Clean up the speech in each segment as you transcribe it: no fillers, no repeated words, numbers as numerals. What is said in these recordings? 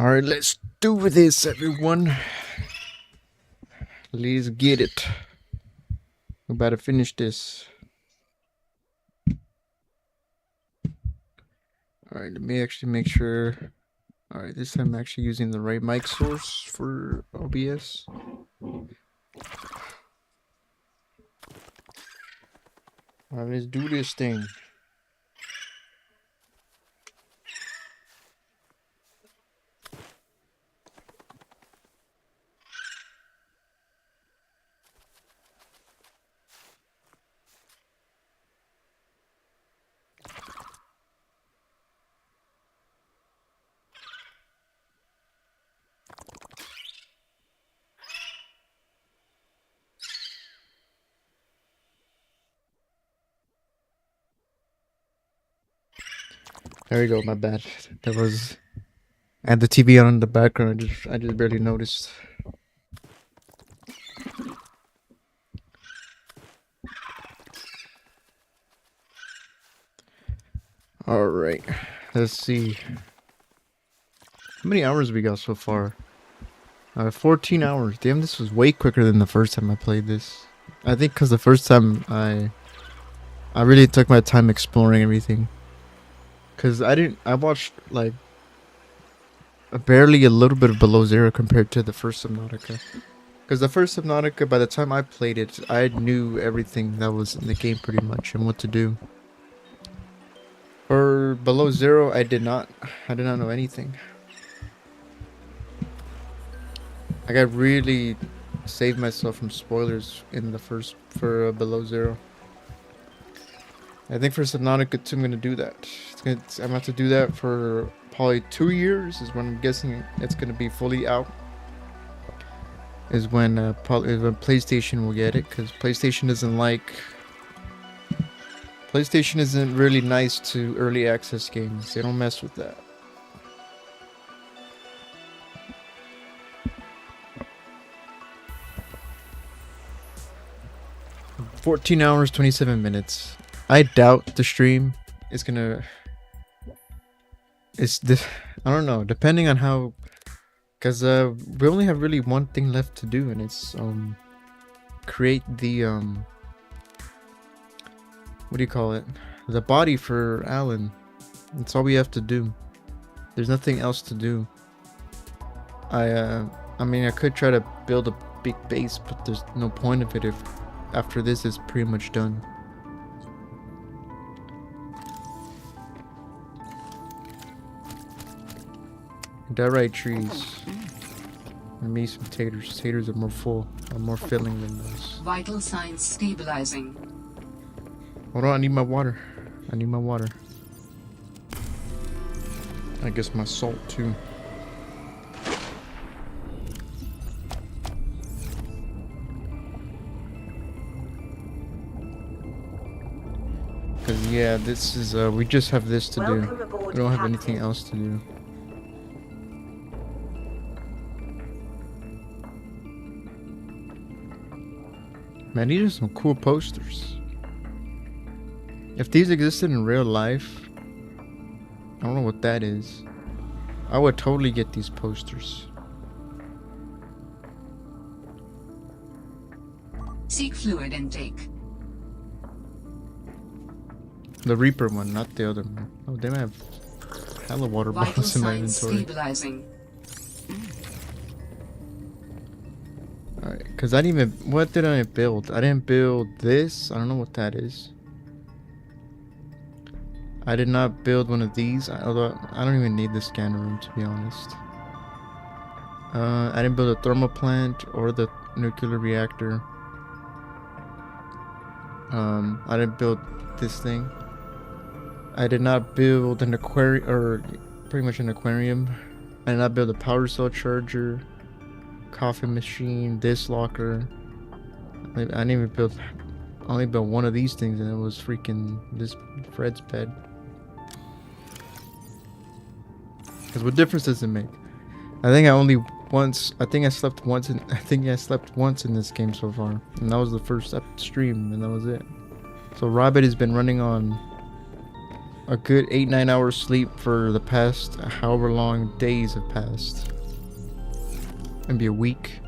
Alright, let's do this, everyone. Let's get it. We're about to finish this. Alright, let me actually make sure. Alright, this time I'm actually using the right mic source for OBS. Alright, let's do this thing. There we go, my bad. That was... I had the TV on in the background, I just barely noticed. Alright, let's see. How many hours we got so far? 14 hours. Damn, this was way quicker than the first time I played this. I think because the first time I really took my time exploring everything. Because I watched like barely a little bit of Below Zero compared to the first Subnautica. Because the first Subnautica, by the time I played it, I knew everything that was in the game pretty much and what to do. For Below Zero, I did not know anything. I got really saved myself from spoilers in the first for Below Zero. I think for Subnautica 2 I'm gonna do that. I'm gonna have to do that for probably 2 years is when I'm guessing it's gonna be fully out. Is when probably when PlayStation will get it, because PlayStation isn't really nice to early access games. They don't mess with that. $14 hours, 27 minutes. I doubt the stream is gonna... I don't know, depending on how... Because we only have really one thing left to do, and it's create the... what do you call it? The body for Alan. That's all we have to do. There's nothing else to do. I mean, I could try to build a big base, but there's no point of it if after this is pretty much done. Diorite trees. And me some taters. Taters are more full, are more filling than those. Vital signs stabilizing. Hold on, I need my water. I need my water. I guess my salt too. Cause yeah, this is we just have this to do. We don't have anything else to do. Man, these are some cool posters. If these existed in real life, I don't know what that is. I would totally get these posters. Seek fluid intake. The Reaper one, not the other one. Oh, they might have hella water Vital bottles in my signs inventory. stabilizing. Alright, cause I didn't even... What did I build? I didn't build this. I don't know what that is. I did not build one of these, although I don't even need the scanner room, to be honest. I didn't build a thermal plant or the nuclear reactor. I didn't build this thing. I did not build an aquarium, or pretty much an aquarium. I did not build a power cell charger, coffee machine, this locker. I didn't even build... I only built one of these things, and it was freaking this Fred's bed. Because what difference does it make? I think I slept once in this game so far, and that was the first stream, and that was it. So Rabbit has been running on a good 8-9 hours sleep for the past however long days have passed. Maybe a week,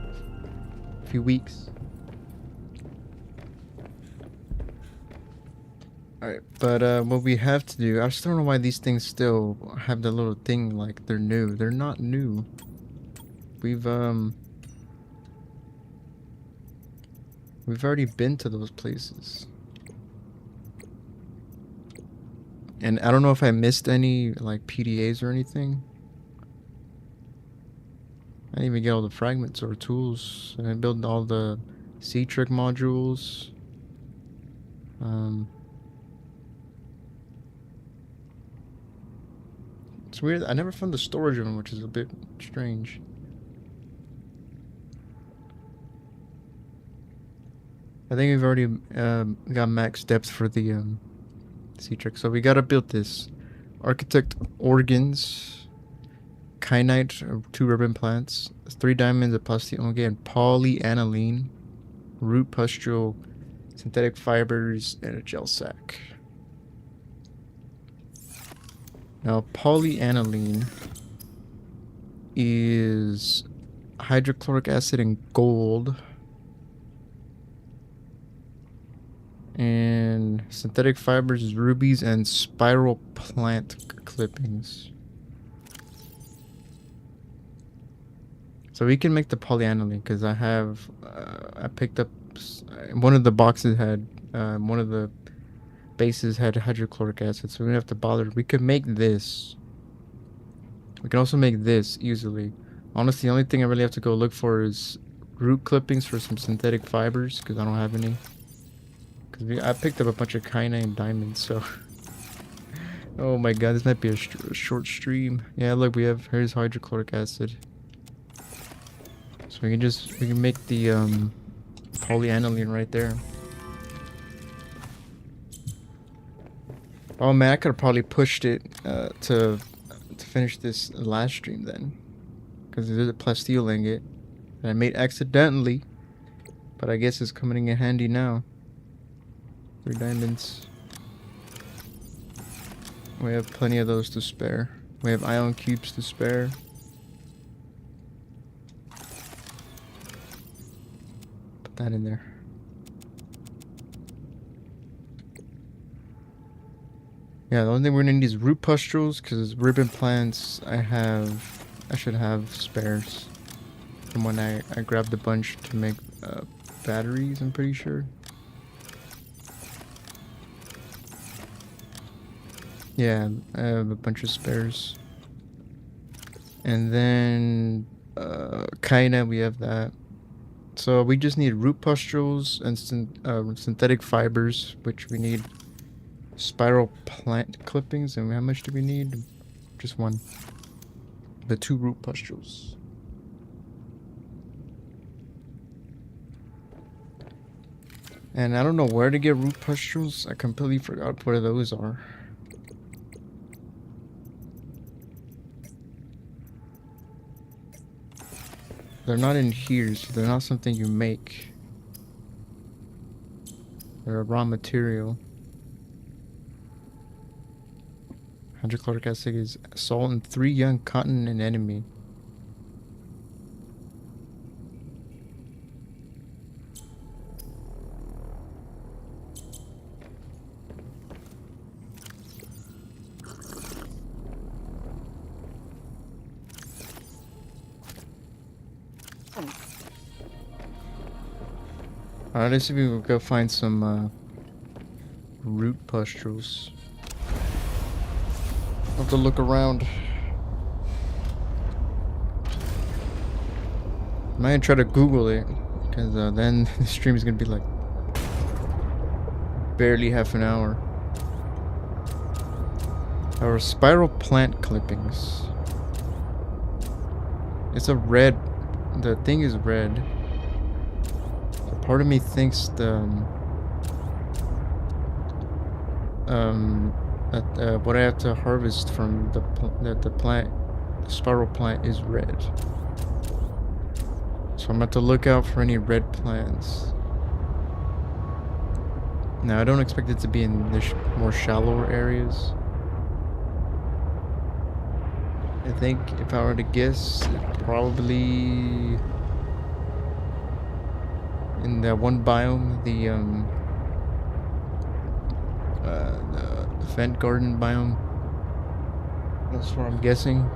a few weeks. Alright, but what we have to do, I just don't know why these things still have the little thing like they're new. They're not new. We've already been to those places. And I don't know if I missed any like PDAs or anything. I didn't even get all the fragments or tools. And I built all the C-Trick modules. It's weird. I never found the storage one, which is a bit strange. I think we've already got max depth for the C-Trick. So we gotta build this. Architect organs, kyanite, 2 ribbon plants, 3 diamonds, a plastic onge, and polyaniline, root pustule, synthetic fibers, and a gel sac. Now, polyaniline is hydrochloric acid and gold. And synthetic fibers is rubies and spiral plant clippings. So we can make the polyaniline because I have, I picked up, one of the boxes had, one of the bases had hydrochloric acid, so we don't have to bother. We could make this. We can also make this easily. Honestly, the only thing I really have to go look for is root clippings for some synthetic fibers because I don't have any. Because I picked up a bunch of kyanite and diamonds, so... Oh my god, this might be a short stream. Yeah, look, here's hydrochloric acid. So we can make the polyaniline right there. Oh man, I could have probably pushed it to finish this last stream then. Because there's a plasteel ingot that I made accidentally. But I guess it's coming in handy now. 3 diamonds. We have plenty of those to spare. We have ion cubes to spare. Put that in there. Yeah, the only thing we're gonna need is root pustules, because ribbon plants I should have spares from when I grabbed a bunch to make batteries, I'm pretty sure. Yeah, I have a bunch of spares. And then kinda we have that. So we just need root pustules and synthetic fibers, which we need spiral plant clippings. And how much do we need? Just 1. The 2 root pustules. And I don't know where to get root pustules. I completely forgot where those are. They're not in here, so they're not something you make. They're a raw material. Hydrochloric acid is salt and 3 young cotton and enemy. Alright, let's see if we can go find some root pustules. I'll have to look around. I might try to Google it, because then the stream is gonna be like barely half an hour. Our spiral plant clippings. It's a red. The thing is red. So part of me thinks the what I have to harvest from the spiral plant is red. So I'm about to look out for any red plants. Now I don't expect it to be in the more shallower areas. I think if I were to guess, probably in that one biome, the vent garden biome. That's what I'm guessing.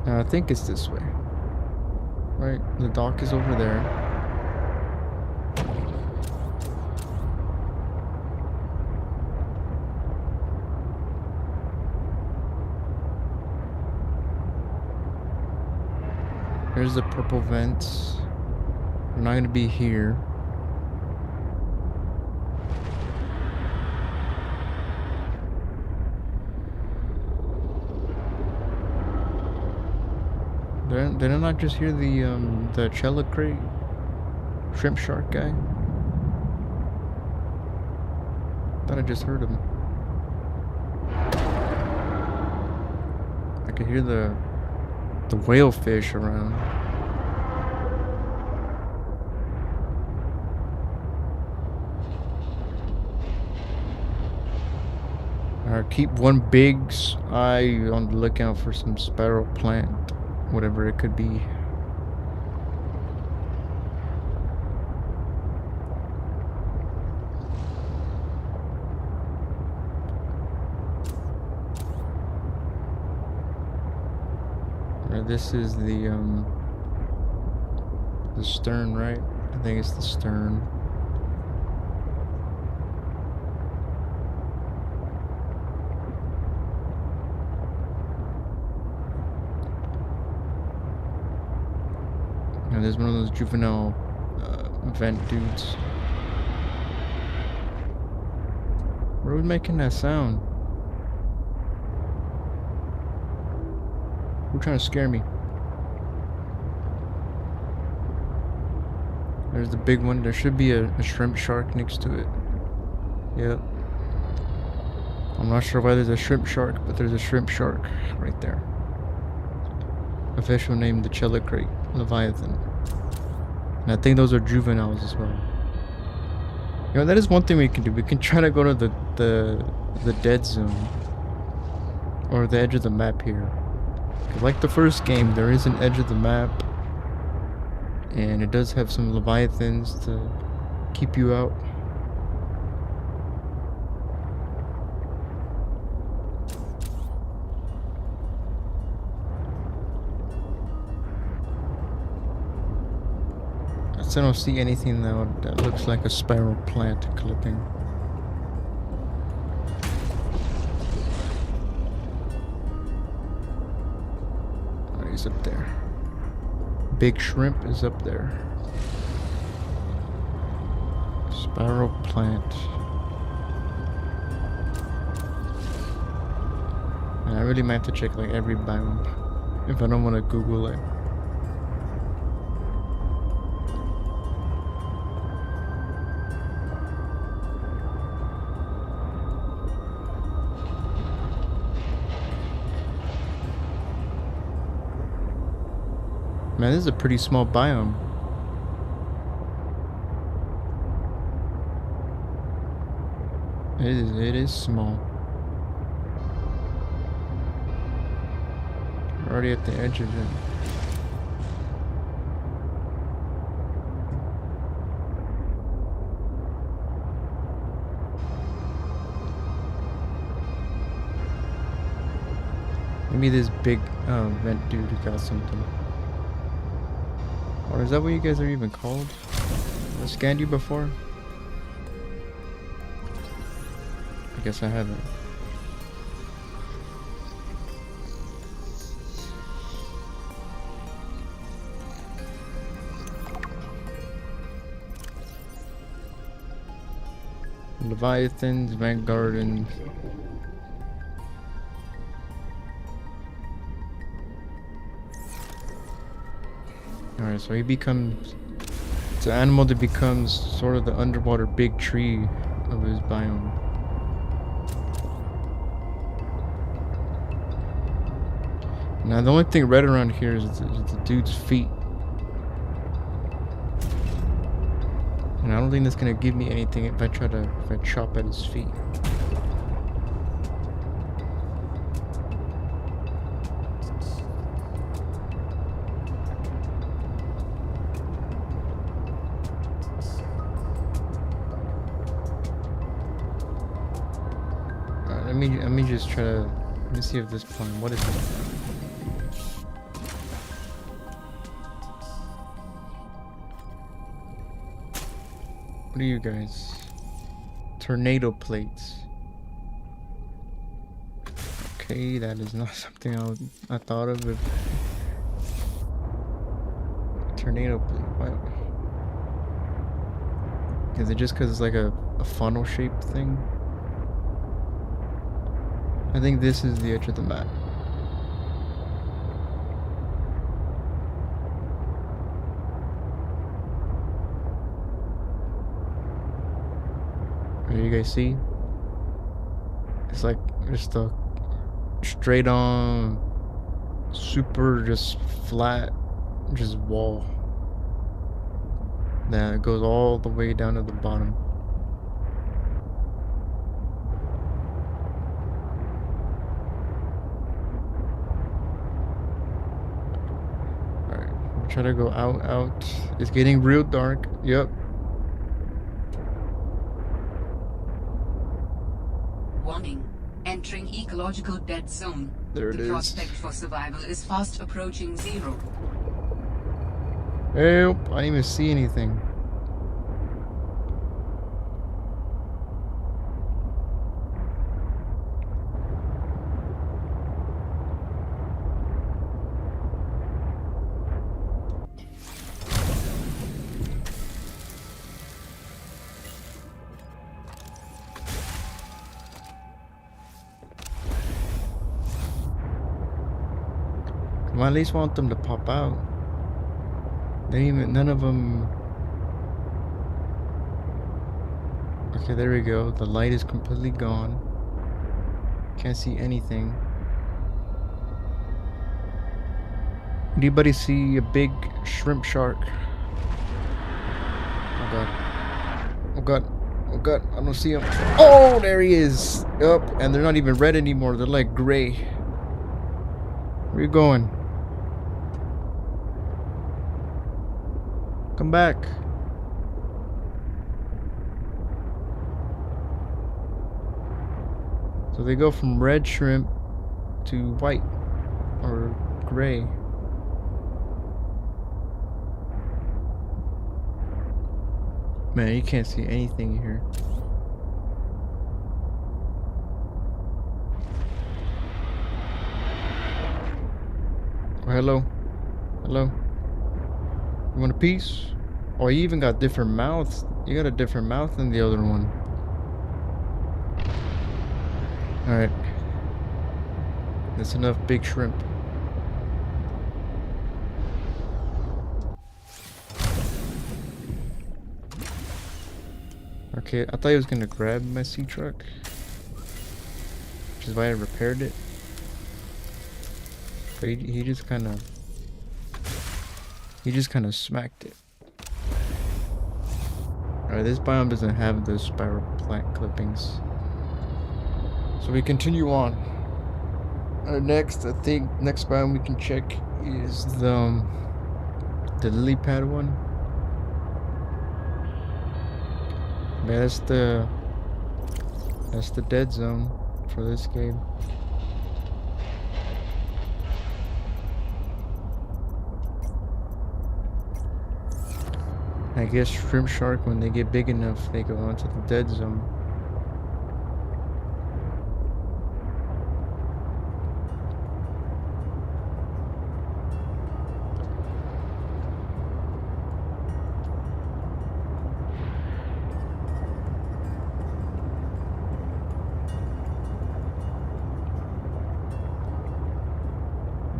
I think it's this way. Right, the dock is over there. Here's the purple vents. We're not gonna be here. Did I not just hear the chelicrate shrimp shark guy? Thought I just heard him. I could hear the whale fish around. Keep one big eye on the lookout for some spiral plant, whatever it could be. This is the stern, right? I think it's the stern. And there's one of those juvenile vent dudes. Where are we making that sound? Who's trying to scare me? There's the big one. There should be a shrimp shark next to it. Yep. I'm not sure why there's a shrimp shark, but there's a shrimp shark right there. Official name, the chelicrate leviathan. And I think those are juveniles as well. You know, that is one thing we can do. We can try to go to the dead zone. Or the edge of the map here. Like the first game, there is an edge of the map, and it does have some leviathans to keep you out. I still don't see anything though that looks like a spiral plant clipping. Up there. Big shrimp is up there. Spiral plant. And I really might have to check like every biome if I don't want to Google it. Man, this is a pretty small biome. It is small. We're already at the edge of it. Maybe this big vent dude got something. Or is that what you guys are even called? I scanned you before? I guess I haven't. Leviathans, Vanguardans. Alright, so he becomes... It's an animal that becomes sort of the underwater big tree of his biome. Now the only thing red around here is the dude's feet. And I don't think that's gonna give me anything if I chop at his feet. let me just try to let me see if this point. What is it? What are you guys? Tornado plates. Okay, that is not something I thought of. Tornado plate. What? Is it just because it's like a funnel shaped thing? I think this is the edge of the map. There you guys see? It's like just a straight on, super just flat, just wall. That it goes all the way down to the bottom. Alright, try to go out. It's getting real dark. Yep. Warning. Entering ecological dead zone. There it The is. prospect for survival is fast approaching zero. Help! I didn't even see anything. I at least want them to pop out. None of them. Okay, there we go. The light is completely gone. Can't see anything. Anybody see a big shrimp shark? Oh god. Oh god. Oh god. I don't see him. Oh, there he is. Yup. And they're not even red anymore. They're like gray. Where you going? Come back. So they go from red shrimp to white or gray. Man, you can't see anything here. Oh, hello. Hello. You want a piece? Oh, you even got different mouths. You got a different mouth than the other one. Alright. That's enough big shrimp. Okay, I thought he was gonna grab my sea truck, which is why I repaired it. But he just kind of smacked it. Alright, this biome doesn't have those spiral plant clippings. So we continue on. Next, I think next biome we can check is the lily pad one. Man, that's the dead zone for this game. I guess shrimp shark, when they get big enough, they go onto the dead zone.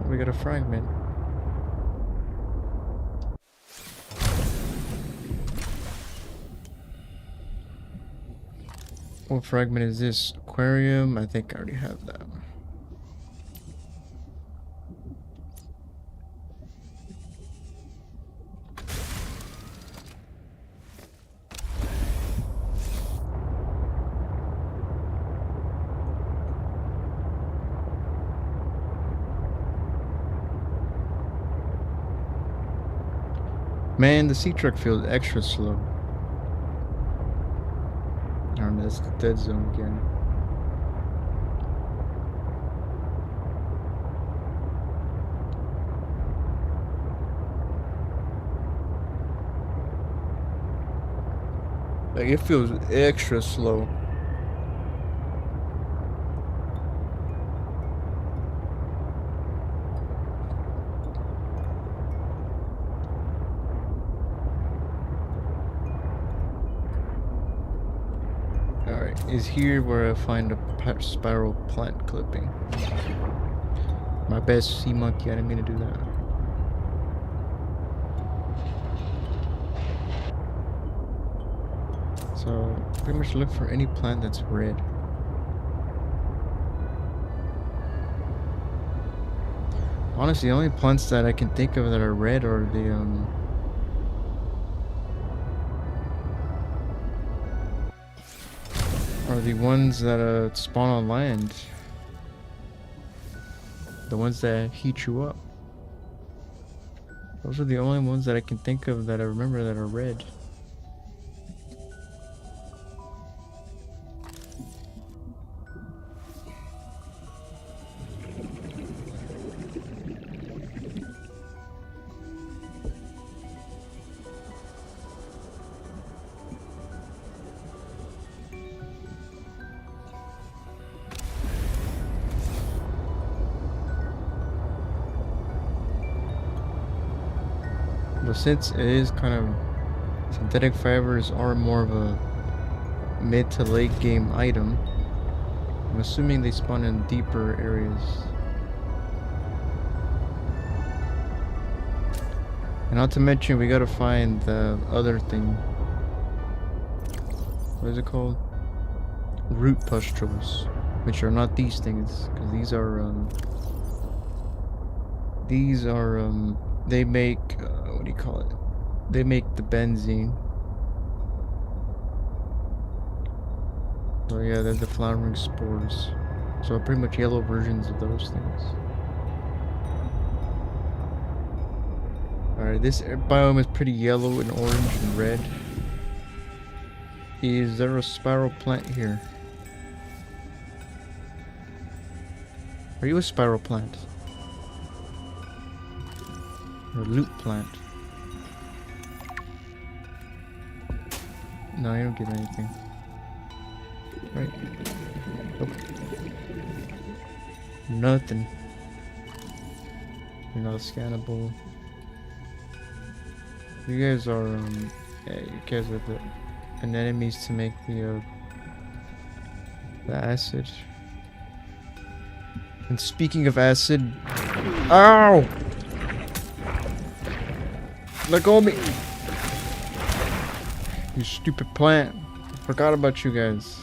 We got a fragment. What fragment is this? Aquarium? I think I already have that. Man, the sea truck feels extra slow. That's the dead zone again. Like, it feels extra slow. Alright, is here where I find a spiral plant clipping. My best sea monkey, I didn't mean to do that. So, pretty much look for any plant that's red. Honestly, the only plants that I can think of that are red are the ones that spawn on land. The ones that heat you up. Those are the only ones that I can think of that I remember that are red. But since it is kind of synthetic fibers are more of a mid to late game item, I'm assuming they spawn in deeper areas. And not to mention, we gotta find the other thing. What is it called? Root pustules, which are not these things, because these are they make what do you call it? They make the benzene. Oh yeah, they're the flowering spores. So pretty much yellow versions of those things. Alright, this biome is pretty yellow and orange and red. Is there a spiral plant here? Are you a spiral plant? Or a loot plant? No, I don't get anything. Right. Nope. Nothing. You're not scannable. You guys are, yeah, you guys are the anemones to make the acid. And speaking of acid, ow! Let go of me! You stupid plant. I forgot about you guys.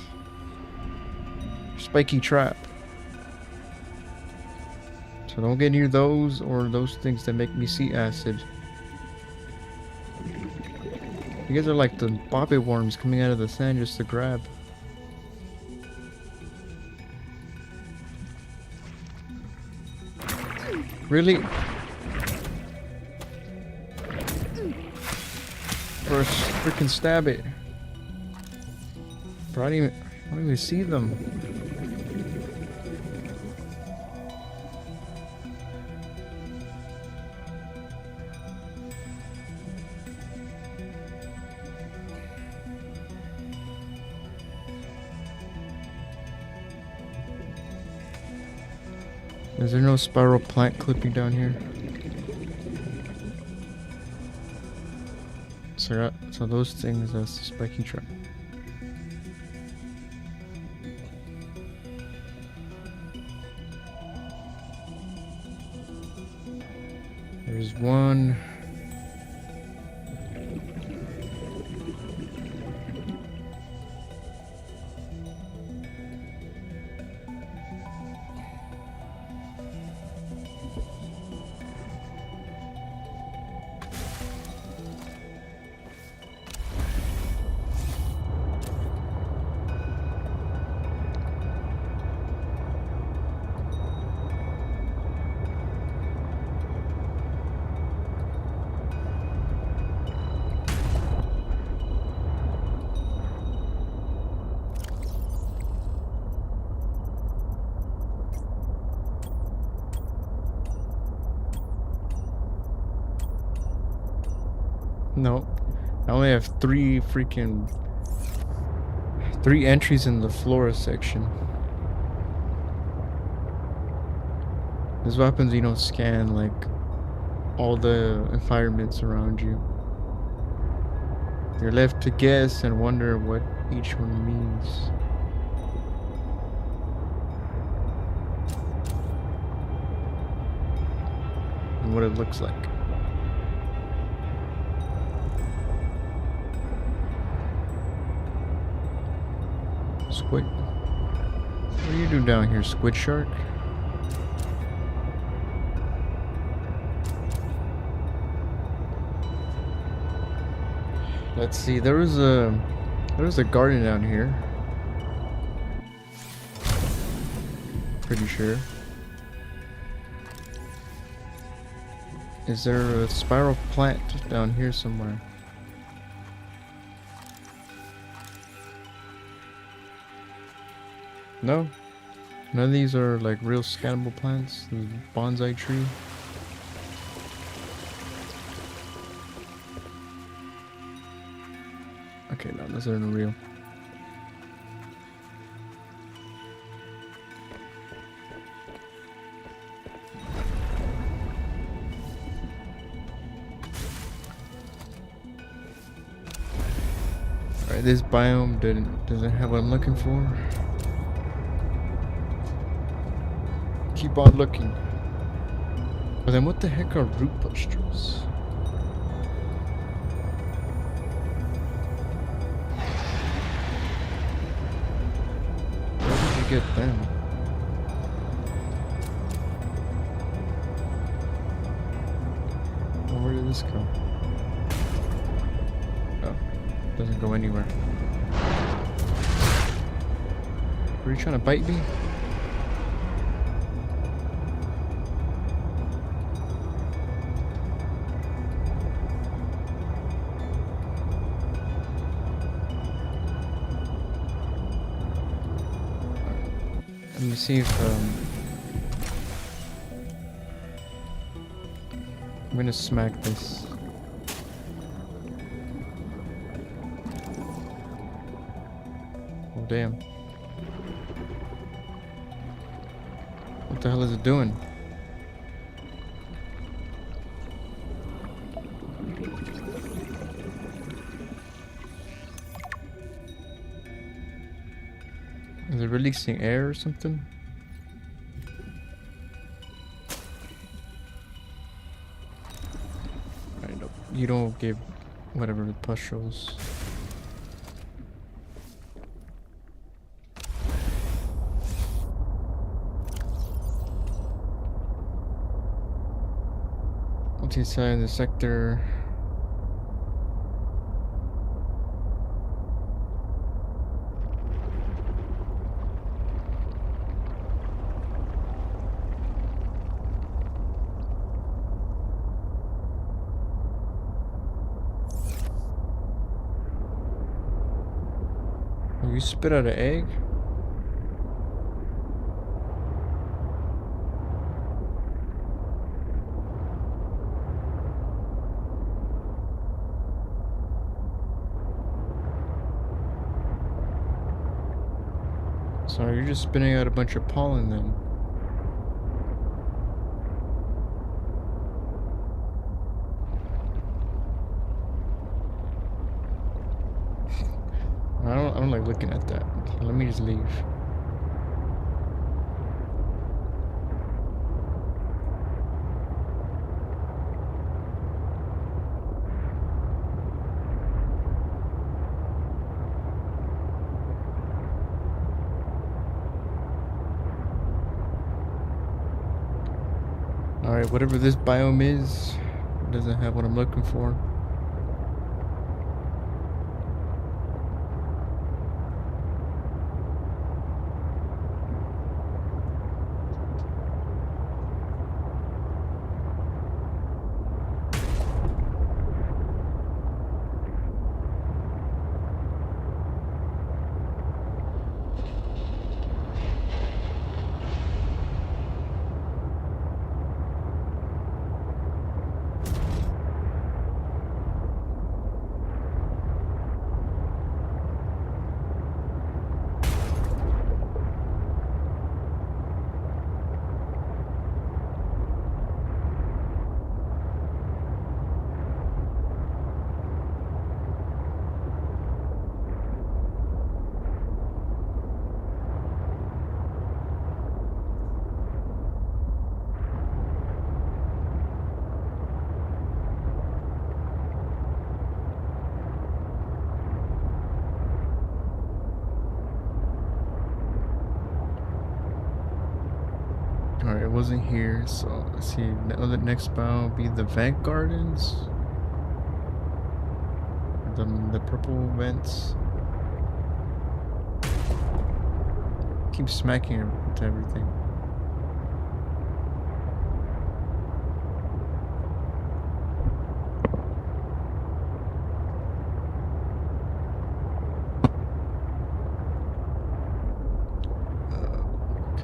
Spiky trap. So don't get near those or those things that make me see acid. You guys are like the bobby worms coming out of the sand just to grab. Really? First, freaking stab it. Bro, I don't even see them. Is there no spiral plant clipping down here? So those things, that's the spiky trap. There's one. No, I only have 3 freaking 3 entries in the flora section. This is what happens, you don't scan like all the environments around you. You're left to guess and wonder what each one means. And what it looks like. Squid. What do you do down here, squid shark? Let's see, there was a garden down here. Pretty sure. Is there a spiral plant down here somewhere? No? None of these are like real scannable plants? The bonsai tree? Okay, no, those aren't real. Alright, this biome doesn't have what I'm looking for. Keep on looking. But then what the heck are root pustules? Where did you get them? Oh, where did this go? Oh, doesn't go anywhere. Were you trying to bite me? Let me see if I'm gonna smack this. Oh damn. What the hell is it doing? Is it releasing air or something? I know. You don't give whatever the pustules. Multi-side in the sector. You spit out an egg? So you're just spitting out a bunch of pollen then? I don't like looking at that. Let me just leave. Alright, whatever this biome is, it doesn't have what I'm looking for. Alright, it wasn't here, so let's see. The next biome will be the vent gardens. The purple vents. Keep smacking into everything.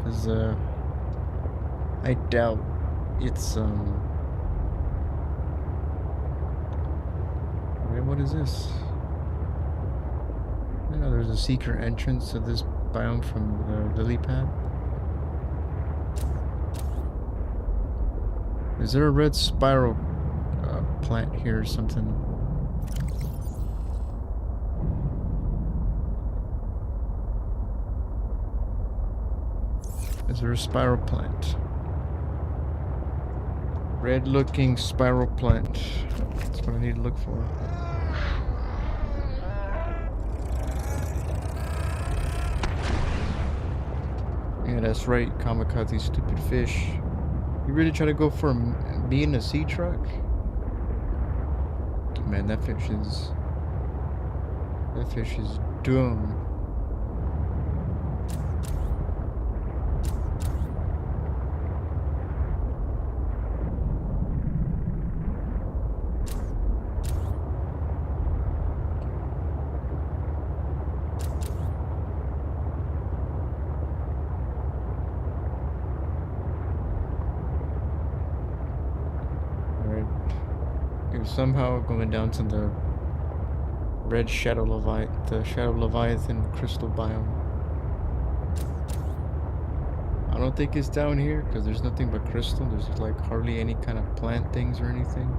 Cause I doubt it's wait, what is this? Yeah, there's a secret entrance to this biome from the lily pad. Is there a red spiral plant here or something? Is there a spiral plant? Red looking spiral plant. That's what I need to look for. Yeah, that's right, kamikaze stupid fish. You really try to go for me in a sea truck? Man, that fish is dumb. Somehow going down to the red shadow leviathan crystal biome. I don't think it's down here because there's nothing but crystal. There's like hardly any kind of plant things or anything.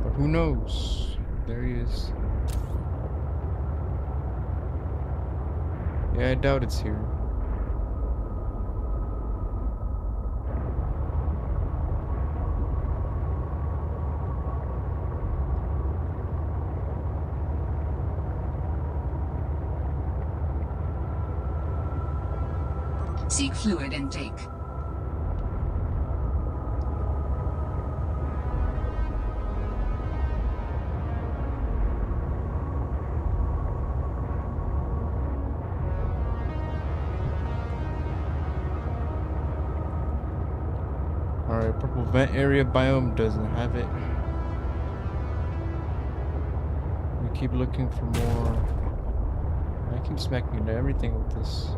But who knows? There he is. Yeah, I doubt it's here. Seek fluid intake. Alright, purple vent area biome doesn't have it. We keep looking for more. I keep smacking into everything with this.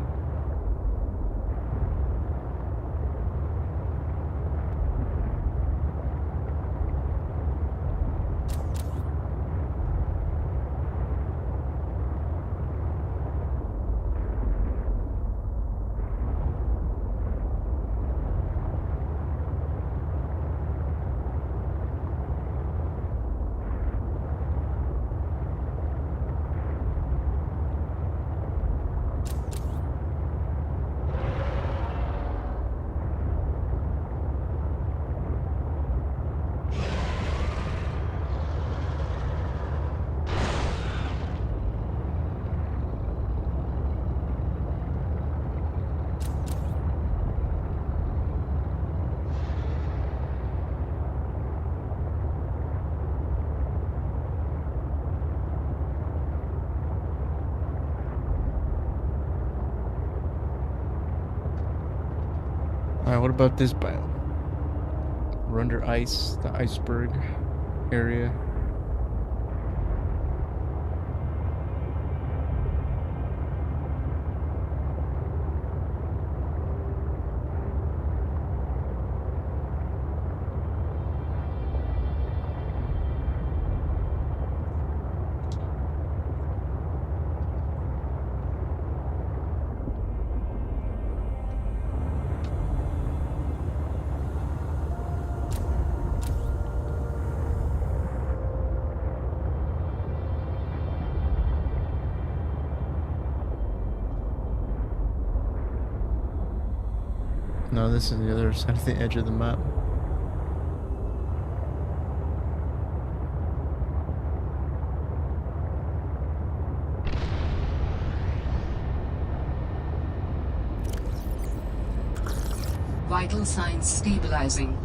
Alright, what about this biome? We're under ice, the iceberg area. No, this is the other side of the edge of the map. Vital signs stabilizing.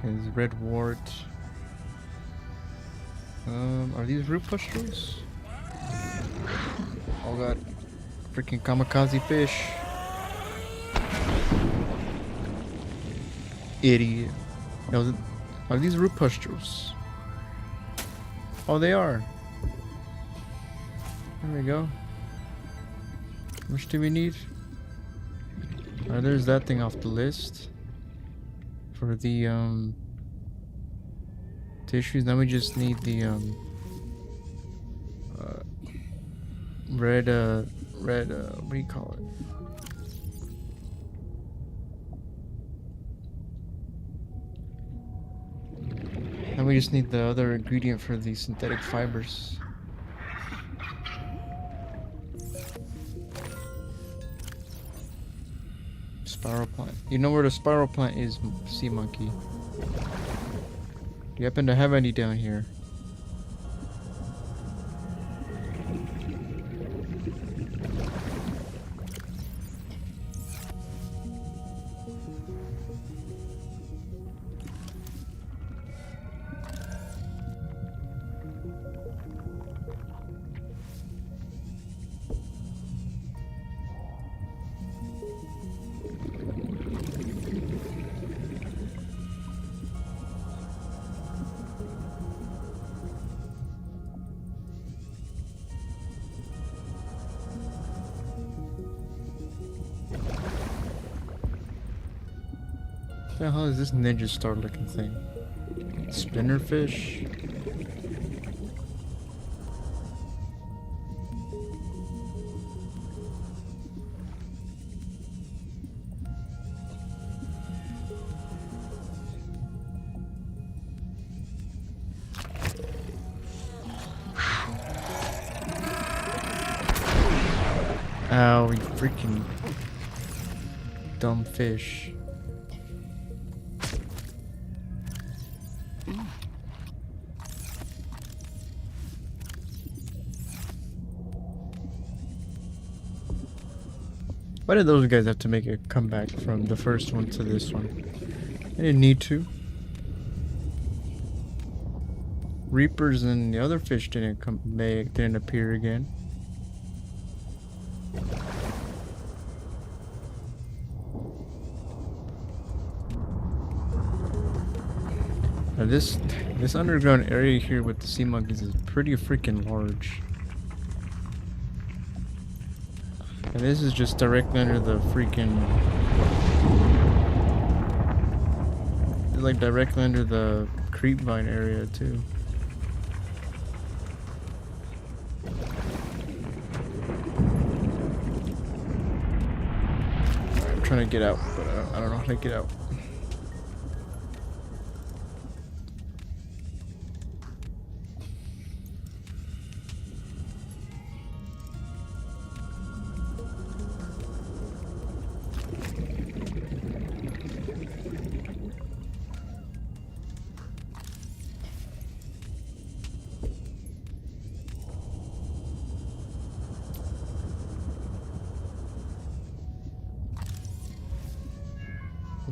Okay, there's red wart. Are these root pustules? Oh god. Freaking kamikaze fish. Idiot. No, are these root pustules? Oh, they are. There we go. How much do we need? Alright, there's that thing off the list. For the, tissues, now we just need the, red, what do you call it? Now we just need the other ingredient for the synthetic fibers. Spiral plant. You know where the spiral plant is, sea monkey? Do you happen to have any down here? What the hell is this ninja star looking thing? Spinnerfish? Ow, you freaking dumb fish. Why did those guys have to make a comeback from the first one to this one? They didn't need to. Reapers and the other fish didn't appear again. Now this underground area here with the sea monkeys is pretty freaking large. And this is just directly under the freaking... like directly under the creep vine area too. I'm trying to get out, but I don't know how to get out.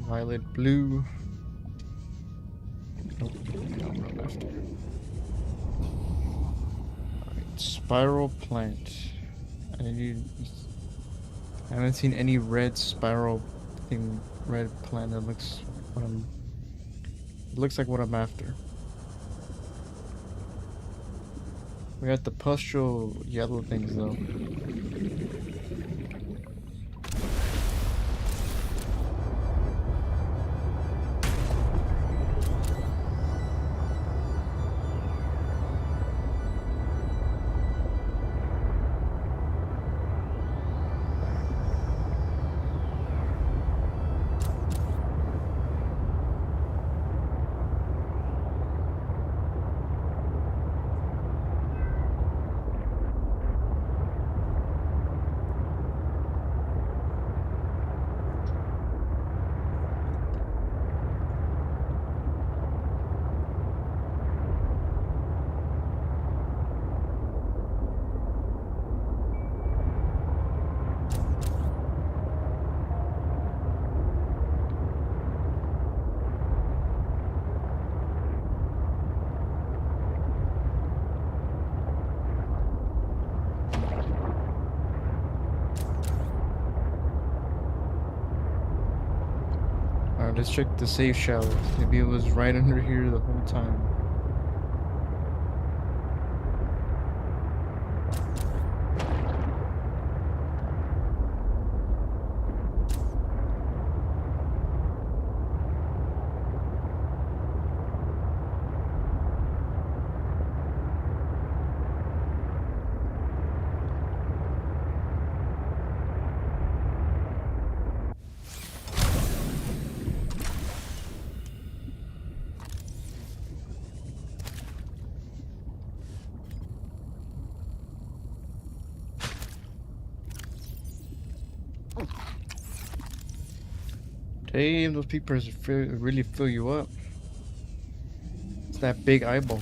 Violet, blue. Nope, no, run after. Alright, spiral plant. I need. I haven't seen any red spiral thing, red plant that looks what I'm. It looks like what I'm after. We got the pustule yellow things though. Alright, let's check the safe shallows. Maybe it was right under here the whole time. Damn, those peepers really fill you up. It's that big eyeball.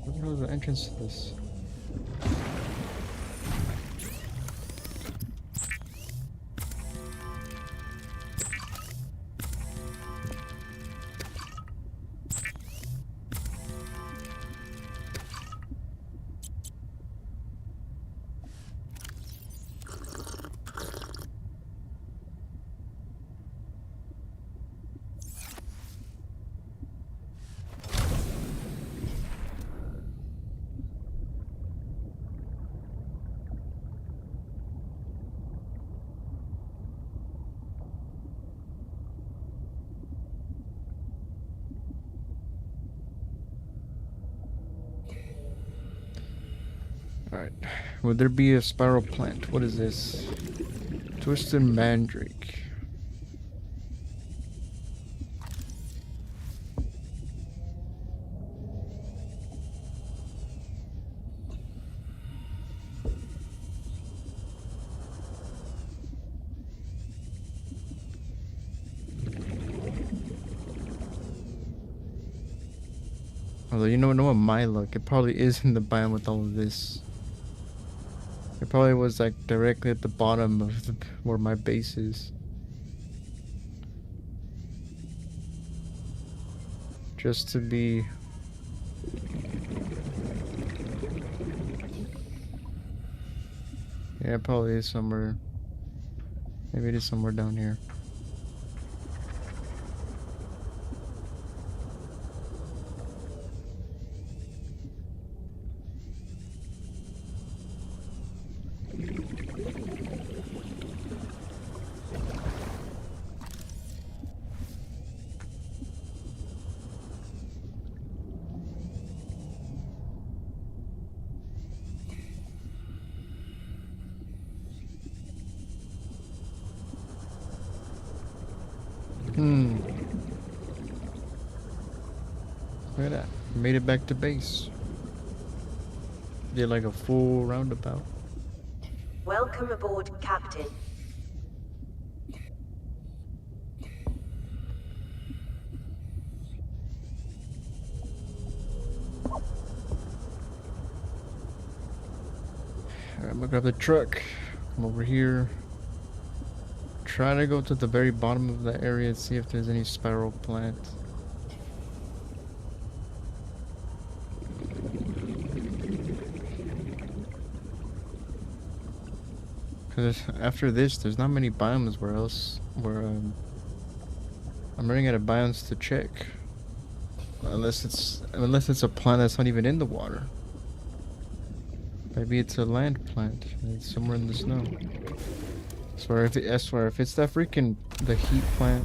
What the hell is the entrance to this? Alright. Would there be a spiral plant? What is this? Twisted mandrake. Although, you know what my luck, it probably is in the biome with all of this. It probably was like directly at the bottom of where my base is. Just to be... Yeah, it probably is somewhere. Maybe it is somewhere down here. Look at that. Made it back to base. Did like a full roundabout. Welcome aboard, Captain. grab the truck. Come over here. Try to go to the very bottom of the area and see if there's any spiral plant. Because after this, there's not many biomes where I'm running out of biomes to check. Unless it's a plant that's not even in the water. Maybe it's a land plant. It's somewhere in the snow. I swear if it's that freaking the heat plant.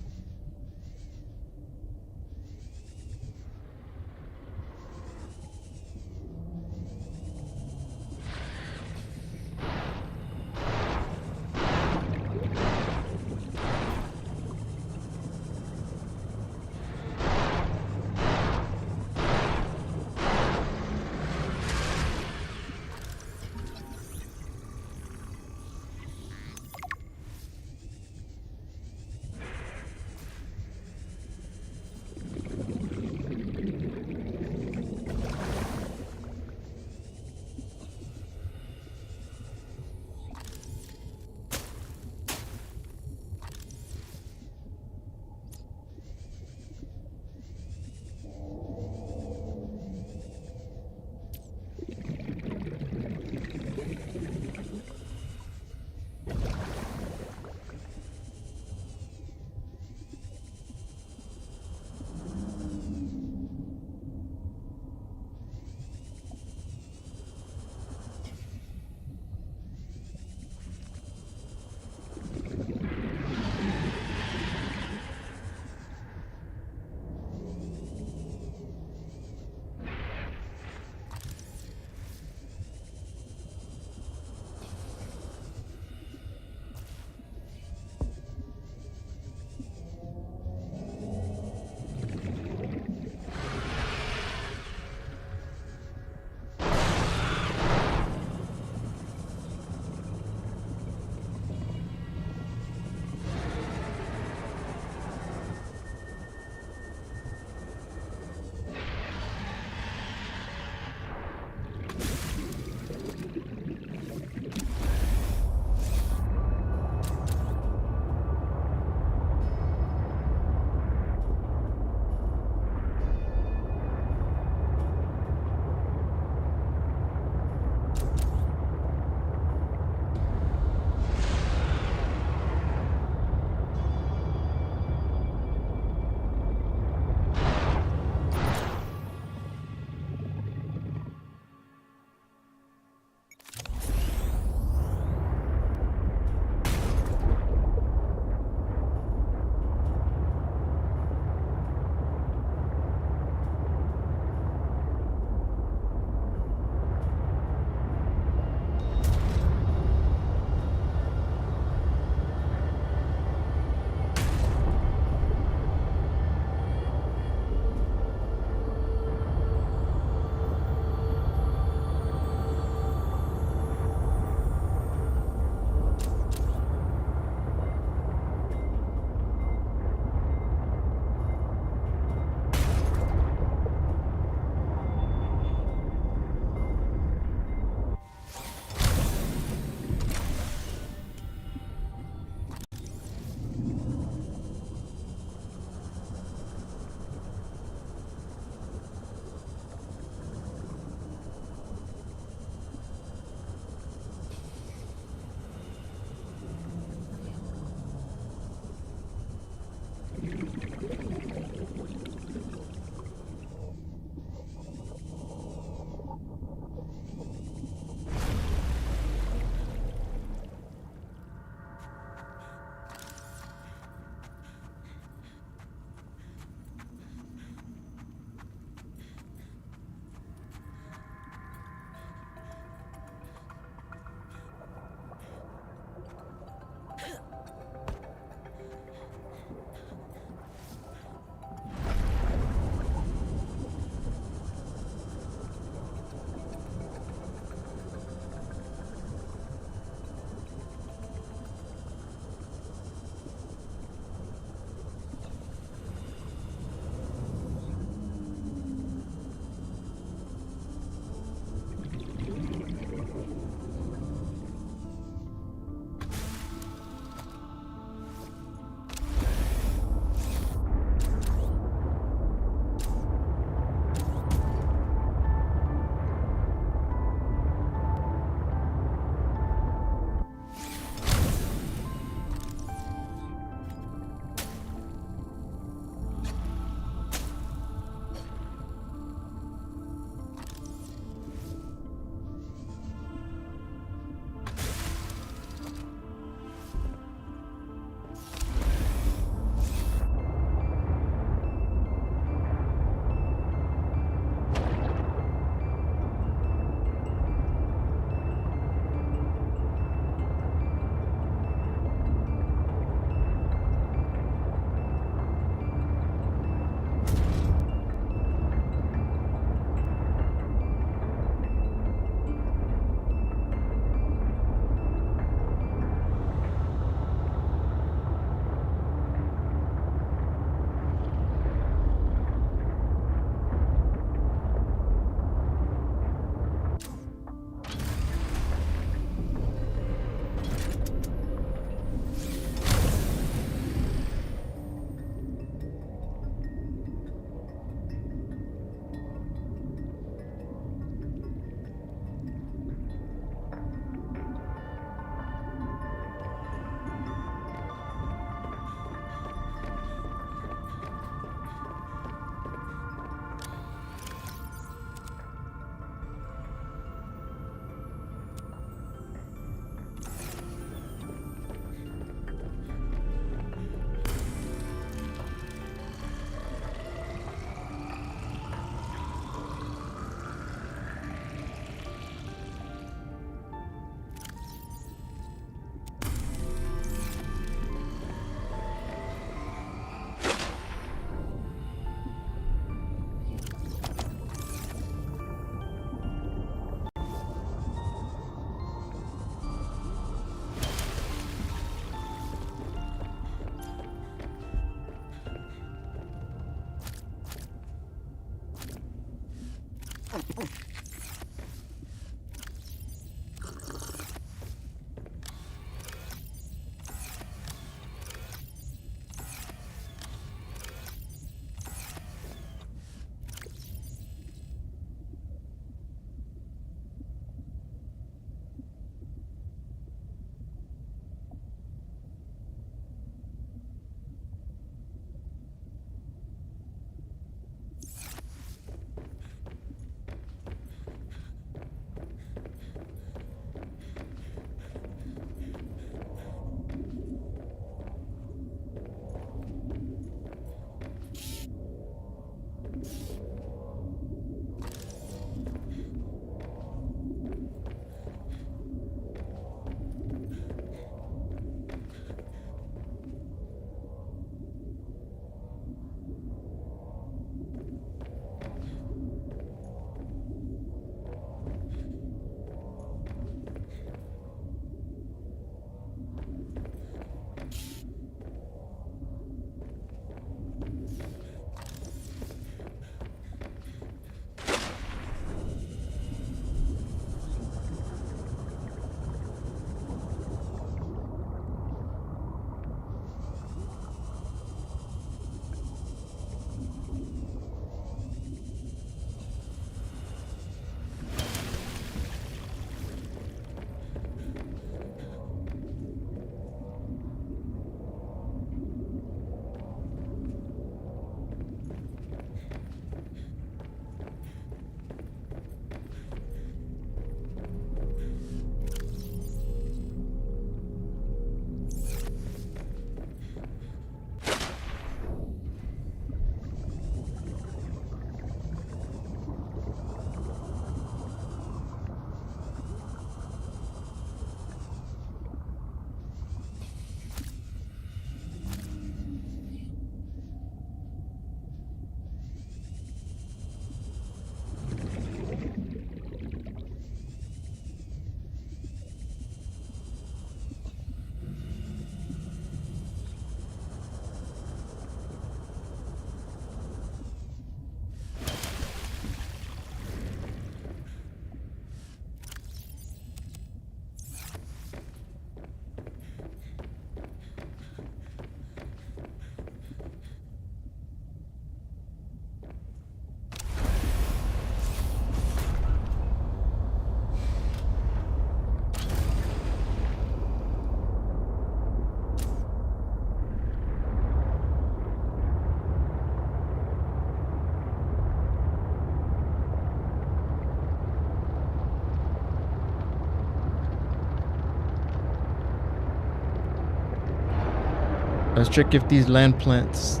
Let's check if these land plants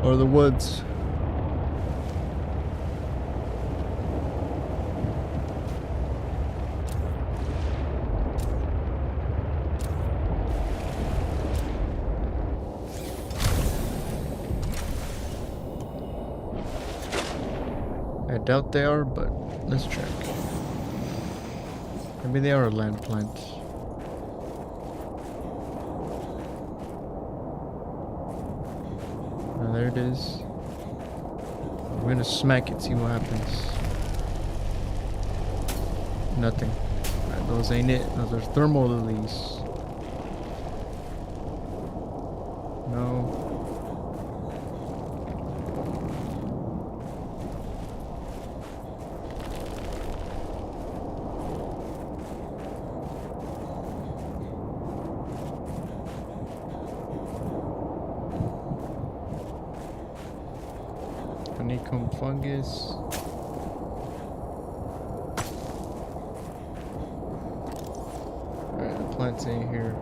are the woods. I doubt they are, but let's check. Maybe they are a land plant. Oh, there it is. We're gonna smack it, see what happens. Nothing. Alright, those ain't it. Those are thermal lilies. No. Honeycomb fungus. Alright, the plants ain't here.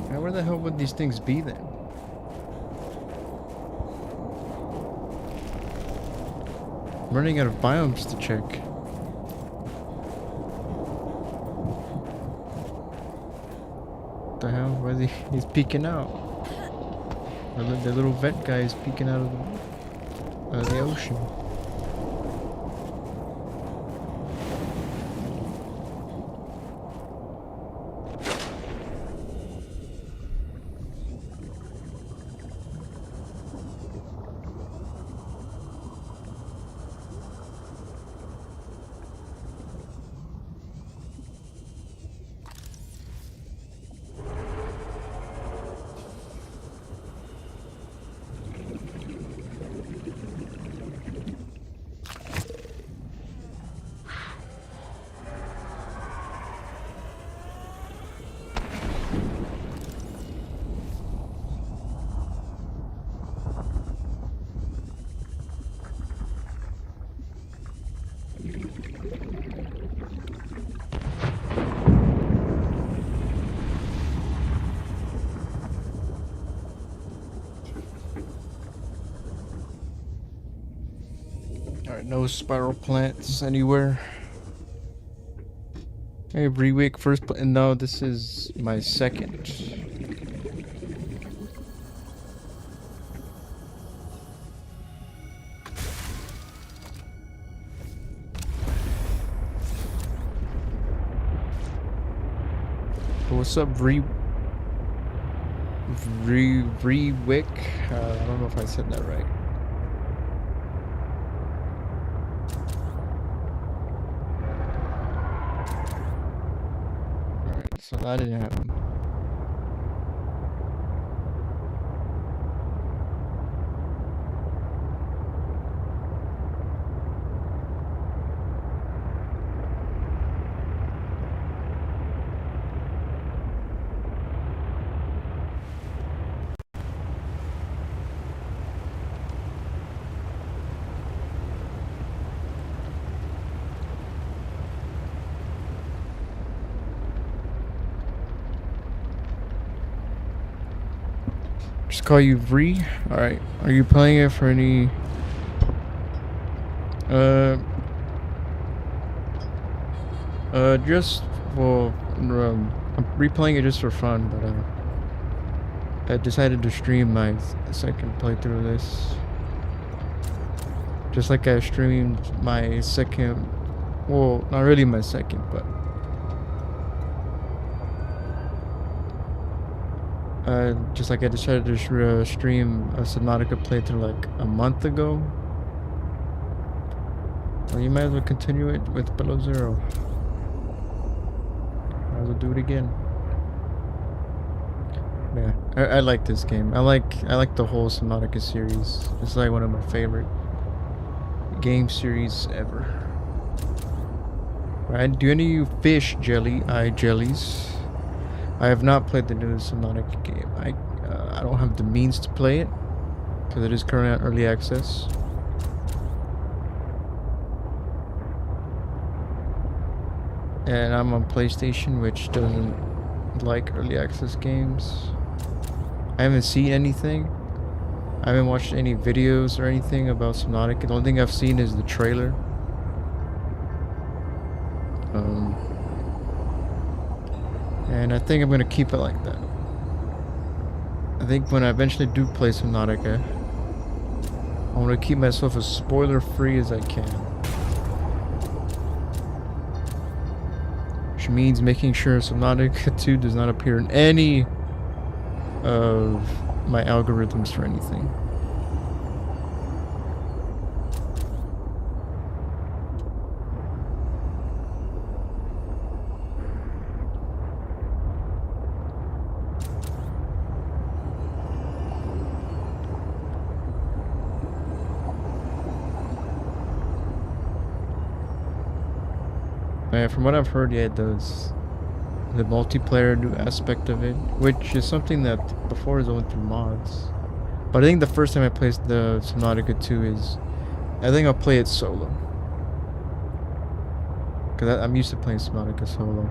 Now where the hell would these things be then? I'm running out of biomes to check. What the hell? Why is he? He's peeking out. The little vet guy is peeking out of the ocean. Alright, no spiral plants anywhere. Hey, Rewick first no, this is my second. What's up, Rewick? I don't know if I said that right. Alright, so that didn't happen. Just call you Vree? Alright. Are you playing it for any... just... Well, I'm replaying it just for fun, but, I decided to stream my second playthrough of this. Just like I streamed my second... Well, not really my second, but... just like I decided to stream a Subnautica playthrough like a month ago. Well, you might as well continue it with Below Zero. Might as well do it again. Yeah, I like this game. I like the whole Subnautica series. It's like one of my favorite game series ever. Right? Do any of you fish jellies? I have not played the new Subnautica game. I don't have the means to play it because it is currently on early access. And I'm on PlayStation, which doesn't like early access games. I haven't seen anything. I haven't watched any videos or anything about Subnautica. The only thing I've seen is the trailer. And I think I'm gonna keep it like that. I think when I eventually do play Subnautica, I want to keep myself as spoiler free as I can. Which means making sure Subnautica 2 does not appear in any of my algorithms for anything. From what I've heard, yeah, it does. The multiplayer new aspect of it, which is something that before is only through mods. But I think the first time I played the Subnautica 2 is, I think I'll play it solo. Because I'm used to playing Subnautica solo.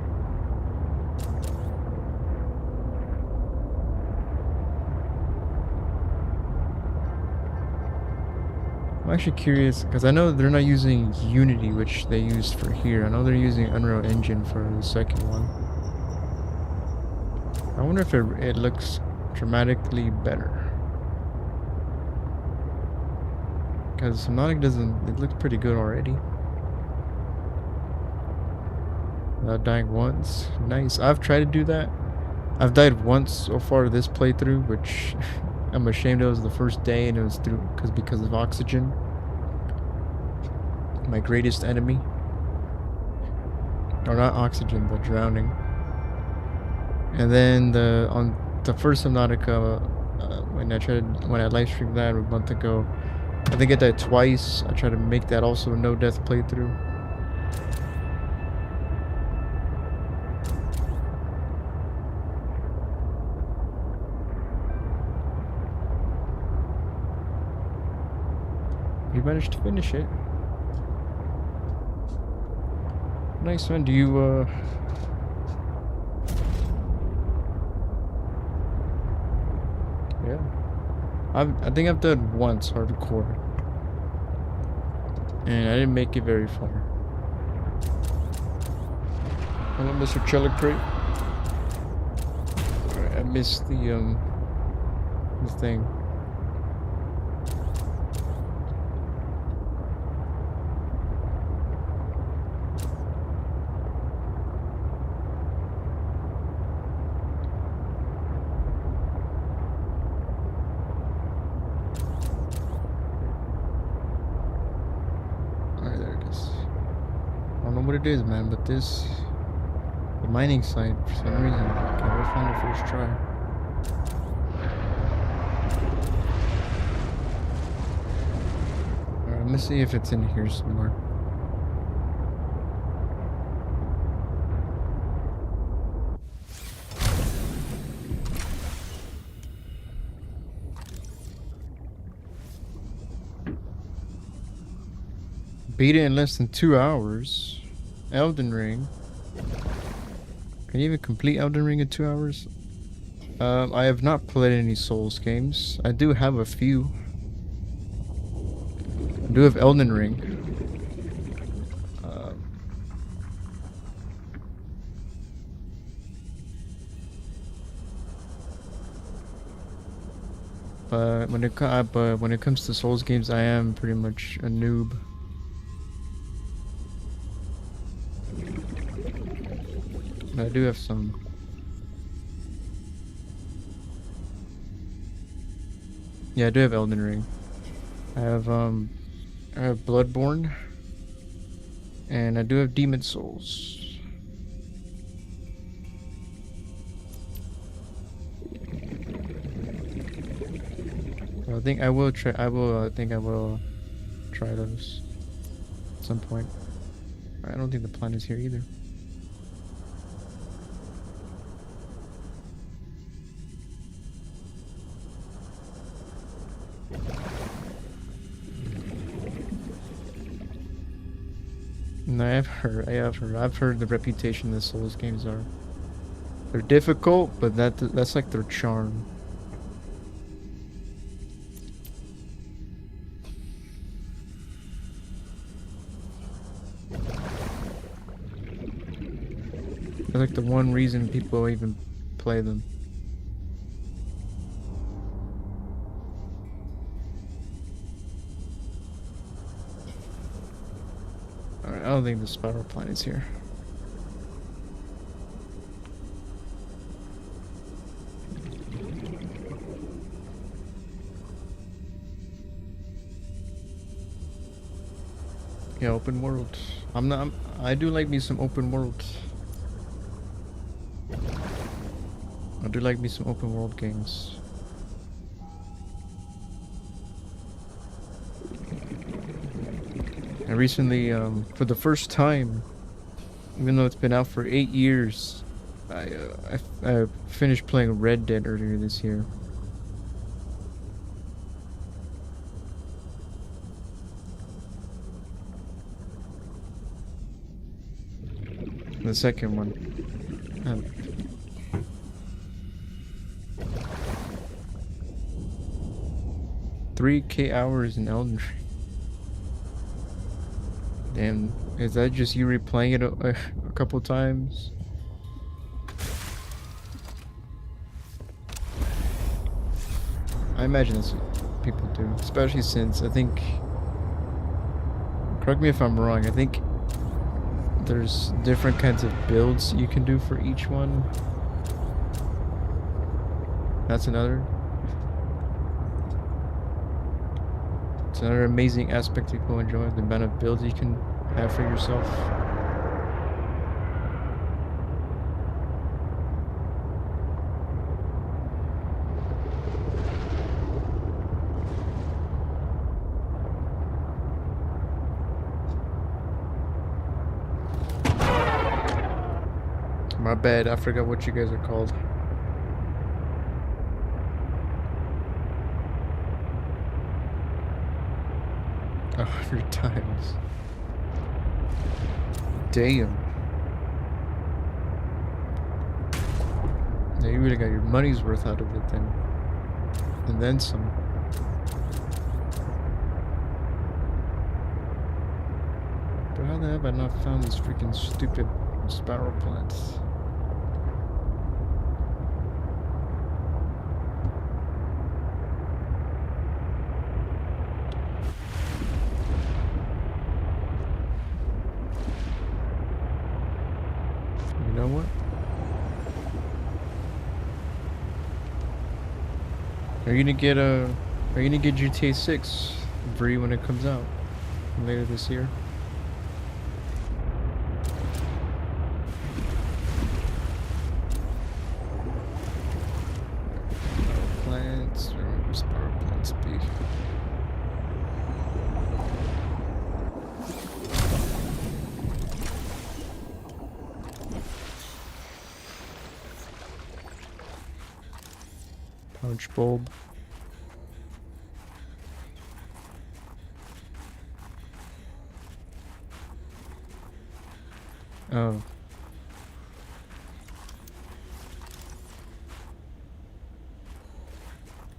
I'm actually curious, because I know they're not using Unity, which they used for here. I know they're using Unreal Engine for the second one. I wonder if it looks dramatically better. Because Subnautica doesn't, it looks pretty good already. Without dying once. Nice. I've tried to do that. I've died once so far this playthrough, which I'm ashamed it was the first day, and it was because of oxygen. My greatest enemy. Or not oxygen, but drowning. And then on the first Subnautica, when I live streamed that a month ago, I think I died twice. I tried to make that also a no death playthrough. You managed to finish it. Nice one. Do you yeah. I think I've done once hardcore. And I didn't make it very far. Hello, Mr. Chillicrate. I missed the thing. What it is, man, but the mining site, for some reason, I can't ever find it first try. Alright, let me see if it's in here somewhere. Beat it in less than 2 hours. Elden Ring. Can you even complete Elden Ring in 2 hours? I have not played any Souls games. I do have a few. I do have Elden Ring. But when it comes to Souls games, I am pretty much a noob. I do have some. Yeah, I do have Elden Ring. I have Bloodborne, and I do have Demon Souls. I think I will try. I think I will try those at some point. I don't think the plan is here either. No, I've heard the reputation the Souls games are. They're difficult, but that's like their charm. They're like the one reason people even play them. Alright, I don't think the spiral plant is here. Yeah, open world. I do like me some open world. I do like me some open world games. And recently, for the first time, even though it's been out for 8 years, I finished playing Red Dead earlier this year. The second one. Um, 3K hours in Elden Ring. Damn, is that just you replaying it a couple times? I imagine that's what people do, especially since I think, correct me if I'm wrong, I think there's different kinds of builds you can do for each one. That's another. It's another amazing aspect people enjoy, the amount of builds you can have for yourself. My bad, I forgot what you guys are called. 100 times. Damn. Yeah, you really got your money's worth out of it then. And then some. But how the hell have I not found these freaking stupid spiral plants? You know what? Are you gonna get GTA 6 free when it comes out later this year? Plants, where would spiral plants be? Pouch bulb. Oh.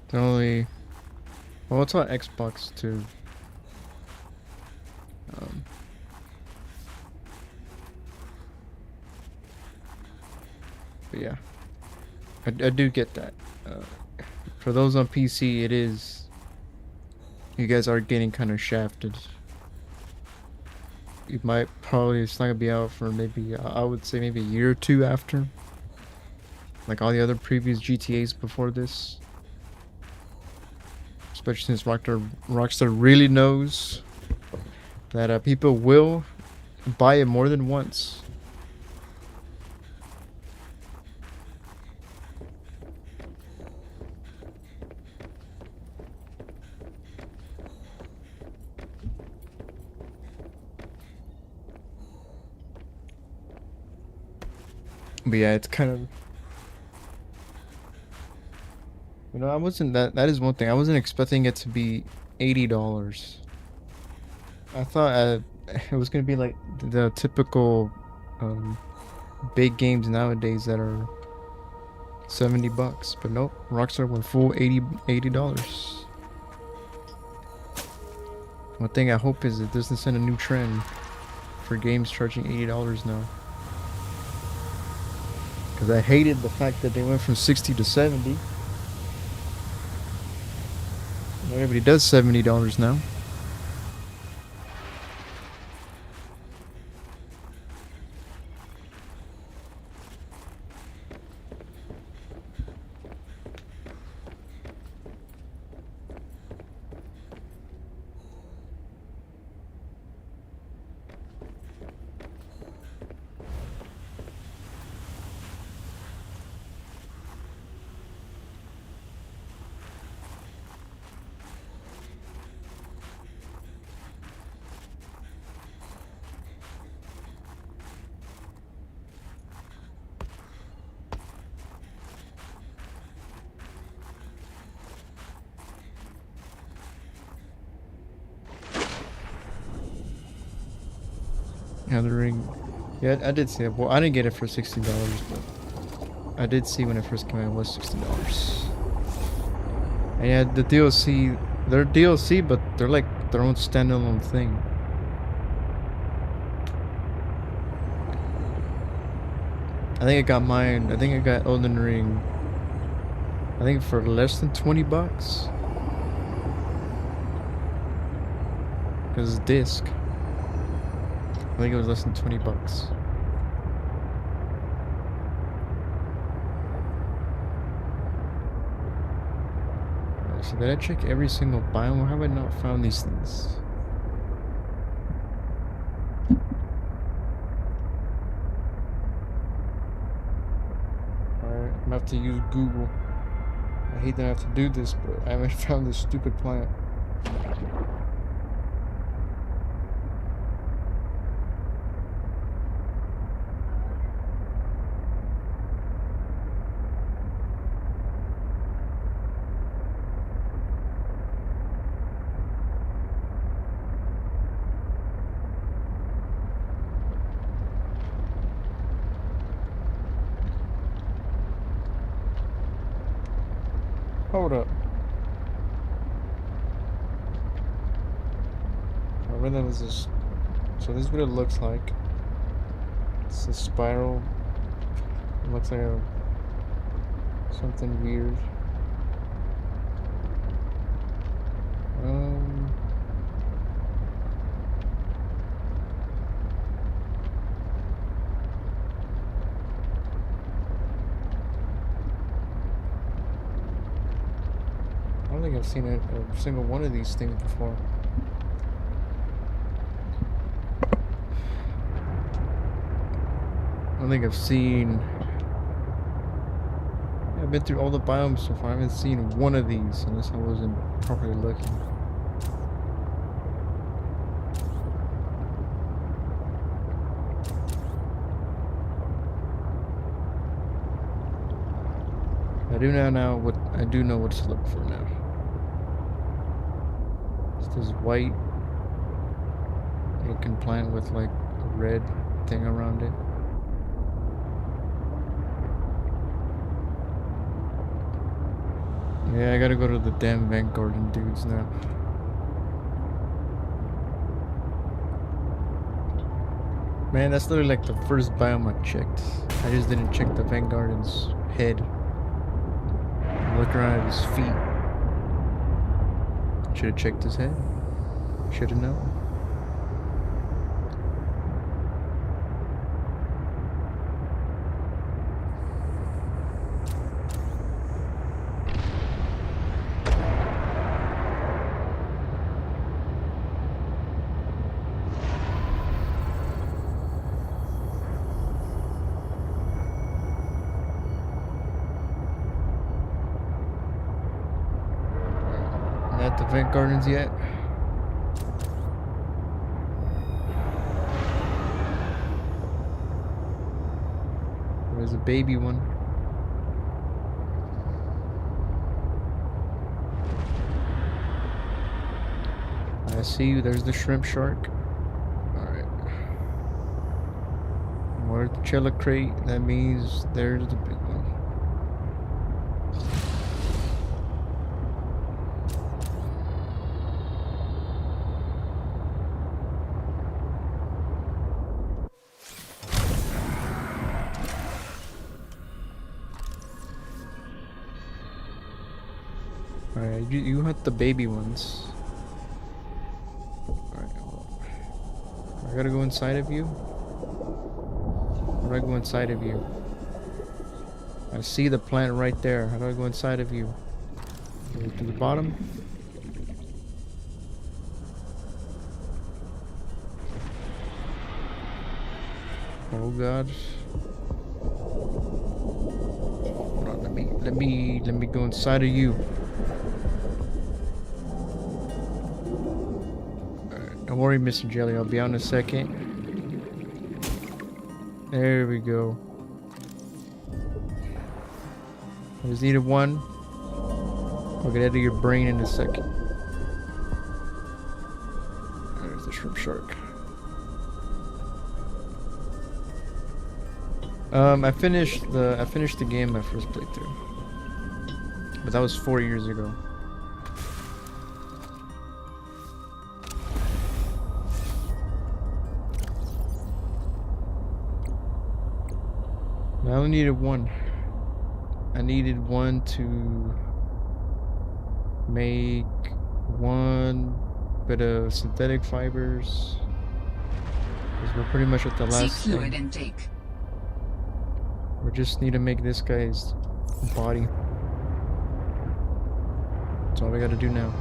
The only... Well, it's on Xbox too. But yeah. I do get that. For those on PC, it is... You guys are getting kind of shafted. It might probably... It's not gonna be out for maybe... I would say maybe a year or two after. Like all the other previous GTAs before this. Especially since Rockstar really knows that people will buy it more than once. But yeah, it's kind of... You know, I wasn't that is one thing. I wasn't expecting it to be $80. I thought it was gonna be like the typical big games nowadays that are $70, but nope. Rockstar went full $80. One thing I hope is it doesn't set a new trend for games charging $80 now. Because I hated the fact that they went from 60 to 70. Everybody does $70 now. Ring. Yeah, I did see it. Well, I didn't get it for $60, but I did see when it first came out it was $60. And yeah, the DLC, they're DLC, but they're like their own standalone thing. I think I got mine. I think I got Elden Ring. I think for less than $20. Because it's disc. I think it was less than $20. So did I check every single biome, or have I not found these things? Alright, I'm gonna have to use Google. I hate that I have to do this, but I haven't found this stupid plant. Hold up. Where the hell is this? So this is what it looks like. It's a spiral. It looks like something weird. I don't think I've seen a single one of these things before. I don't think I've seen... I've been through all the biomes so far. I haven't seen one of these unless I wasn't properly looking. I do know what to look for now. It's this white looking plant with like a red thing around it. Yeah, I gotta go to the damn Vanguard dudes now. Man, that's literally like the first biome I checked. I just didn't check the Vanguard's head. Look around at his feet. Should have checked his head. Should have known. At the Vent Gardens yet? There's a baby one. I see you. There's the shrimp shark. Alright. Where's the Chella crate? That means there's the big one. Alright, you hunt the baby ones. Alright, hold on. I gotta go inside of you? How do I go inside of you? I see the plant right there. How do I go inside of you? Go to the bottom? Oh god. Hold on, let me go inside of you. Alright, don't worry, Mr. Jelly, I'll be out in a second. There we go. I just needed one. I'll get out of your brain in a second. There's the shrimp shark. I finished the game my first playthrough, but that was 4 years ago. I only needed one. I needed one to make one bit of synthetic fibers. Because we're pretty much at the See last fluid thing. intake. We just need to make this guy's body. That's all we gotta do now.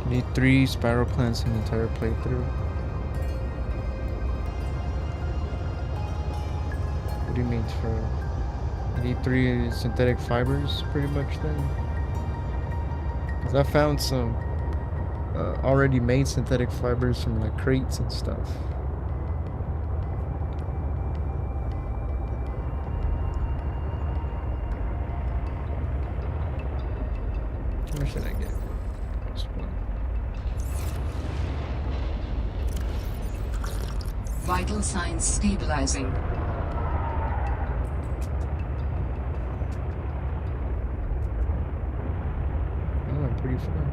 Need 3 spiral plants in the entire playthrough. What do you mean for? I need 3 synthetic fibers, pretty much then. Cause I found some already made synthetic fibers from like crates and stuff. What should I get? Just one. Vital signs stabilizing. Oh, I'm pretty far.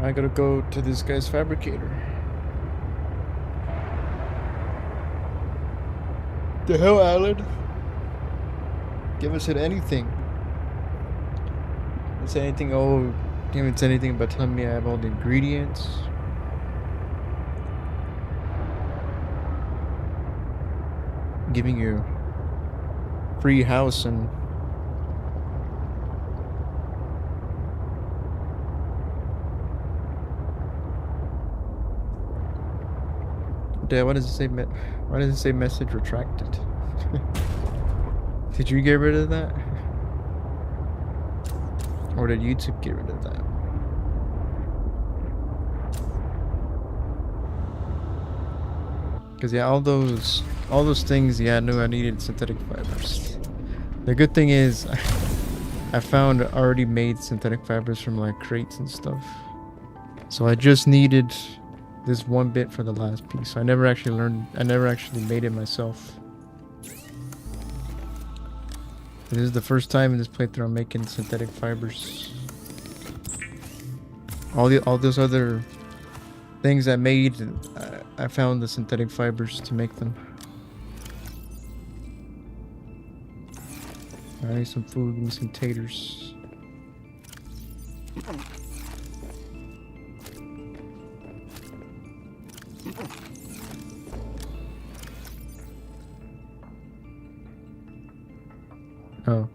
I gotta go to this guy's fabricator. The hell, Alan? Give us anything. Didn't say anything. Oh, didn't say anything about telling me I have all the ingredients. Giving you free house and Dad, why does it say why does it say message retracted? Did you get rid of that? Or did YouTube get rid of that? Cause yeah, all those things, yeah, I knew I needed synthetic fibers. The good thing is I found already made synthetic fibers from like crates and stuff. So I just needed this one bit for the last piece. I never actually made it myself. This is the first time in this playthrough I'm making synthetic fibers. All those other things I made, I found the synthetic fibers to make them. I need some food, give me some taters. Oh.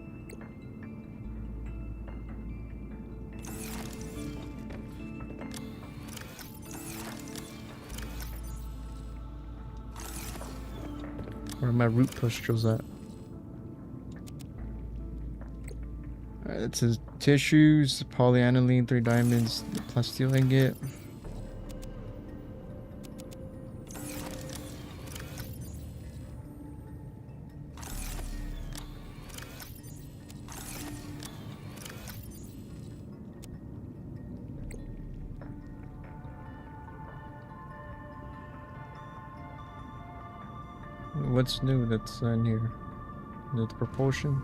Where are my root pustules at? Alright, that says tissues, polyaniline, 3 diamonds, plasteel ingot. what's new that's in here? The propulsion?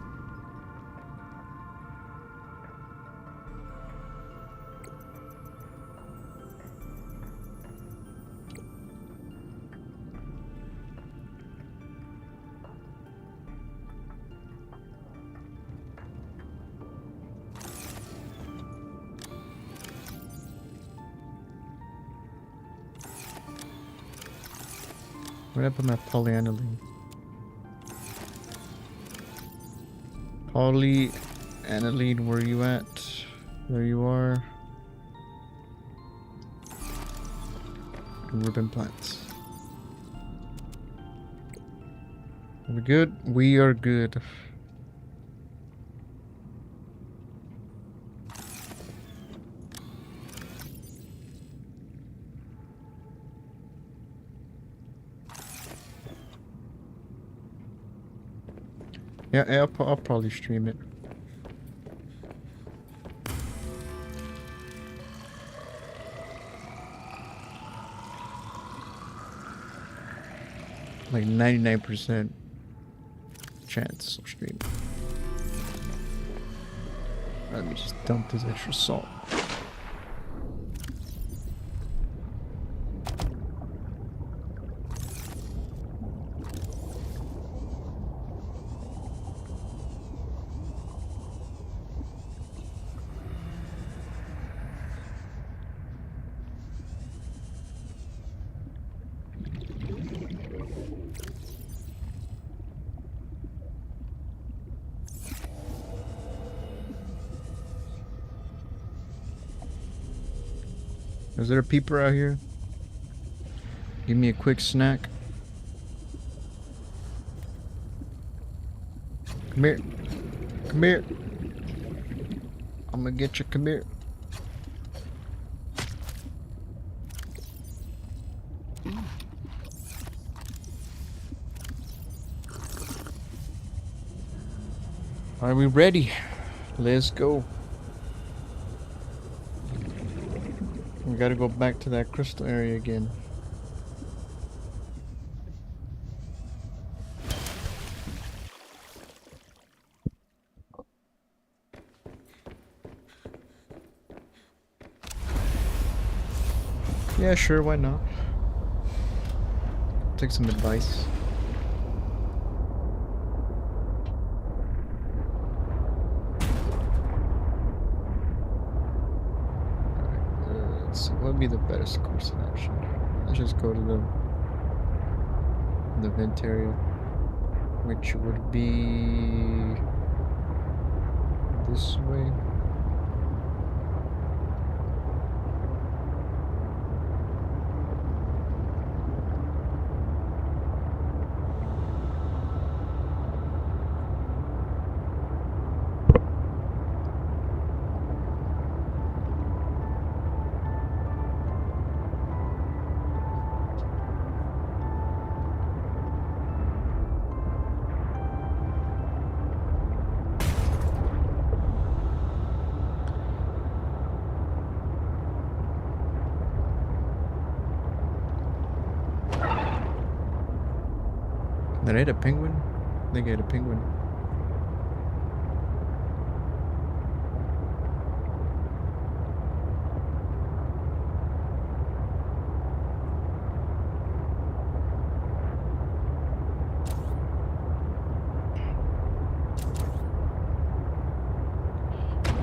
Where did I put my polyaniline? Polyaniline, where you at? There you are. And ribbon plants. Are we good? We are good. Yeah, I'll probably stream it. Like 99% chance of stream. Let me just dump this extra salt. Is there a peeper out here? Give me a quick snack. Come here. Come here. I'm gonna get you. Come here. Are we ready? Let's go. We gotta go back to that crystal area again. Yeah, sure, why not? Take some advice. What would be the best course of action? Let's just go to the vent area, which would be this way. Did I hit a penguin? I think I hit a penguin.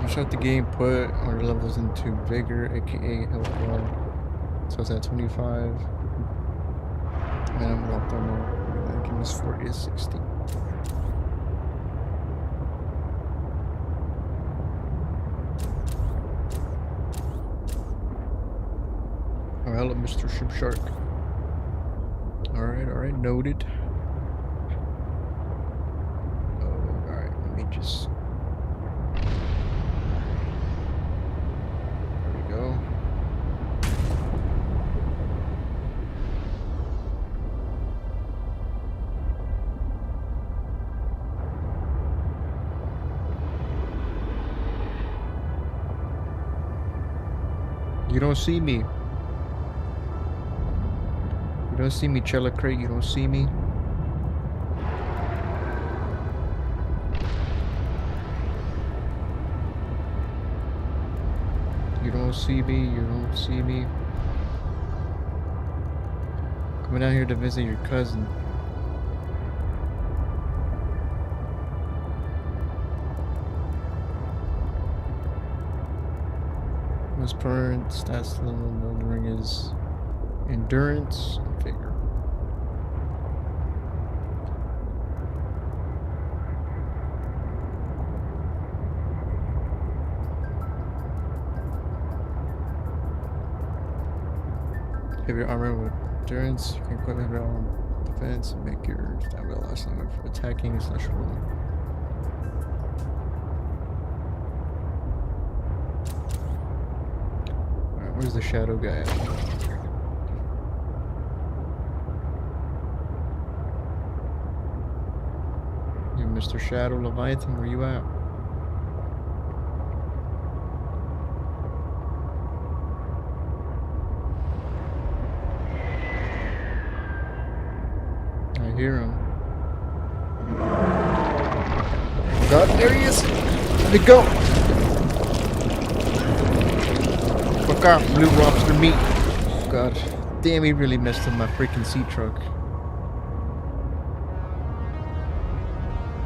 Shut the game, put our levels into vigor, aka health bar. So it's at 25. Minimum health thermal. Give us 40 to 60. Oh, hello, Mr. Ship Shark. Alright, noted. Oh, alright, let me just. There we go. You don't see me. You don't see me, Chella Crate. You don't see me. You don't see me. You don't see me. Coming down here to visit your cousin. Most permanent stats level in the ring is endurance and vigor. Heavy armor with endurance, you can equip heavy armor defense and make your stamina last longer for attacking / rolling. Alright, where's the shadow guy at? You Mr. Shadow Leviathan, where you at? I hear him. God, there he is! Let me go! Fuck off, blue lobster meat! God, damn, he really messed up my freaking sea truck.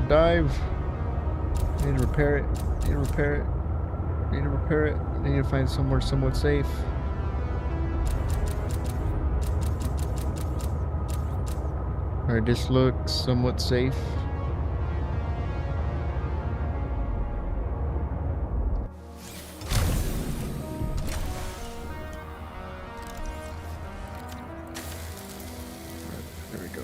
Dive! I need to repair it. I need to repair it. I need to repair it. I need to find somewhere somewhat safe. Alright, this looks somewhat safe. Alright, there we go.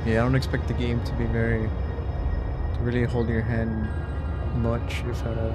Yeah, I don't expect the game to be to really hold your hand much, if at all.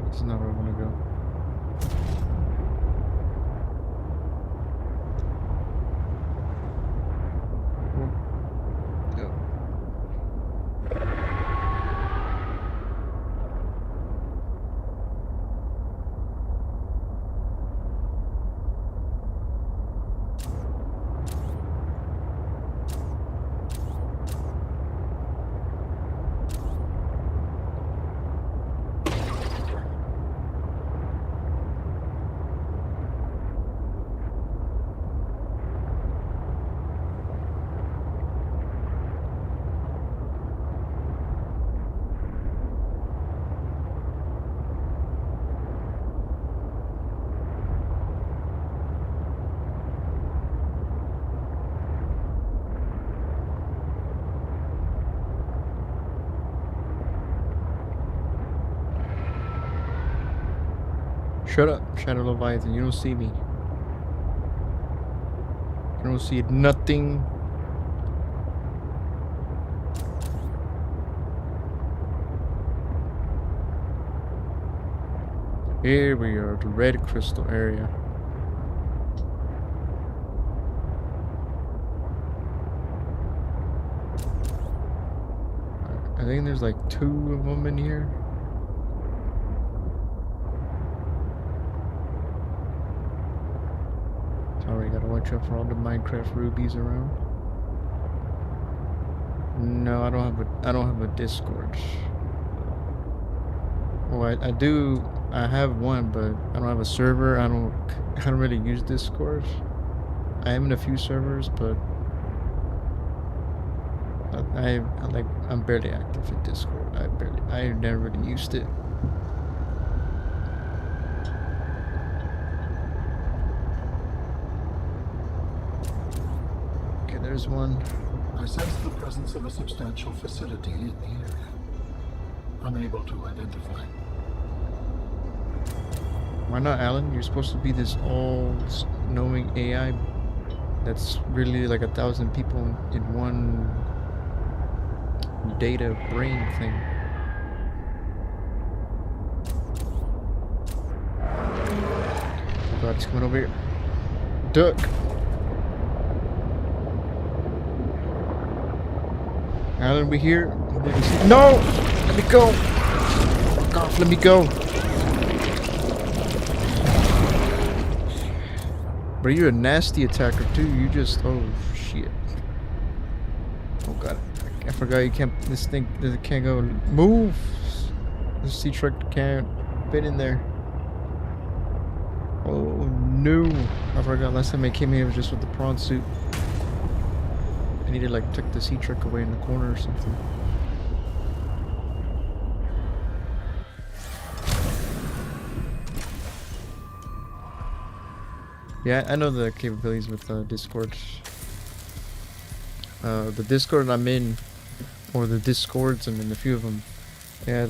This is not where I want to go. Yep. Shut up, Shadow Leviathan. You don't see me. You don't see nothing. Here we are, the red crystal area. I think there's like 2 of them in here. Sorry, gotta watch out for all the Minecraft rubies around. No, I don't have a Discord. Well, I do. I have one, but I don't have a server. I don't really use Discord. I am in a few servers, but I'm barely active in Discord. I never really used it. Okay, there's one. I sense the presence of a substantial facility in the area. Unable to identify. Why not, Alan? You're supposed to be this all-knowing AI that's really like 1,000 people in one data brain thing. Oh god, he's coming over here. Duck! Alan, we here? No! Let me go! Fuck off, let me go! But you're a nasty attacker too. You just, oh shit. Oh god, I forgot you can't. This thing can't go. Move. This sea truck can't fit in there. Oh no! I forgot last time I came here it was just with the prawn suit. I need to like tuck the sea truck away in the corner or something. Yeah, I know the capabilities with Discord. The Discord I'm in, or the Discords I'm in, a few of them. Yeah,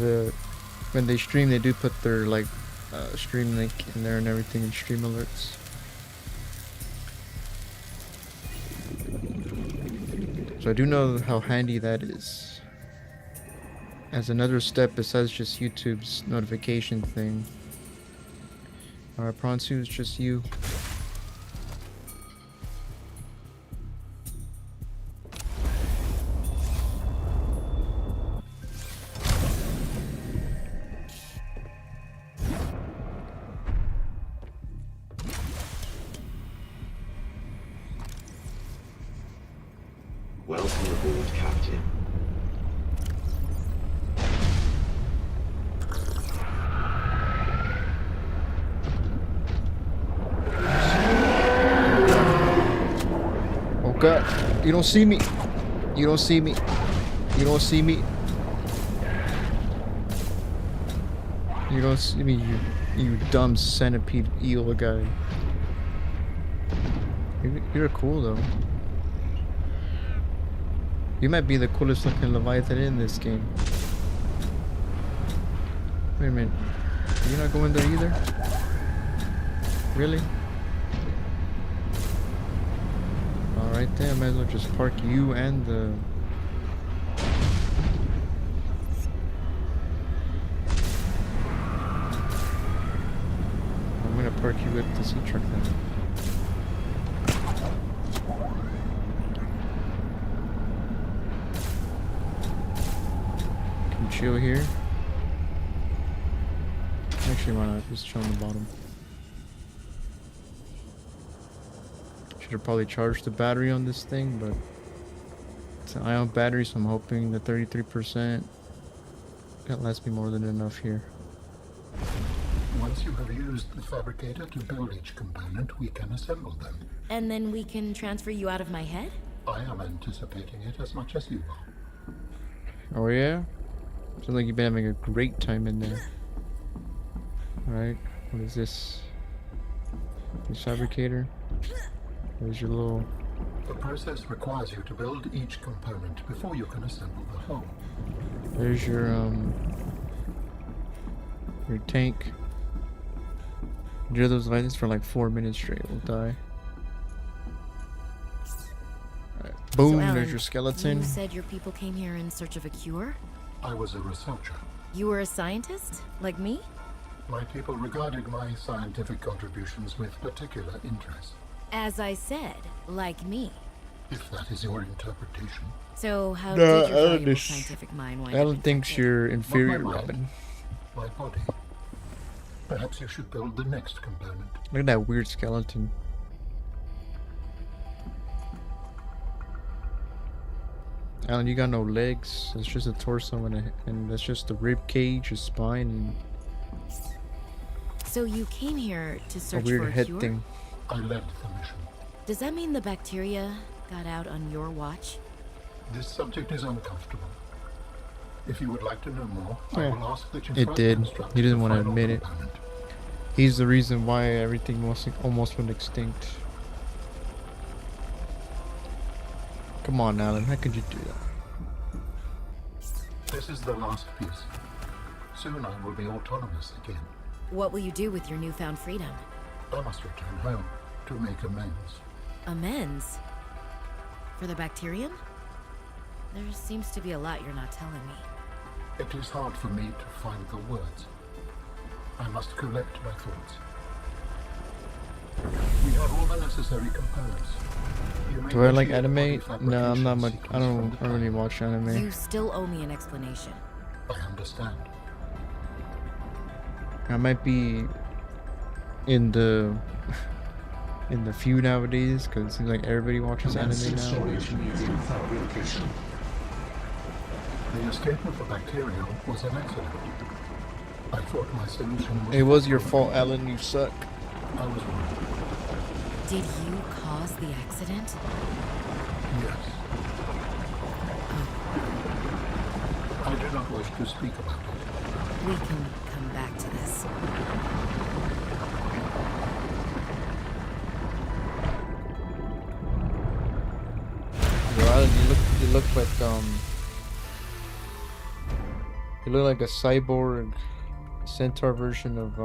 when they stream, they do put their like stream link in there and everything, and stream alerts. So I do know how handy that is. As another step besides just YouTube's notification thing. Alright, Pronsu, it's just you. Welcome aboard, Captain. Oh god, you don't see me. You don't see me. You don't see me. You don't see me, you dumb centipede eel guy. You're cool though. You might be the coolest looking Leviathan in this game. Wait a minute. You're not going there either? Really? Alright then, might as well just park you and the... I'm gonna park you with the sea truck then. Chill here. Actually, why not? Just chill on the bottom. Should have probably charged the battery on this thing, but it's an ion battery, so I'm hoping the 33% that lasts me more than enough here. Once you have used the fabricator to build each component, we can assemble them. And then we can transfer you out of my head? I am anticipating it as much as you are. Oh yeah? Sounds like you've been having a great time in there. Alright, what is this? This fabricator? There's your little... The process requires you to build each component before you can assemble the whole. There's your tank. Drill those lights for like 4 minutes straight, we'll die. Alright, boom, So, Alan, there's your skeleton. You said your people came here in search of a cure? I was a researcher. You were a scientist? Like me? My people regarded my scientific contributions with particular interest. As I said, like me. If that is your interpretation. So how No, did your Alan valuable is- scientific mind wind up Alan in thinks Tokyo? you're inferior, Not my mind. Robin. My body. Perhaps you should build the next component. Look at that weird skeleton. Alan, you got no legs. It's just a torso and that's just the rib cage, a spine, and So you came here to a search weird for a head cure? thing. I led the mission. Does that mean the bacteria got out on your watch? This subject is uncomfortable. If you would like to know more, I Yeah. will ask that you It first did. construct He didn't the want to final admit it. component. He's the reason why everything almost went extinct. Come on, Alan. How could you do that? This is the last piece. Soon I will be autonomous again. What will you do with your newfound freedom? I must return home to make amends. Amends? For the bacterium? There seems to be a lot you're not telling me. It is hard for me to find the words. I must collect my thoughts. We have all the necessary components. You may Do I like initiate anime? body No, I'm not fabrication much. I sequence from don't the really client. watch anime. You still owe me an explanation. I understand. I might be in the few nowadays because it seems like everybody watches anime now. Storage using fabrication. The escape of the bacterium was an accident. I thought my solution was... It was your fault, Alan. You suck. I was wrong. Did you cause the accident? Yes. I do not wish to speak about it. We can come back to this. Yo, Alan, you look like you look like a cyborg centaur version of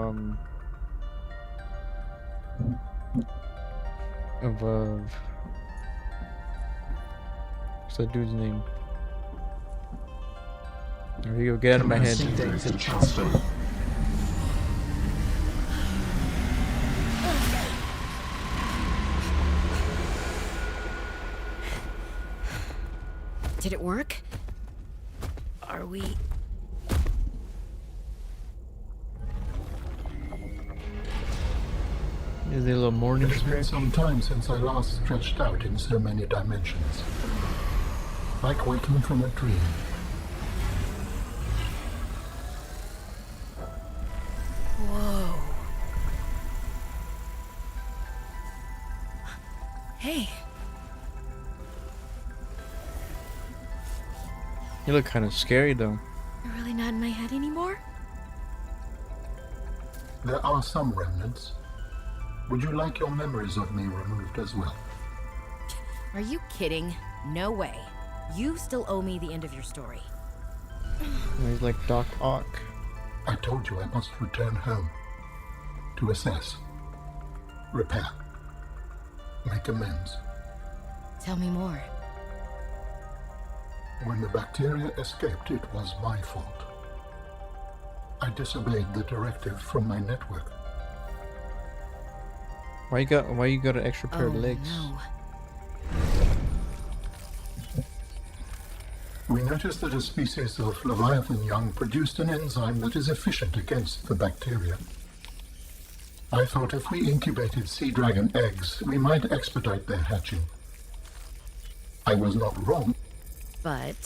what's that dude's name? There you go, get out of my head. Did it work? Are we... Is it a little morning It has been stretch? some time since I last stretched out in so many dimensions. Like waking from a dream. Whoa. Hey, You look kind of scary though. you're really not in my head anymore? There are some remnants. Would you like your memories of me removed as well? Are you kidding? No way. You still owe me the end of your story. He's like Doc Ock. I told you I must return home. To assess. Repair. Make amends. Tell me more. When the bacteria escaped, it was my fault. I disobeyed the directive from my network. Why you got an extra pair of legs? No. We noticed that a species of Leviathan young produced an enzyme that is efficient against the bacteria. I thought if we incubated sea dragon eggs, we might expedite their hatching. I was not wrong. But...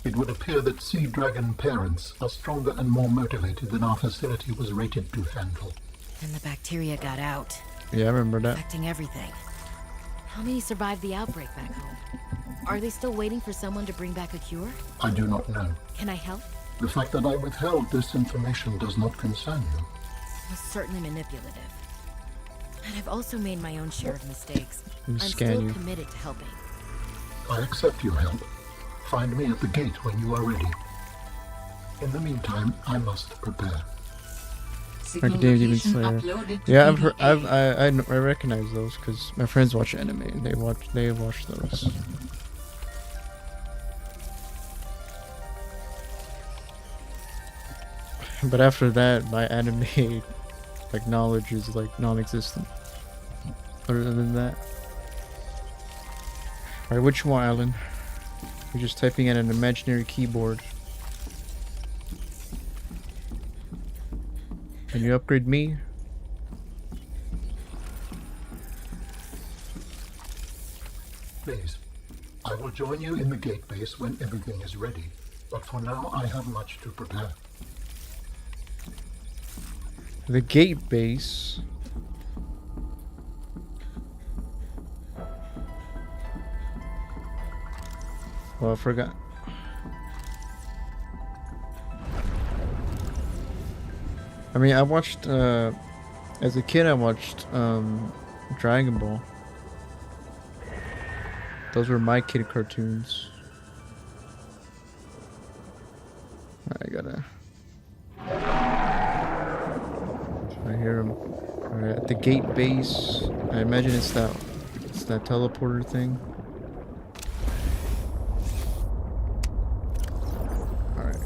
It would appear that sea dragon parents are stronger and more motivated than our facility was rated to handle. then the bacteria got out, Yeah, I remember that. affecting everything. How many survived the outbreak back home? Are they still waiting for someone to bring back a cure? I do not know. Can I help? The fact that I withheld this information does not concern you. It was certainly manipulative. And I've also made my own share of mistakes. Let me I'm scan still you. committed to helping. I accept your help. Find me at the gate when you are ready. In the meantime, I must prepare. Signal Academia Demon location Slayer. uploaded to Yeah, I've heard, PDA. I recognize those because my friends watch anime and they watch those. But after that, my anime like knowledge is like non-existent. Other than that, all right, which one, Alan? You're just typing at an imaginary keyboard. Can you upgrade me? Please, I will join you in the gate base when everything is ready. But for now, I have much to prepare. The gate base. Well, I forgot. I mean, I watched, as a kid, I watched, Dragon Ball. Those were my kid cartoons. I gotta... I hear him. Alright, at the gate base. I imagine it's that teleporter thing. Alright.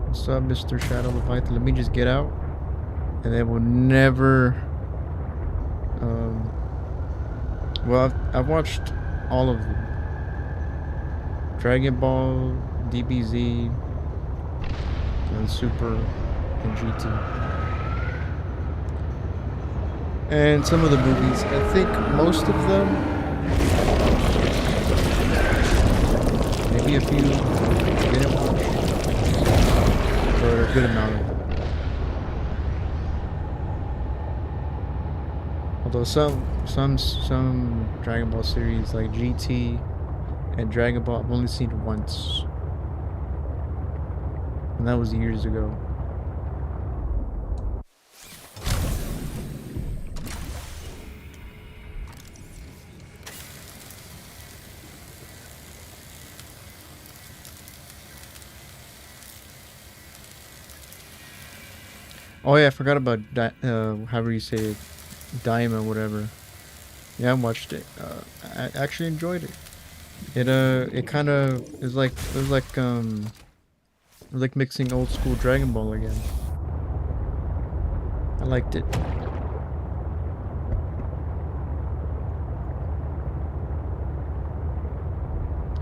What's up, Mr. Shadow Leviathan? Let me just get out. And then we'll never... well, I've watched all of them. Dragon Ball, DBZ, and Super, and GT. And some of the movies. I think most of them. Maybe a few I didn't watch. But a good amount of them. Although some Dragon Ball series like GT and Dragon Ball I've only seen once. And that was years ago. Oh yeah, I forgot about however you say it, Daima, whatever. Yeah, I watched it. I actually enjoyed it. It kind of is like it was like mixing old school Dragon Ball again. I liked it.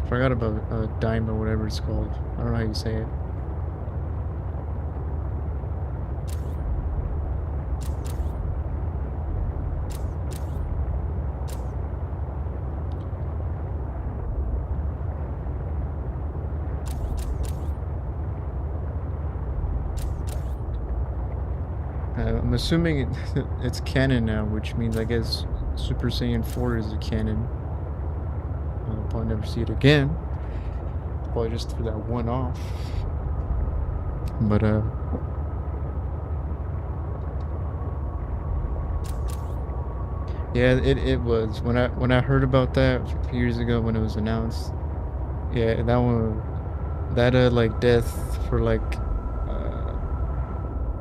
Forgot about Daima, whatever it's called. I don't know how you say it. I'm assuming it's canon now, which means I guess Super Saiyan 4 is a canon. I'll probably never see it again. Probably just for that one off. But yeah, it was when I heard about that a few years ago when it was announced. Yeah, that one, that like death for like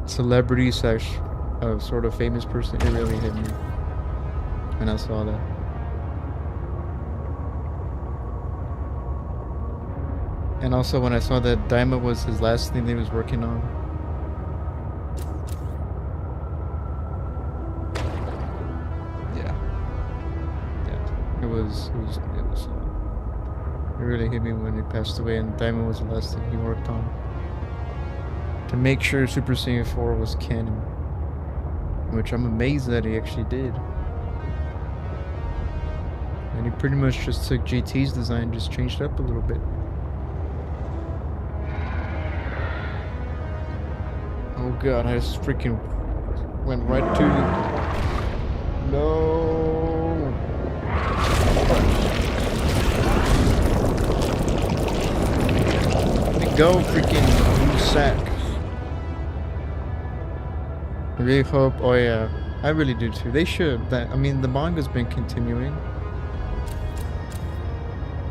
celebrity slash sort of famous person, it really hit me when I saw that. And also when I saw that Daima was his last thing that he was working on. Yeah. Yeah. It really hit me when he passed away, and Daima was the last thing he worked on. To make sure Super Saiyan 4 was canon. Which I'm amazed that he actually did. And he pretty much just took GT's design, just changed it up a little bit. Oh god, I just freaking went right to the... No! Let me go, freaking you sack. I really hope, oh yeah, I really do too. They should. I mean, the manga's been continuing.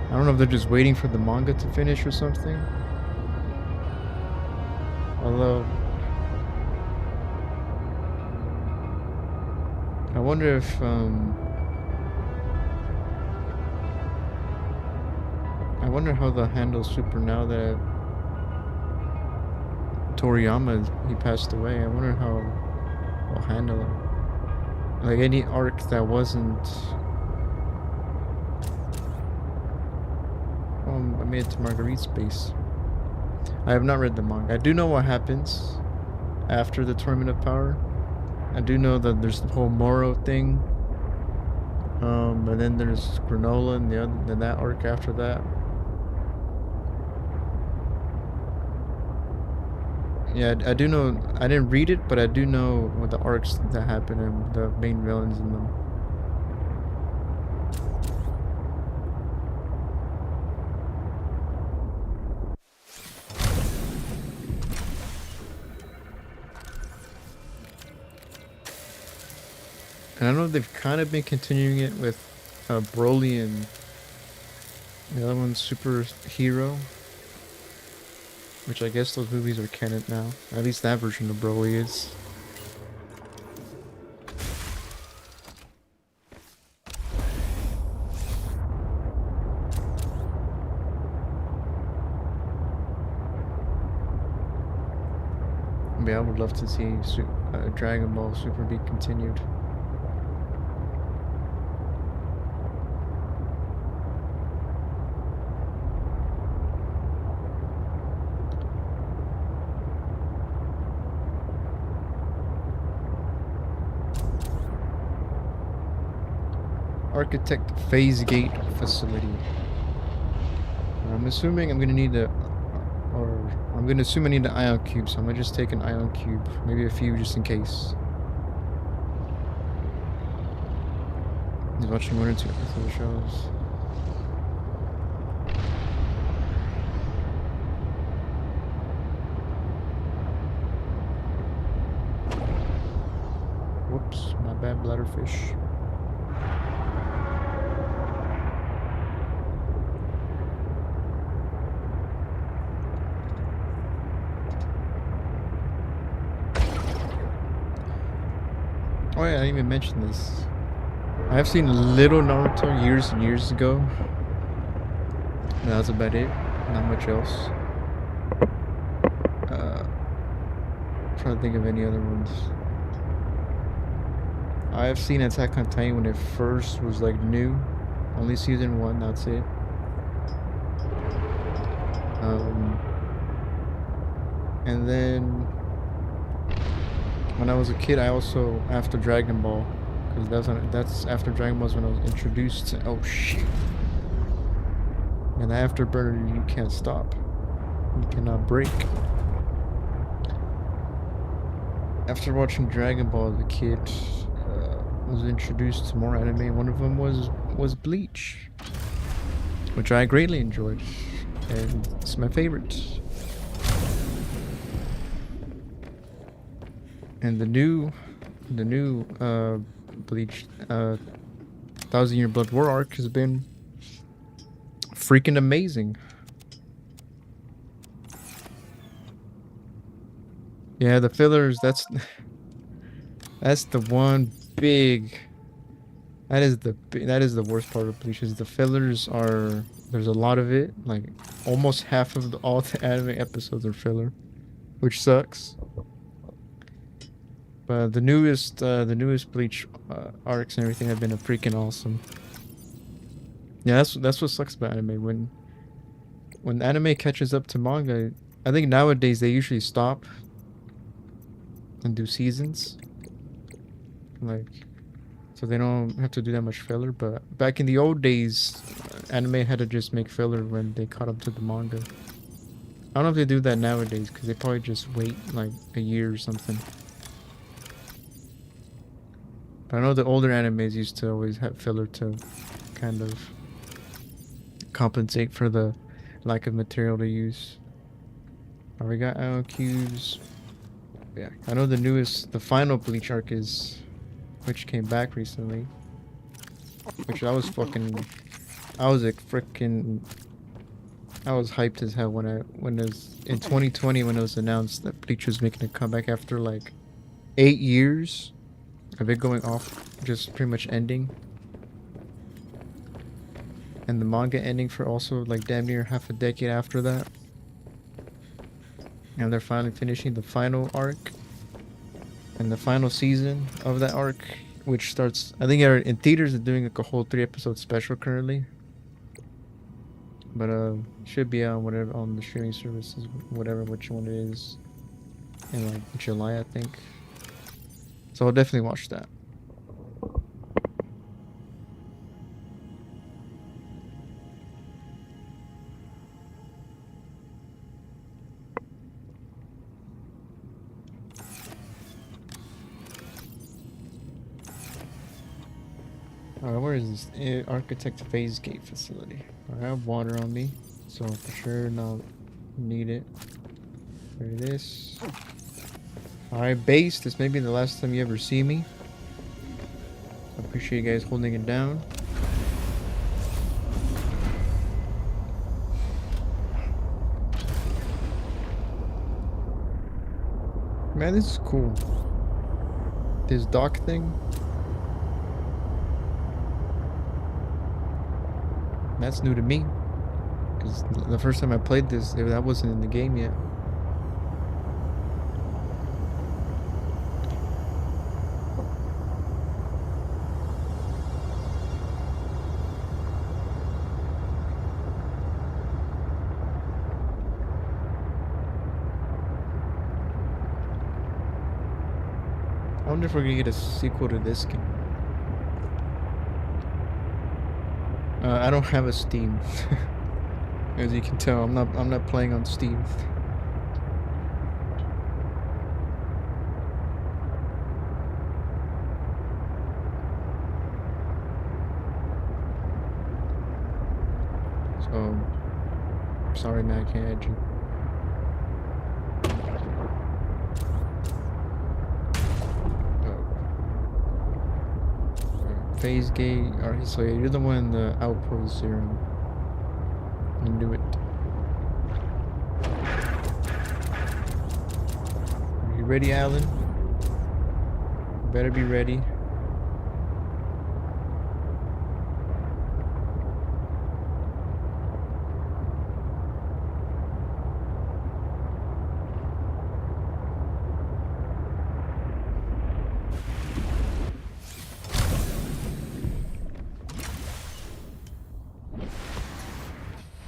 I don't know if they're just waiting for the manga to finish or something. Although, I wonder if, I wonder how they'll handle Super now that Toriyama, he passed away. I wonder how they'll handle it. Like any arc that wasn't... I made it to Marguerite's base. I have not read the manga. I do know what happens after the Tournament of Power. I do know that there's the whole Moro thing. And then there's Granola and then that arc after that. Yeah, I do know. I didn't read it, but I do know what the arcs that happen and the main villains in them. And I know they've kind of been continuing it with Broly and the other one's Superhero, which I guess those movies are canon now. At least that version of Broly is. Yeah, I would love to see Dragon Ball Super be continued. Architect Phase Gate Facility. I'm assuming I'm gonna need or I'm gonna assume I need an ion cube, so I'm gonna just take an ion cube, maybe a few just in case. He's watching one or two of the shows. Whoops, my bad, bladderfish. Oh yeah, I didn't even mention this. I have seen little Naruto years and years ago. And that was about it. Not much else. Trying to think of any other ones. I have seen Attack on Titan when it first was like new. Only season 1, that's it. And then when I was a kid, I also, after Dragon Ball, because that's after Dragon Ball was when I was introduced to, oh shit. And the afterburner you can't stop. You cannot break. After watching Dragon Ball as a kid, was introduced to more anime. One of them was Bleach, which I greatly enjoyed, and it's my favorite. And the new Bleach 1,000 Year Blood War arc has been freaking amazing. Yeah, the fillers, that's the one big, that is the worst part of Bleach, is the fillers are, there's a lot of it, like almost half of all the anime episodes are filler, which sucks. But the newest Bleach arcs and everything have been freaking awesome. Yeah, that's what sucks about anime. When anime catches up to manga, I think nowadays they usually stop and do seasons, like, so they don't have to do that much filler. But back in the old days, anime had to just make filler when they caught up to the manga. I don't know if they do that nowadays, because they probably just wait like a year or something. But I know the older animes used to always have filler to kind of compensate for the lack of material to use. We got ion cubes. Yeah, I know the final Bleach arc is, which came back recently. Which I was hyped as hell when it was in 2020 when it was announced that Bleach was making a comeback after like 8 years of it going off, just pretty much ending. And the manga ending for also like damn near half a decade after that. And they're finally finishing the final arc and the final season of that arc, which starts, I think in theaters they're doing like a whole 3-episode special currently. But should be on whatever, on the streaming services, whatever which one it is, in like July, I think. So I'll definitely watch that. Alright, where is this? Architect Phase Gate Facility. I have water on me, so for sure not need it. There it is. Alright, base. This may be the last time you ever see me. I appreciate you guys holding it down. Man, this is cool. This dock thing. That's new to me. Because the first time I played this, that wasn't in the game yet. I wonder if we're gonna get a sequel to this game. I don't have a Steam. As you can tell, I'm not playing on Steam. So sorry man, I can't add you. Phase gate. Alright, so you're the one in the outpost here. I knew it. Are you ready, Alan? You better be ready.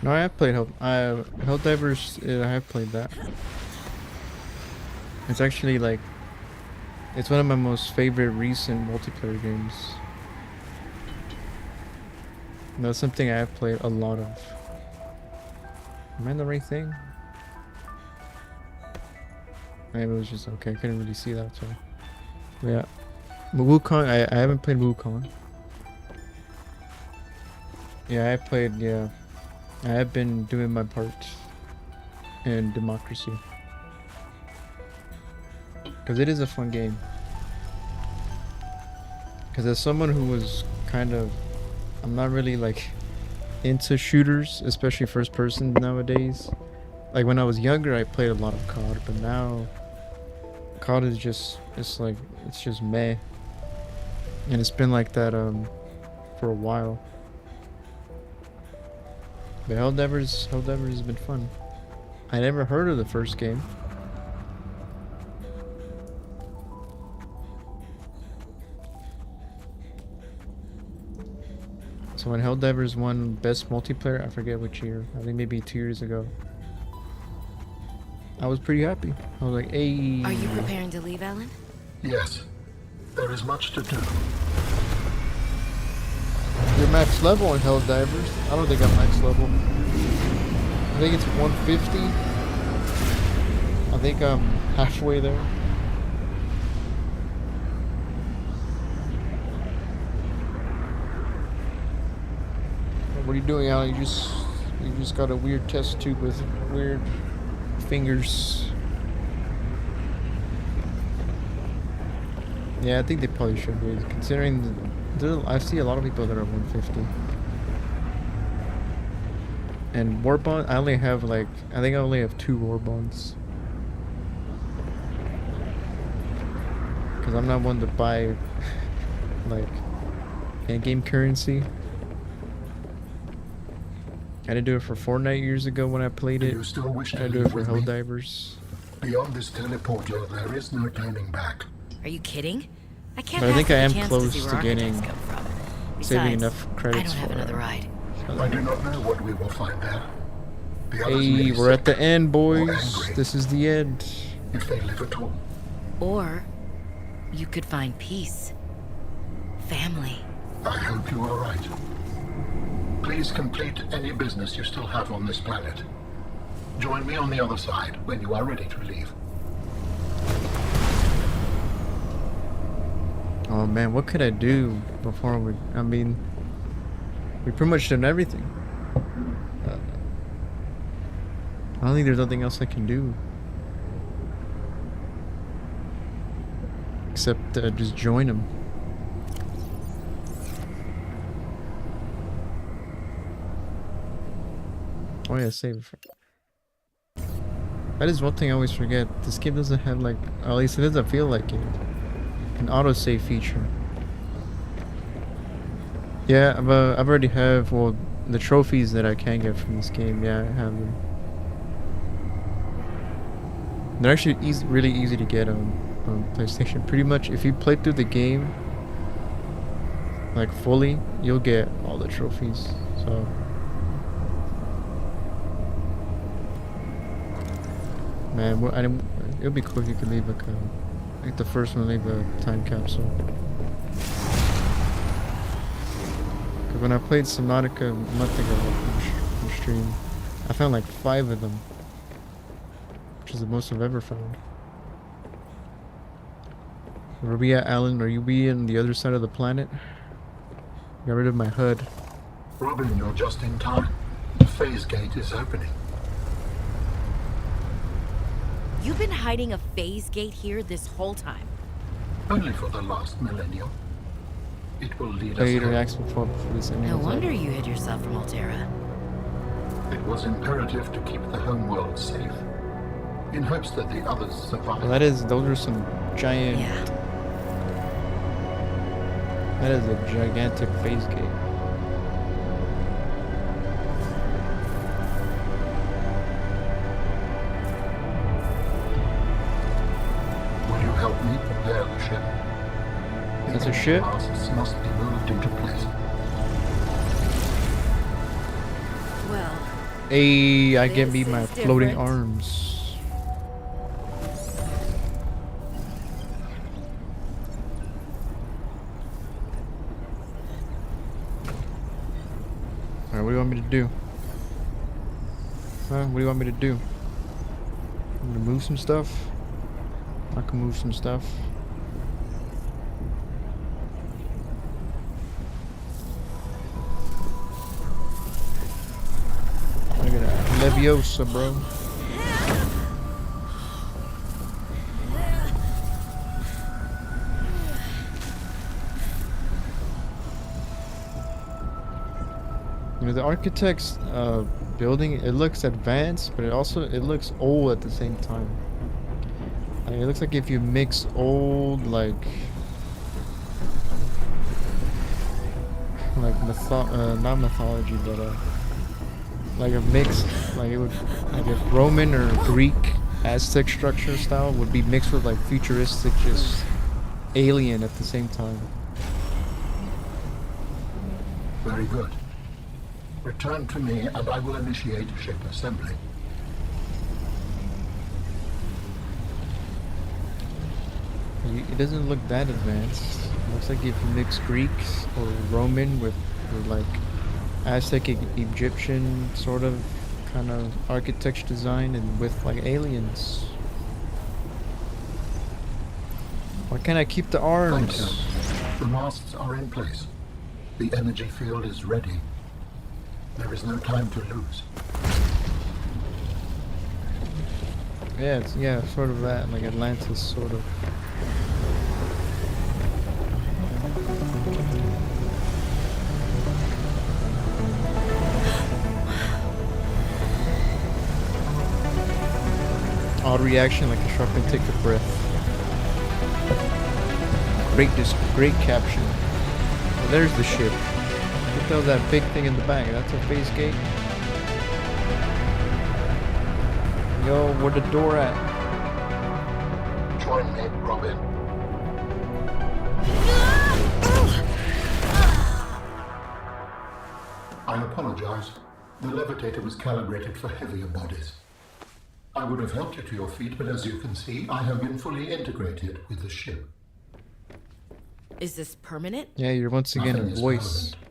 No, I have played Helldivers. I have played that. It's actually like, it's one of my most favorite recent multiplayer games. That's something I have played a lot of. Am I in the right thing? Maybe it was just okay. I couldn't really see that. So yeah, Wukong. I haven't played Wukong. Yeah, I played. Yeah. I have been doing my part in Democracy. Because it is a fun game. Because as someone who was kind of... I'm not really like into shooters, especially first person nowadays. Like when I was younger I played a lot of COD, but now COD is just... it's just meh. And it's been like that for a while. But Helldivers has been fun. I never heard of the first game. So when Helldivers won Best Multiplayer, I forget which year. I think maybe 2 years ago. I was pretty happy. I was like, hey. Are you preparing to leave, Alan? Yes. There is much to do. You're max level in Helldivers. I don't think I'm max level. I think it's 150. I think I'm halfway there. What are you doing, Alan? You just got a weird test tube with weird fingers. Yeah, I think they probably should be, considering I see a lot of people that are 150. And war bond, I only have like, I think I only have 2 war bonds. Because I'm not one to buy like in-game currency. I didn't do it for Fortnite years ago when I played it. Do you still wish to I do leave it for with me? Helldivers. Beyond this teleporter, there is no turning back. Are you kidding? I can't But I pass think I up am the chance close see to where getting- architects come from. saving Besides, enough credits I don't have for another ride. I do not know what we will find there. The others may Hey, be we're at sick the end, or boys. angry, This is the end. if they live at all. Or you could find peace. Family. I hope you are right. Please complete any business you still have on this planet. Join me on the other side when you are ready to leave. Oh man, what could I do before we... I mean, we pretty much done everything. I don't think there's nothing else I can do. Except just join them. Oh yeah, save. That is one thing I always forget. This game doesn't have like, at least it doesn't feel like it, an autosave feature. Yeah, I've already have, well, the trophies that I can get from this game. Yeah, I have them. They're actually really easy to get on PlayStation. Pretty much, if you play through the game like fully, you'll get all the trophies. So. Man, it would be cool if you could leave like the first one, leave a time capsule. Cause when I played Subnautica a month ago on stream, I found like 5 of them, which is the most I've ever found. Where we at, Alan? Are you on the other side of the planet? Got rid of my HUD. Robin, you're just in time. The phase gate is opening. You've been hiding a phase gate here this whole time. Only for the last millennium. It will lead us Played home. reacts before this No wonder you hid yourself from Altera. It was imperative to keep the homeworld safe, in hopes that the others survive. Well, those are some giant. Yeah. That is a gigantic phase gate. Will you help me prepare the ship? That's a ship? Masts must be moved into place. Well, Hey, I get me This my is floating different. arms. Alright, what do you want me to do? Huh? What do you want me to do? I'm gonna move some stuff. I can move some stuff. Look at that. Leviosa, bro. You know, the architect's building, it looks advanced, but it looks old at the same time. Like, it looks like if you mix old, not mythology, but like a mix, like it would, like if Roman or Greek Aztec structure style would be mixed with like futuristic, just alien at the same time. Very good. Return to me and I will initiate ship assembly. It doesn't look that advanced. It looks like if you mix Greeks or Roman with like Aztec, Egyptian sort of kind of architecture design and with like aliens. Why can't I keep the Thank arms? you. The masts are in place. The energy field is ready. There is no time to lose. Yeah, it's sort of that, like Atlantis sort of. Odd reaction, like a shark can take a breath. Great caption. Well, there's the ship. What the hell's that big thing in the back? That's a phase gate. Yo, where the door at? Join me, Robin. I apologize. The levitator was calibrated for heavier bodies. I would have helped you to your feet, but as you can see, I have been fully integrated with the ship. is this permanent? Yeah, you're once again Nothing a is voice. permanent.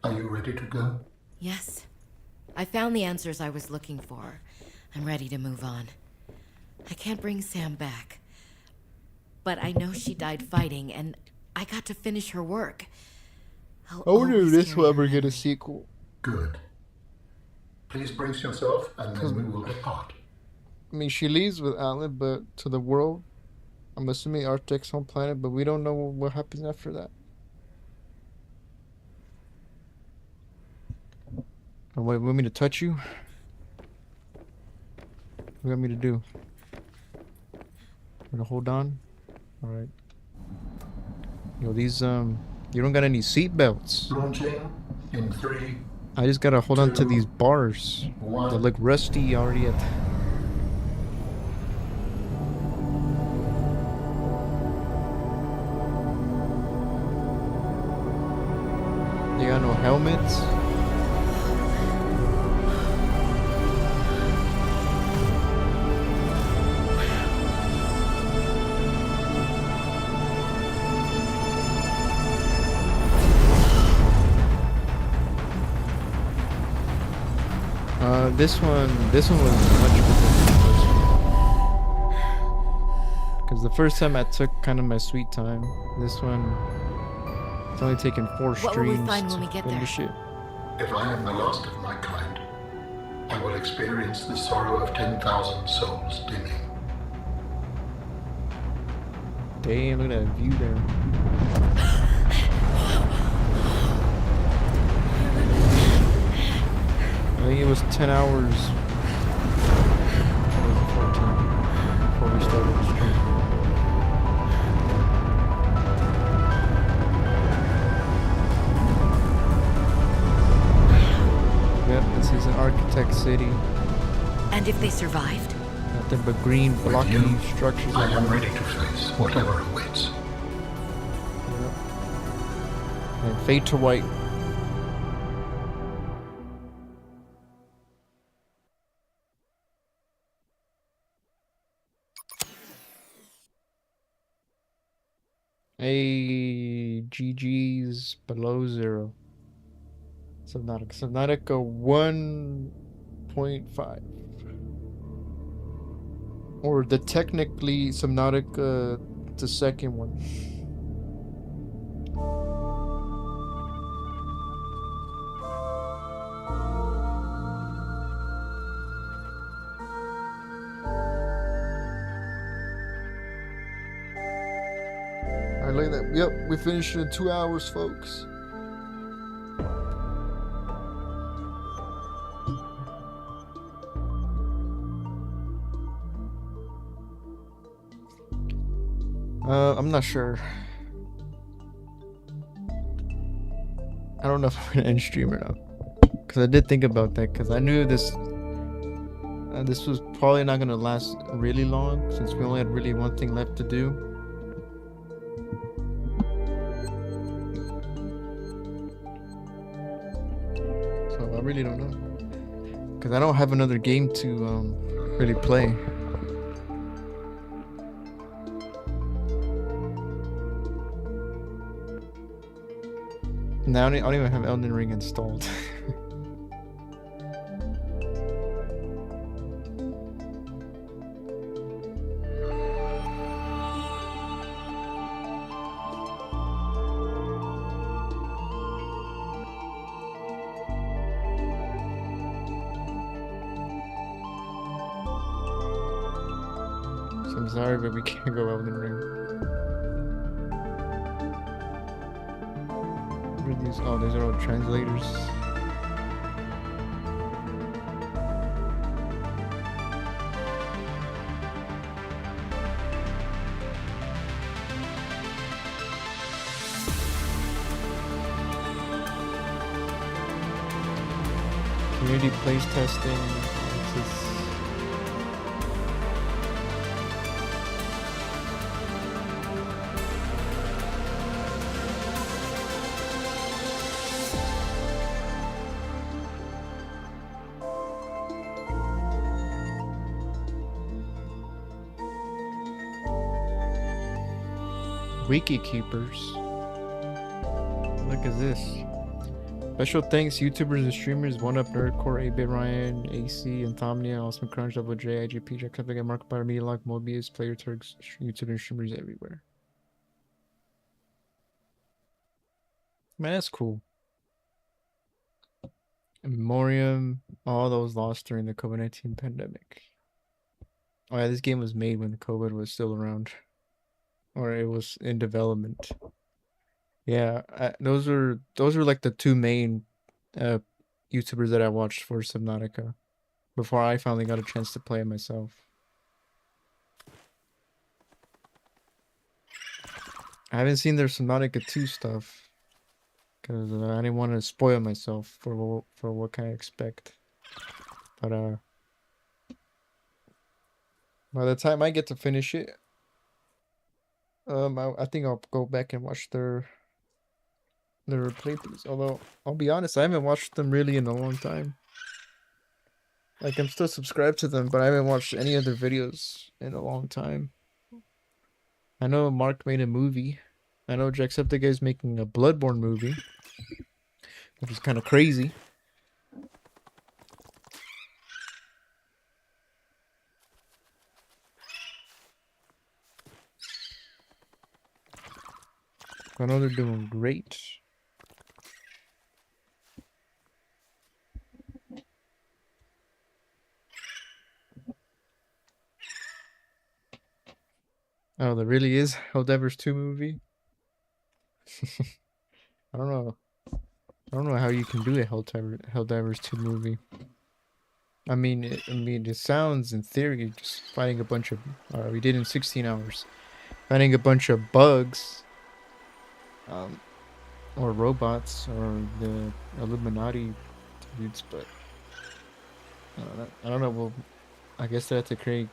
Are you ready to go? Yes. I found the answers I was looking for. I'm ready to move on. I can't bring Sam back. But I know she died fighting, and I got to finish her work. I'll I wonder if always this carry will her ever get a memory. sequel. Good. Please brace yourself, and then we will depart. I mean, she leaves with Alan, but to the world. I'm assuming Arctic's home planet, but we don't know what happens after that. Oh, wait, want me to touch you? What do you want me to do? Gonna hold on? Alright. Yo, these, you don't got any seat belts. Launching in 3, I just gotta hold on to 2, these bars. They 1. look rusty already at. They got no helmets. This one was much better than the first one. Because the first time I took kind of my sweet time. This one, it's only taken 4 What will we streams find to when we get finish it. If I am the last of my kind, I will experience the sorrow of 10,000 souls dimming. Damn, look at that view there. I think it was 10 hours. Or was it 14 before we started the stream. Yep, this is an architect city. And if they survived? Nothing but green With blocky you, structures. I am ready to face whatever awaits. Yep. And fade to white. Hey, GG's below 0. Subnautica. Subnautica 1.5. Or the technically Subnautica, the second one. Alright, look at that. Yep, we finished in 2 hours, folks. I'm not sure. I don't know if I'm gonna end stream or not. Because I did think about that, because I knew this was probably not gonna last really long, since we only had really one thing left to do. So I really don't know. Because I don't have another game to really play. Now I don't even have Elden Ring installed. So I'm sorry, but we can't go Elden Ring. What are these? Oh, these are all translators. Community plays testing. This is Wiki Keepers. Look at this. Special thanks, YouTubers and streamers, 1UP, Nerdcore, 8-Bit Ryan, AC, Insomnia, Awesome Crunch, Double J, IGP, Jacksepticeye, Markiplier, Media Lock, Mobius, Player Turks, YouTube and streamers everywhere. Man, that's cool. In memoriam, all those lost during the COVID-19 pandemic. Oh yeah, this game was made when COVID was still around. Or it was in development. Yeah, those were like the two main YouTubers that I watched for Subnautica before I finally got a chance to play it myself. I haven't seen their Subnautica 2 stuff because I didn't want to spoil myself for what can I expect. But by the time I get to finish it, I think I'll go back and watch their playthroughs. Although I'll be honest, I haven't watched them really in a long time. Like I'm still subscribed to them, but I haven't watched any of their videos in a long time. I know Mark made a movie. I know Jacksepticeye is making a Bloodborne movie, which is kind of crazy. I know they're doing great. Oh, there really is Helldivers 2 movie? I don't know. I don't know how you can do a Helldivers 2 movie. I mean, it sounds in theory just fighting a bunch of. We did in 16 hours, fighting a bunch of bugs, or robots, or the Illuminati dudes. But I don't know. Well, I guess they have to create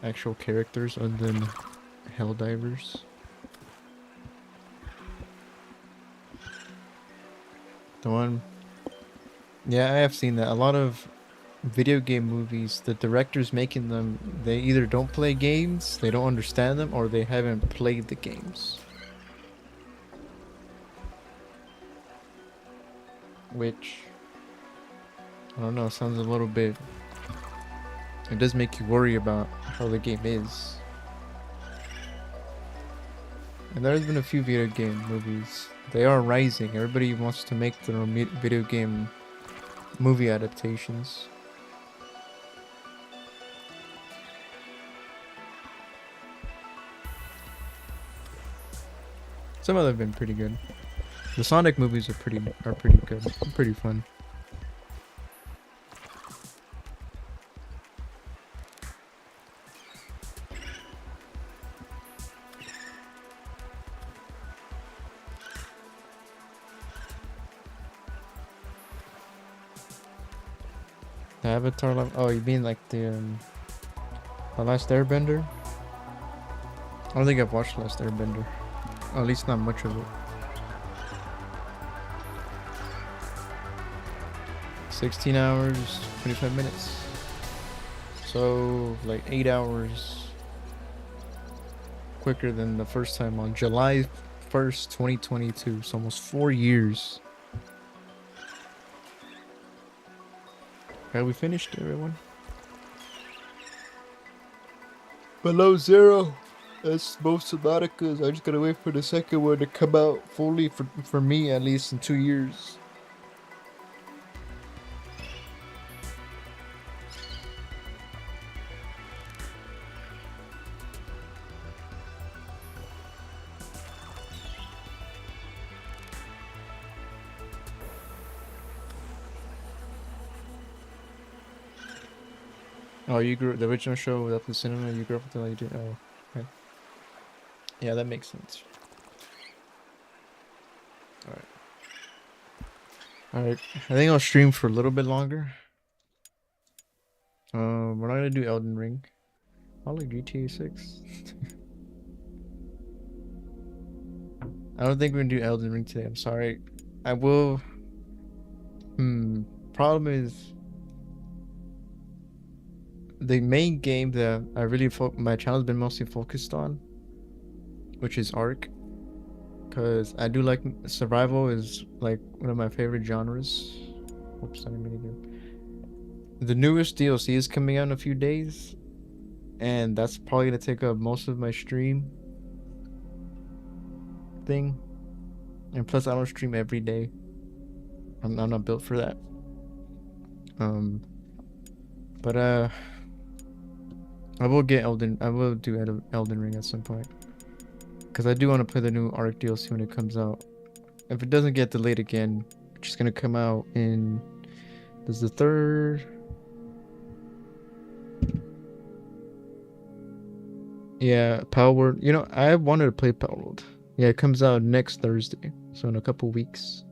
actual characters other than Helldivers. The one. Yeah, I have seen that. A lot of video game movies, the directors making them, they either don't play games, they don't understand them, or they haven't played the games. Which, I don't know, sounds a little bit. It does make you worry about how the game is. And there's been a few video game movies. They are rising. Everybody wants to make their own video game movie adaptations. Some of them have been pretty good. The Sonic movies are pretty good. Pretty fun. The Avatar. Oh, you mean like the Last Airbender? I don't think I've watched Last Airbender. Or at least not much of it. 16 hours, 25 minutes. So, like 8 hours quicker than the first time on July 1st, 2022. So almost 4 years. Have we finished, everyone? Below Zero. That's most Subnauticas. I just gotta wait for the second one to come out fully for me, at least in 2 years. Oh, you grew the original show without the cinema. You grew up with the you did. Oh, okay. Yeah, that makes sense. All right. All right. I think I'll stream for a little bit longer. We're not gonna do Elden Ring. I'll like GTA 6. I don't think we're gonna do Elden Ring today. I'm sorry. I will. Problem is, the main game that I really my channel's been mostly focused on, which is Ark, because I do like survival is like one of my favorite genres. Oops, I didn't mean to do. The newest DLC is coming out in a few days, and that's probably gonna take up most of my stream thing. And plus, I don't stream every day. I'm not built for that. But I will do Elden Ring at some point, because I do want to play the new Ark DLC when it comes out. If it doesn't get delayed again, which is gonna come out in Does the third? Yeah, Power World. You know, I wanted to play Power World. Yeah, it comes out next Thursday, so in a couple weeks,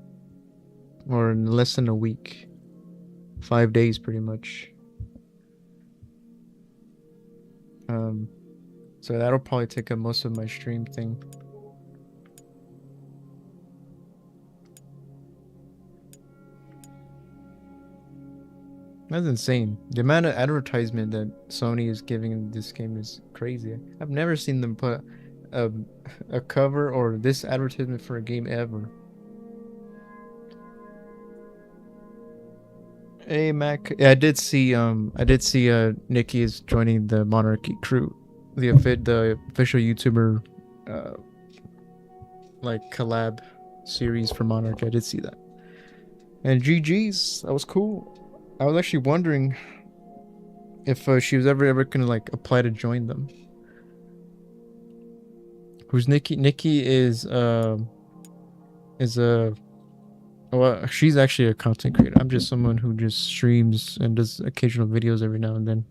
or in less than a week, 5 days pretty much. So that'll probably take up most of my stream thing. That's insane. The amount of advertisement that Sony is giving this game is crazy. I've never seen them put a, a cover or this advertisement for a game ever. Hey Mac, yeah, I did see Nikki is joining the Monarchy crew, the official YouTuber like collab series for Monarchy. I did see that. And GG's, that was cool. I was actually wondering if she was ever gonna like apply to join them. Who's Nikki? Nikki is well, she's actually a content creator. I'm just someone who just streams and does occasional videos every now and then.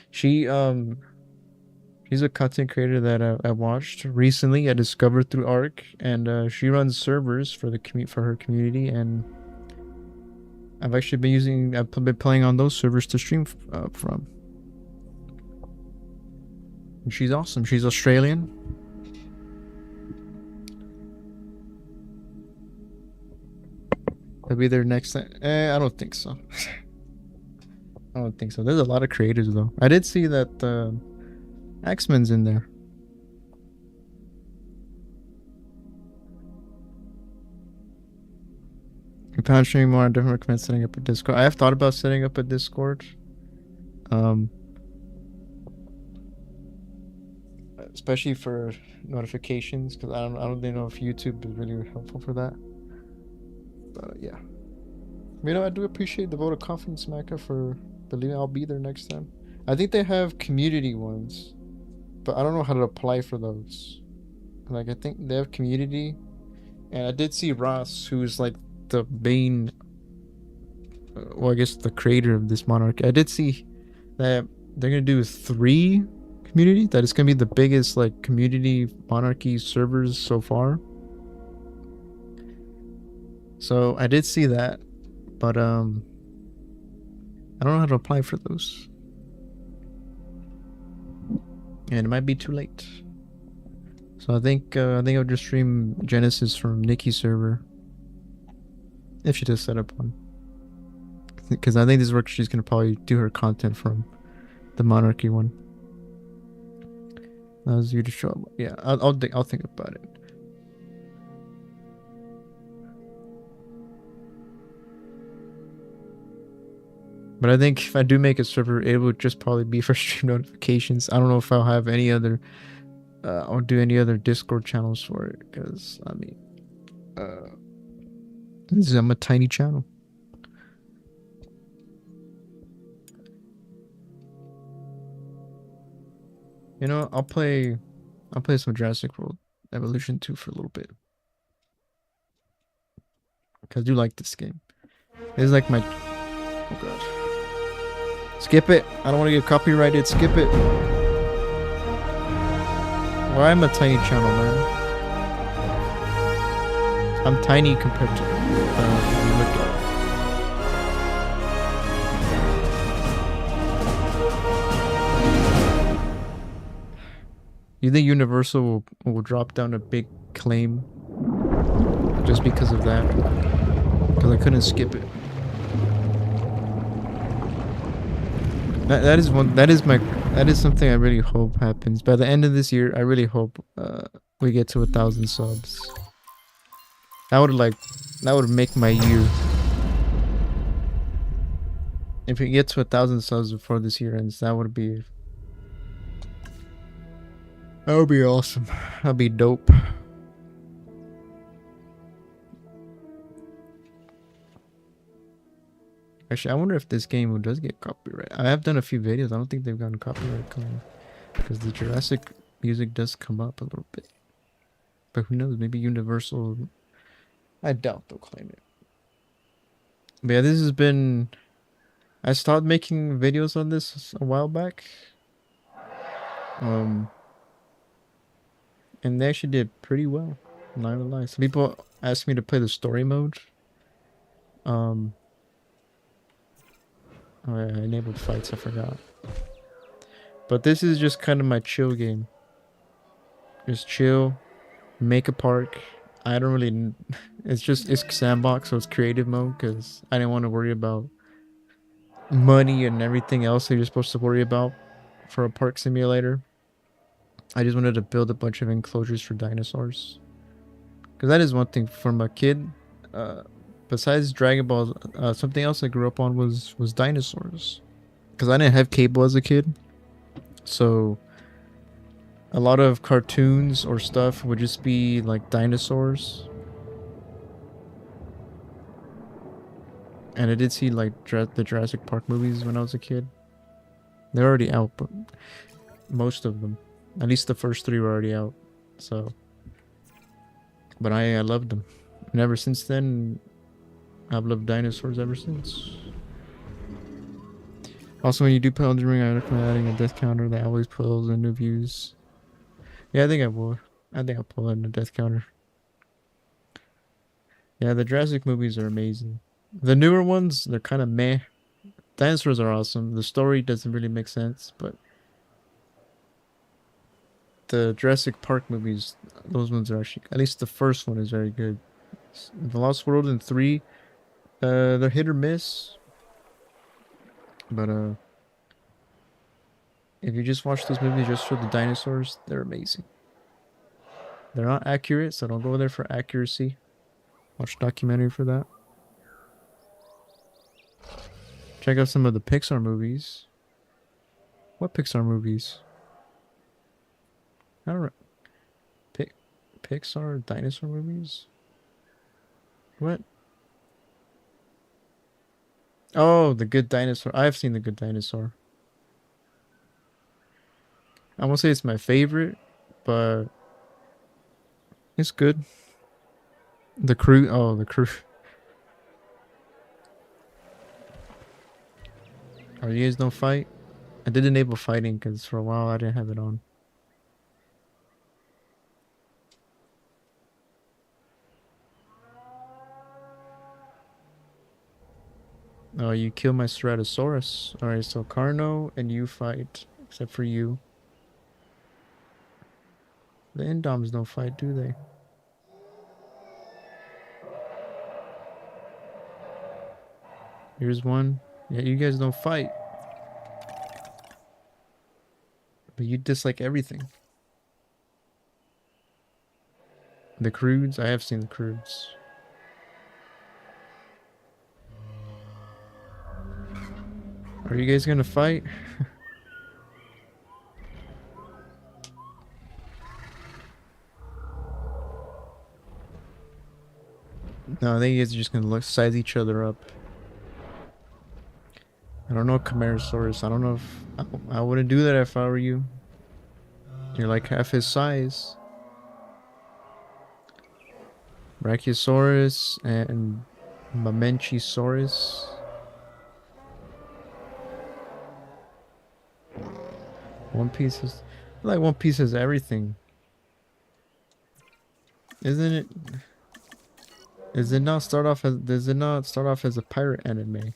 She's a content creator that I watched recently. I discovered through Arc, and she runs servers for for her community, and I've been playing on those servers to stream from. And she's awesome. She's Australian. I'll be there next time. I don't think so. I don't think so. There's a lot of creators though. I did see that X-Men's in there. You plan on streaming more, I definitely recommend setting up a Discord. I have thought about setting up a Discord. Especially for notifications, because I don't really know if YouTube is really helpful for that. But yeah. You know, I do appreciate the vote of confidence, Mecca, for believing I'll be there next time. I think they have community ones, but I don't know how to apply for those. Like, I think they have community, and I did see Ross, who's like the main, well, I guess the creator of this monarchy. I did see that they're gonna do 3 community. That is gonna be the biggest like community monarchy servers so far. So I did see that, but I don't know how to apply for those, and it might be too late. So I think I'll just stream Genesis from Nikki's server if she does set up one, because I think this is where she's gonna probably do her content from the monarchy one. As you to show up. Yeah, I'll think about it. But I think if I do make a server, it would just probably be for stream notifications. I don't know if I'll have any other, I'll do any other Discord channels for it, because I mean, I'm a tiny channel. You know, I'll play some Jurassic World Evolution 2 for a little bit, because I do like this game. It's like my, oh god, skip it. I don't want to get copyrighted. Skip it. Well, I'm a tiny channel, man. I'm tiny compared to look at. You think Universal will drop down a big claim just because of that? Because I couldn't skip it. That is something I really hope happens. By the end of this year, I really hope we get to 1,000 subs. That would make my year. If we get to 1,000 subs before this year ends, that would be awesome. That'd be dope. Actually, I wonder if this game does get copyright. I have done a few videos. I don't think they've gotten copyright claim, because the Jurassic music does come up a little bit. But who knows? Maybe Universal. I doubt they'll claim it. But yeah, this has been I stopped making videos on this a while back. And they actually did pretty well. Not gonna lie. Some people asked me to play the story mode. Um, I enabled fights. I forgot. But this is just kind of my chill game. Just chill, make a park. I don't really. It's sandbox, so it's creative mode because I didn't want to worry about money and everything else that you're supposed to worry about for a park simulator. I just wanted to build a bunch of enclosures for dinosaurs. Because that is one thing from a kid. Uh, Besides Dragon Ball, something else I grew up on was dinosaurs. Because I didn't have cable as a kid, so a lot of cartoons or stuff would just be like dinosaurs. And I did see like the Jurassic Park movies when I was a kid. They're already out, but most of them, at least the first three, were already out. So, but I loved them, and ever since then, I've loved dinosaurs ever since. Also, when you do play Elden Ring, I recommend adding a death counter that always pulls in new views. Yeah, I think I will. I think I'll pull in a death counter. Yeah, the Jurassic movies are amazing. The newer ones, they're kind of meh. Dinosaurs are awesome. The story doesn't really make sense, but the Jurassic Park movies, those ones are actually, at least the first one is very good. The Lost World and 3, they're hit or miss. But if you just watch those movies just for the dinosaurs, they're amazing. They're not accurate, so don't go there for accuracy. Watch a documentary for that. Check out some of the Pixar movies. What Pixar movies? I don't know. Pixar dinosaur movies? What? Oh, The Good Dinosaur. I've seen The Good Dinosaur. I won't say it's my favorite, but it's good. The crew. Oh, the crew. Oh, you guys don't fight? I did enable fighting because for a while I didn't have it on. Oh, you kill my Ceratosaurus. Alright, so Carno and you fight. Except for you. The Indoms don't fight, do they? Here's one. Yeah, you guys don't fight. But you dislike everything. The Crudes? I have seen the Crudes. Are you guys gonna fight? No, I think you guys are just gonna size each other up. I don't know Camarasaurus. I don't know if... I wouldn't do that if I were you. You're like half his size. Brachiosaurus and Mamenchisaurus. One Piece is... I feel like One Piece has everything. Isn't it? Does it not start off as a pirate anime?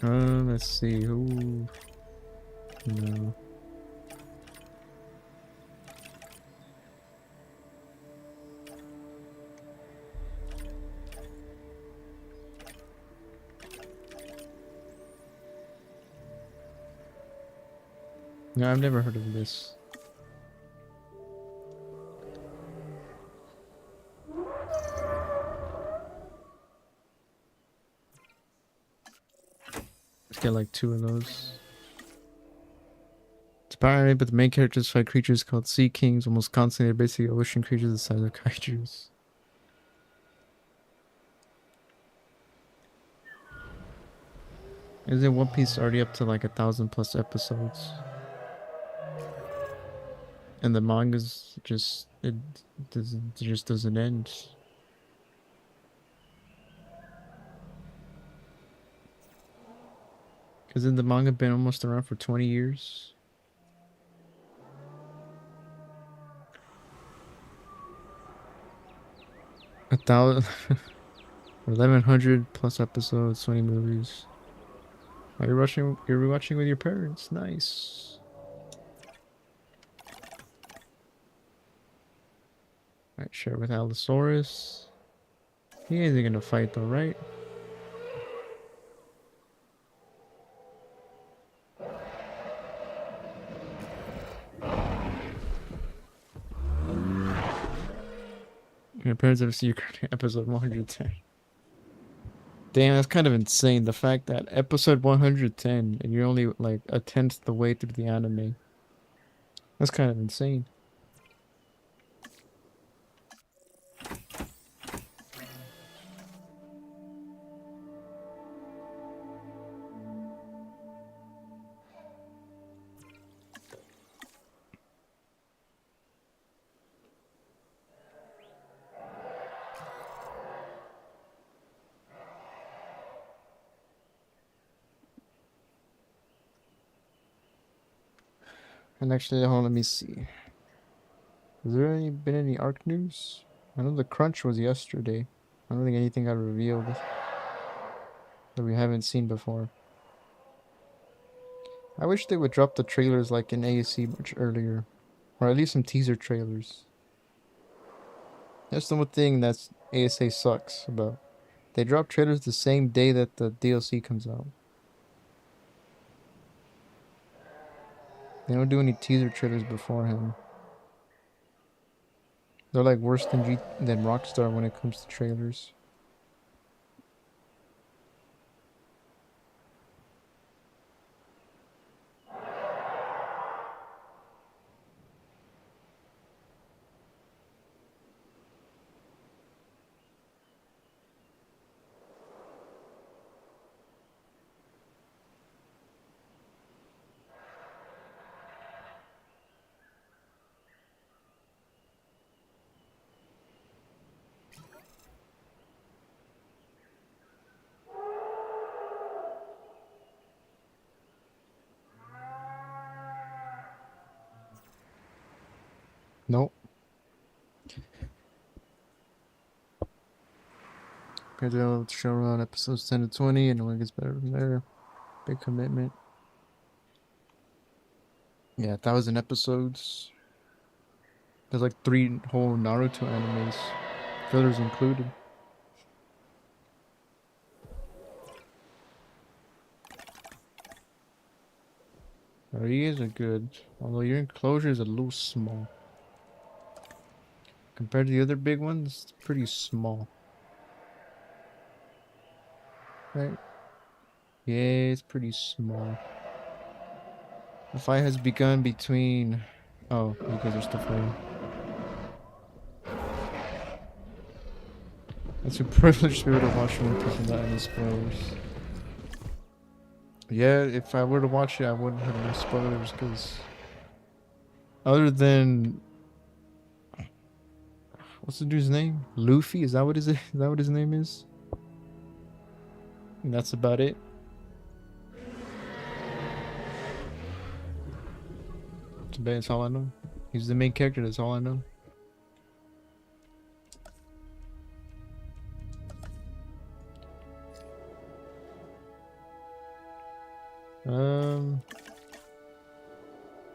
Let's see. Who? No. No, I've never heard of this. Let's get like 2 of those. It's pirate, but the main characters fight creatures called sea kings. Almost constantly, they're basically ocean creatures the size of kaijus. Isn't One Piece already up to like 1,000+ episodes? And the manga's just It doesn't. It just doesn't end. Because then the manga been almost around for 20 years. A thousand, 1100 plus episodes, 20 movies. Oh, you're watching. You're rewatching with your parents. Nice. All right, share with Allosaurus. He ain't gonna fight though, right? Your parents ever see you episode 110? Damn, that's kind of insane. The fact that episode 110 and you're only like a tenth the way through the anime. That's kind of insane. And actually, hold on, let me see. Has there been any ARC news? I know the crunch was yesterday. I don't think anything got revealed that we haven't seen before. I wish they would drop the trailers like in ASC much earlier. Or at least some teaser trailers. That's the one thing that's ASA sucks about. They drop trailers the same day that the DLC comes out. They don't do any teaser trailers beforehand. They're like worse than Rockstar when it comes to trailers. Nope. Compared to the show around episodes 10 to 20, and it only gets better from there. Big commitment. Yeah, 1,000 episodes. There's like 3 whole Naruto animes, fillers included. Areas are good, although your enclosure is a little small. Compared to the other big ones, it's pretty small. Right? Yeah, it's pretty small. The fight has begun between... Oh, you guys are still fighting. It's a privilege to be able to watch One Piece without any spoilers. Yeah, if I were to watch it, I wouldn't have no spoilers, because... Other than... What's the dude's name? Luffy? Is that what his name is? And that's about it. That's all I know. He's the main character, that's all I know.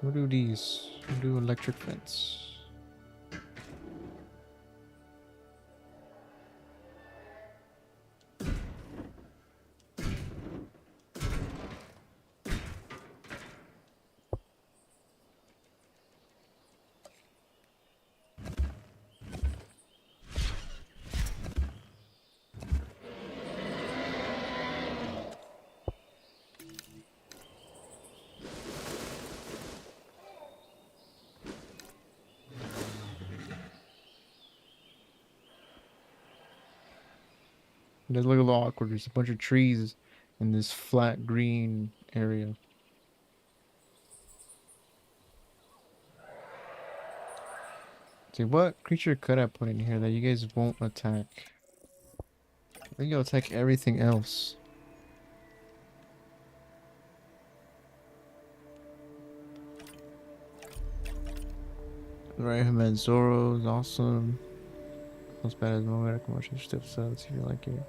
What do these? What do electric fence? It does look a little awkward. There's a bunch of trees in this flat green area. See, what creature could I put in here that you guys won't attack? I think you'll attack everything else. Right, man, Zoro's awesome. Not bad as well. I can watch your steps, so let's see if you like it.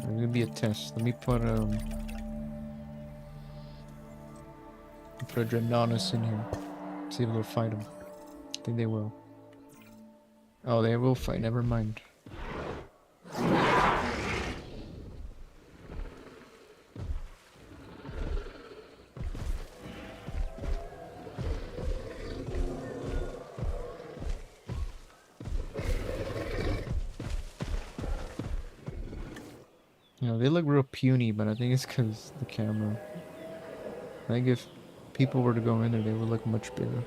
It's gonna be a test. Let me put a Dreadnoughtus in here. See if they'll fight him. I think they will. Oh, they will fight. Never mind. You know, they look real puny, but I think it's because the camera. I think if people were to go in there, they would look much bigger.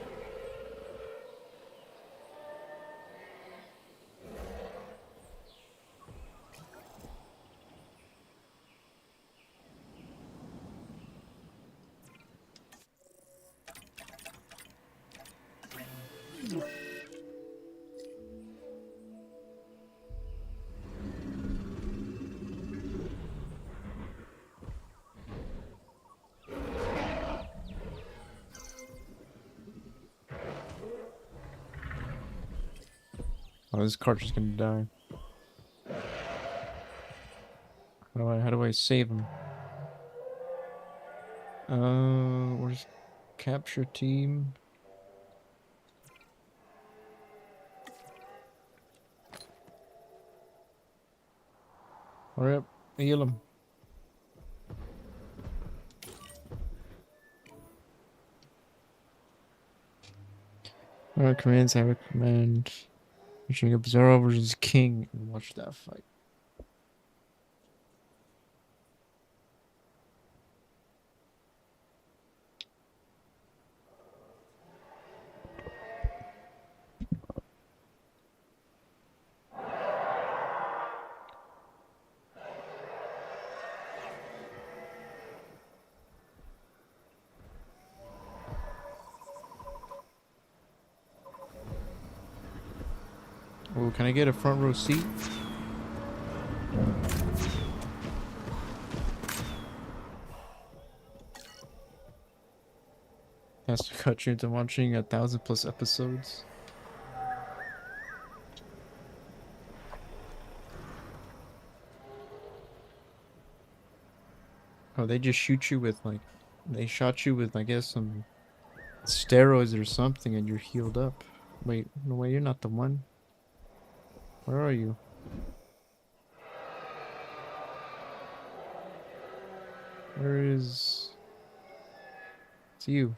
Oh, this cartridge is gonna die. How do I save him? Where's capture team? Hurry up, heal him. Alright, commands I recommend reaching up Zoro versus King and watch that fight. Oh, can I get a front row seat? Has to cut you into watching 1,000+ episodes. Oh, they just shoot you with like, they shot you with, I guess, some steroids or something, and you're healed up. Wait, no way, you're not the one. Where are you? Where is... It's you.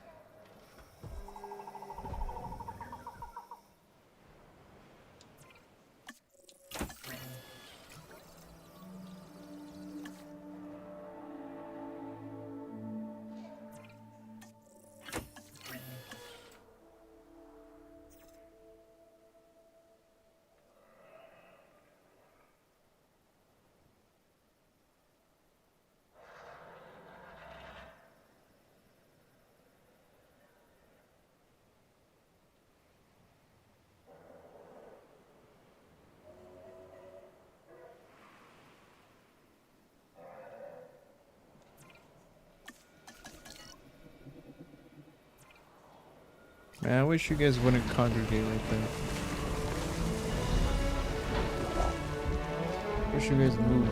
Man, I wish you guys wouldn't congregate like that. Wish you guys moved.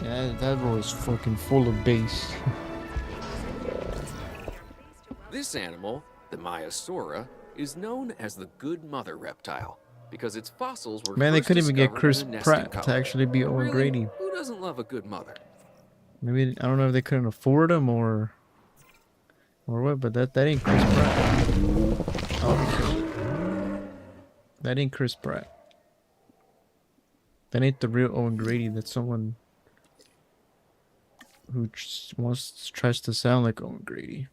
Yeah, that row is fucking full of bass. This animal, the Maiasaura, is known as the Good Mother reptile because its fossils were Man, they first couldn't even get discovered Chris in a nesting Pratt to colony. actually be Owen Really, Grady. who doesn't love a good mother? Maybe, I don't know if they couldn't afford him or what, but that ain't Chris Pratt. Oh, that ain't Chris Pratt. That ain't the real Owen Grady. That's someone who tries to sound like Owen Grady.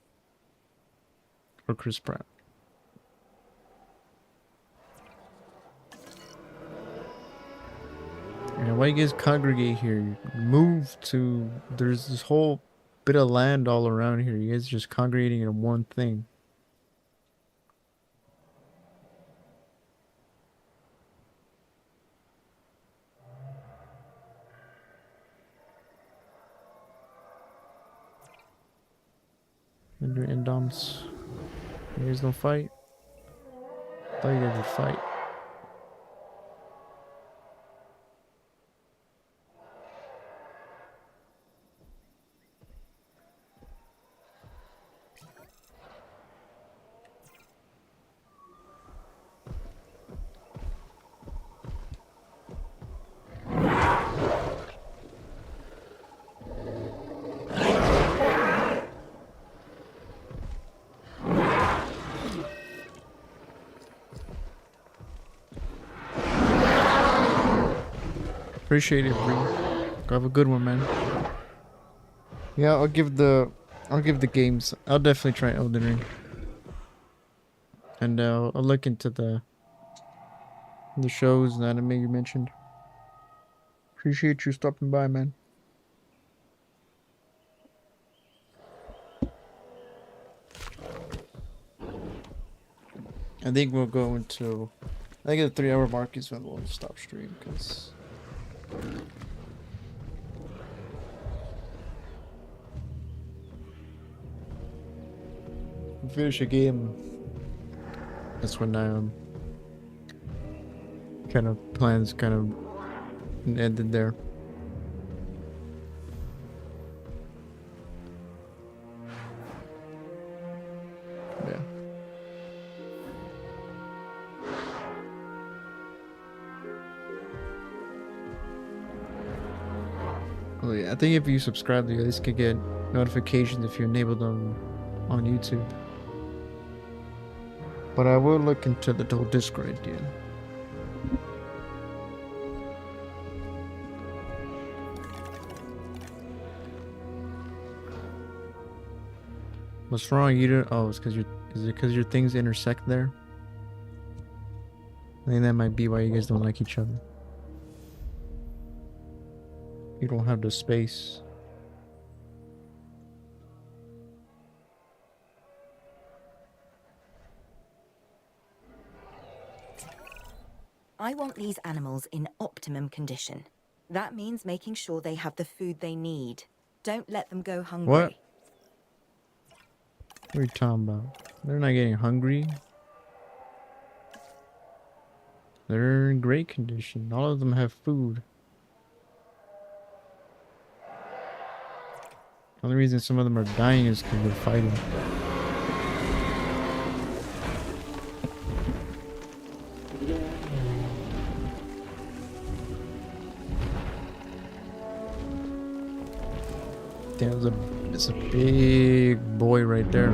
or Chris Pratt. And why you guys congregate here? Move to. There's this whole bit of land all around here. You guys are just congregating in one thing. And Doms. You guys don't fight? I thought you guys would fight. Appreciate it, Bree. Have a good one, man. Yeah, I'll give the games. I'll definitely try Elden Ring. And I'll look into the shows and anime you mentioned. Appreciate you stopping by, man. I think we'll go into. I think the 3-hour mark is when we'll stop stream because. Finish a game. That's when kind of plans kind of ended there. Yeah. Oh yeah, I think if you subscribe, you guys can get notifications if you enable them on YouTube. But I will look into the whole Discord idea. What's wrong? You don't. Oh, it's because is it because your things intersect there? I think that might be why you guys don't like each other. You don't have the space. I want these animals in optimum condition. That means making sure they have the food they need. Don't let them go hungry. What? What are you talking about? They're not getting hungry. They're in great condition. All of them have food. The only reason some of them are dying is because they're fighting. Damn, it's a big boy right there.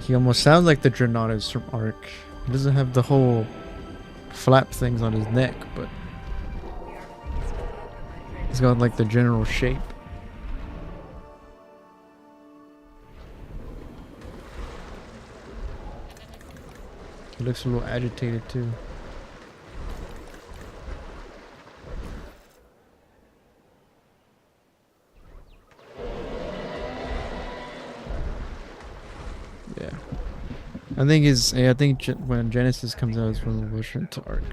He almost sounds like the Drenaunus from Ark. He doesn't have the whole flap things on his neck, but he's got like the general shape. He looks a little agitated too. Yeah. I think when Genesis comes out is when we'll push into Ark.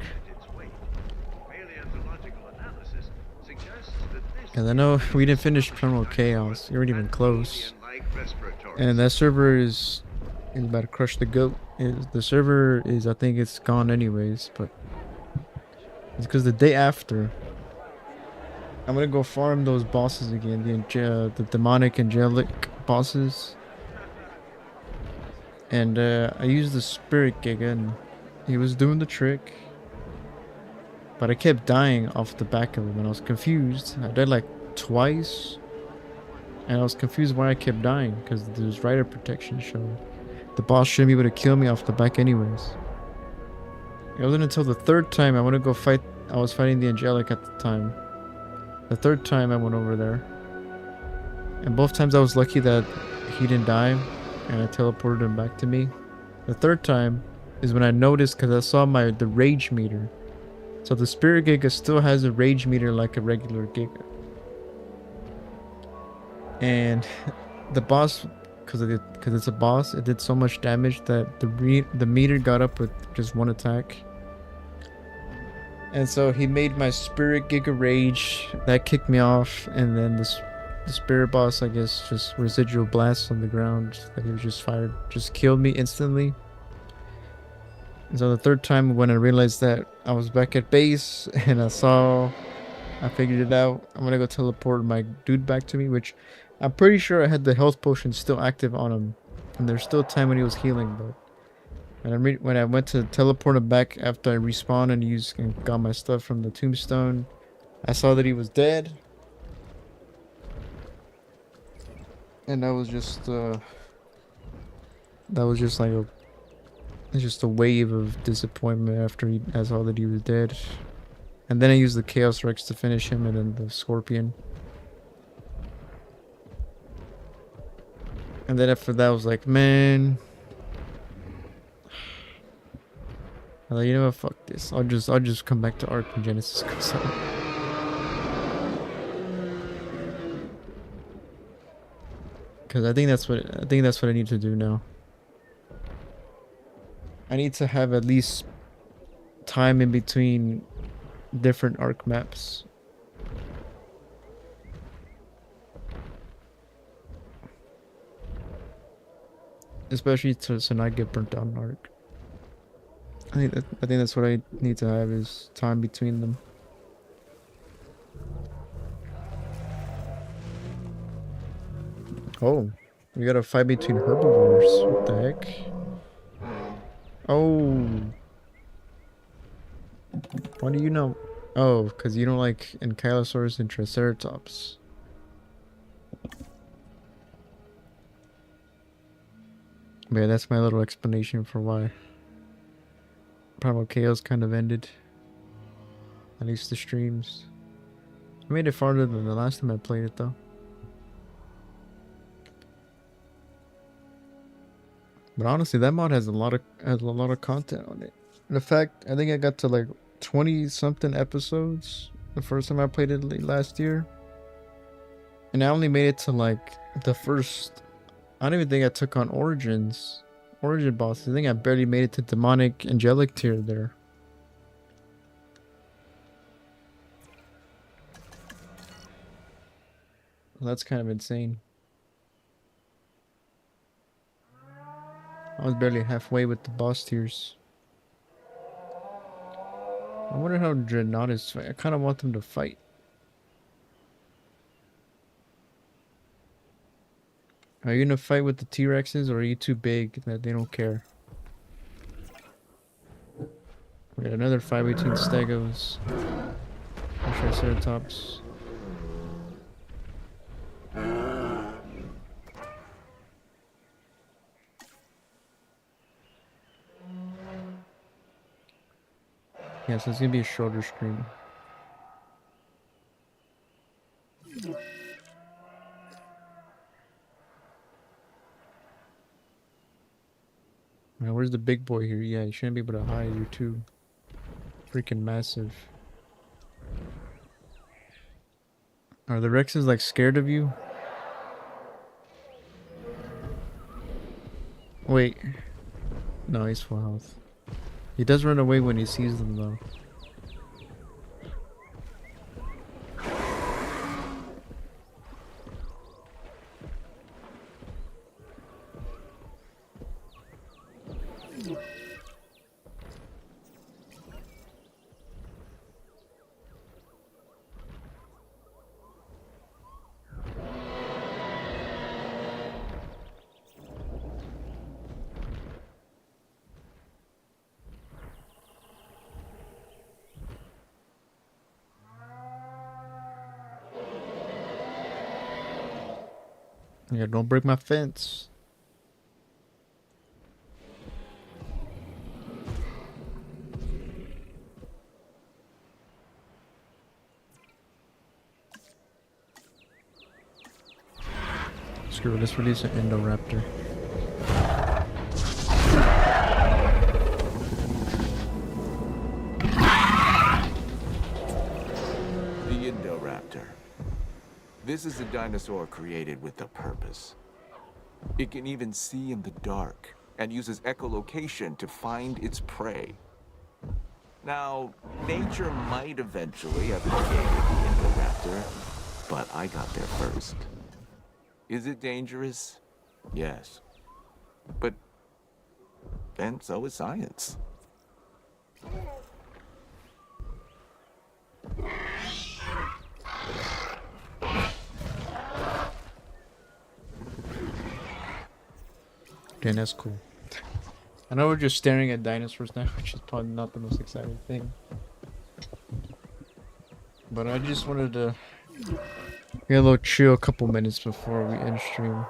And I know we didn't finish Terminal Chaos. We weren't even close. And that server is about to crush the goat. The server is, I think it's gone anyways, but it's because the day after I'm gonna go farm those bosses again, the demonic angelic bosses. And I used the spirit gig and he was doing the trick. But I kept dying off the back of him and I was confused. I died like twice. And I was confused why I kept dying because there's rider protection showing. The boss shouldn't be able to kill me off the back anyways. It wasn't until the third time I went to go fight. I was fighting the angelic at the time. The third time I went over there. And both times I was lucky that he didn't die, and I teleported him back to me. The third time is when I noticed because I saw the rage meter. So the spirit Giga still has a rage meter like a regular Giga. And the boss, because it's a boss, it did so much damage that the meter got up with just one attack. And so he made my spirit Giga rage. That kicked me off, and then the spirit boss, I guess, just residual blasts on the ground that he was just fired, just killed me instantly. And so the third time when I realized that I was back at base and I figured it out. I'm gonna go teleport my dude back to me, which I'm pretty sure I had the health potion still active on him. And there's still time when he was healing, but when I went to teleport him back after I respawned and got my stuff from the tombstone, I saw that he was dead. And that was just like a wave of disappointment after I saw that he was dead. And then I used the Chaos Rex to finish him, and then the Scorpion. And then after that I was like, man, I'm like, you know what, fuck this. I'll just come back to Ark and Genesis because I think that's what I need to do now. I need to have at least time in between different Ark maps. Especially to not get burnt out in Ark. I think that's what I need to have is time between them. Oh, we got a fight between herbivores. What the heck? Oh. Why do you know? Oh, because you don't like Ankylosaurus and Triceratops. But yeah, that's my little explanation for why Primal Chaos kind of ended. At least the streams. I made it farther than the last time I played it though. But honestly, that mod has a lot of content on it. In fact, I think I got to like 20 something episodes the first time I played it last year. And I only made it to like the first, I don't even think I took on origin bosses. I think I barely made it to demonic angelic tier there. Well, that's kind of insane. I was barely halfway with the boss tiers. I wonder how Dreadnoughts fight. I kind of want them to fight. Are you gonna fight with the T-Rexes, or are you too big that they don't care? We got another fight between Stegos and Triceratops. Yeah, so it's gonna be a shorter stream. Now, where's the big boy here? Yeah, you shouldn't be able to hide. You're too freaking massive. Are the Rexes like scared of you? Wait. No, he's full health. He does run away when he sees them though. Yeah, don't break my fence. Screw it, let's release an Indoraptor. The Indoraptor. This is a dinosaur created with a purpose. It can even see in the dark and uses echolocation to find its prey. Now, nature might eventually have created the Indoraptor, but I got there first. Is it dangerous? Yes. But then so is science. Okay, that's cool. I know we're just staring at dinosaurs now, which is probably not the most exciting thing. But I just wanted to get a little chill a couple minutes before we end stream.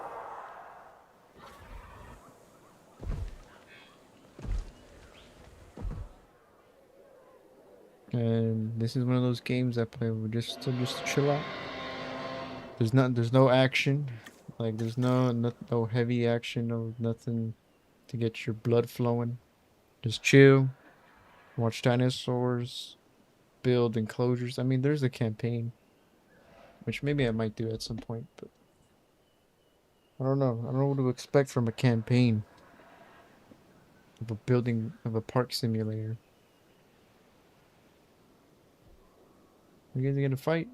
And this is one of those games I play where just to chill out. There's no action. Like there's no heavy action, no nothing to get your blood flowing. Just chill, watch dinosaurs, build enclosures. I mean, there's a campaign, which maybe I might do at some point, but I don't know. I don't know what to expect from a campaign of a park simulator. You guys are gonna fight?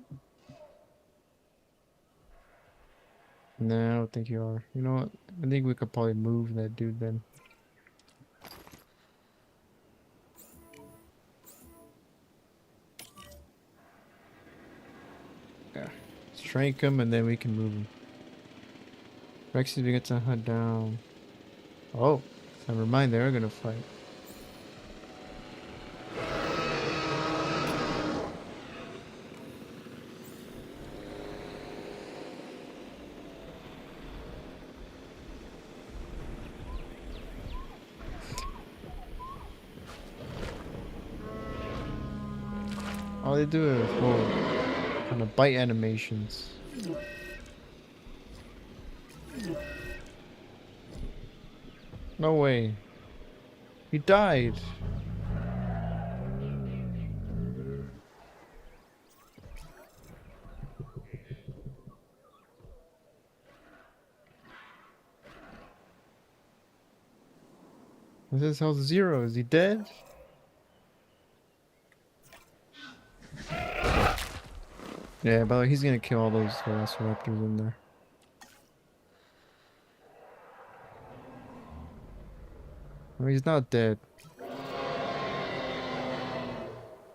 No, I don't think you are. You know what? I think we could probably move that dude then. Yeah. Strike him and then we can move him. Rexy, we get to hunt down. Oh, never mind. They're gonna fight. All they do is kind of bite animations. No way. He died. This is health 0. Is he dead? Yeah, by the way, he's gonna kill all those velociraptors in there. I mean, he's not dead,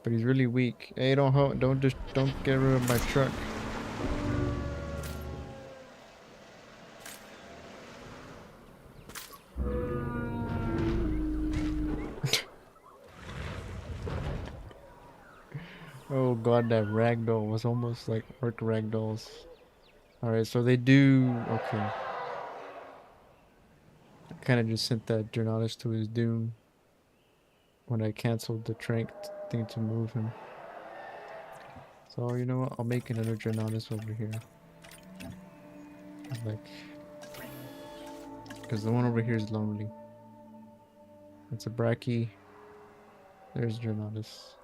but he's really weak. Hey, don't get rid of my truck. Oh god, that ragdoll was almost like orc ragdolls. Alright, so they do... Okay. I kind of just sent that Journalist to his doom when I canceled the trank thing to move him. So, you know what? I'll make another Journalist over here. Like... Because the one over here is lonely. It's a Brachy. There's Journalist.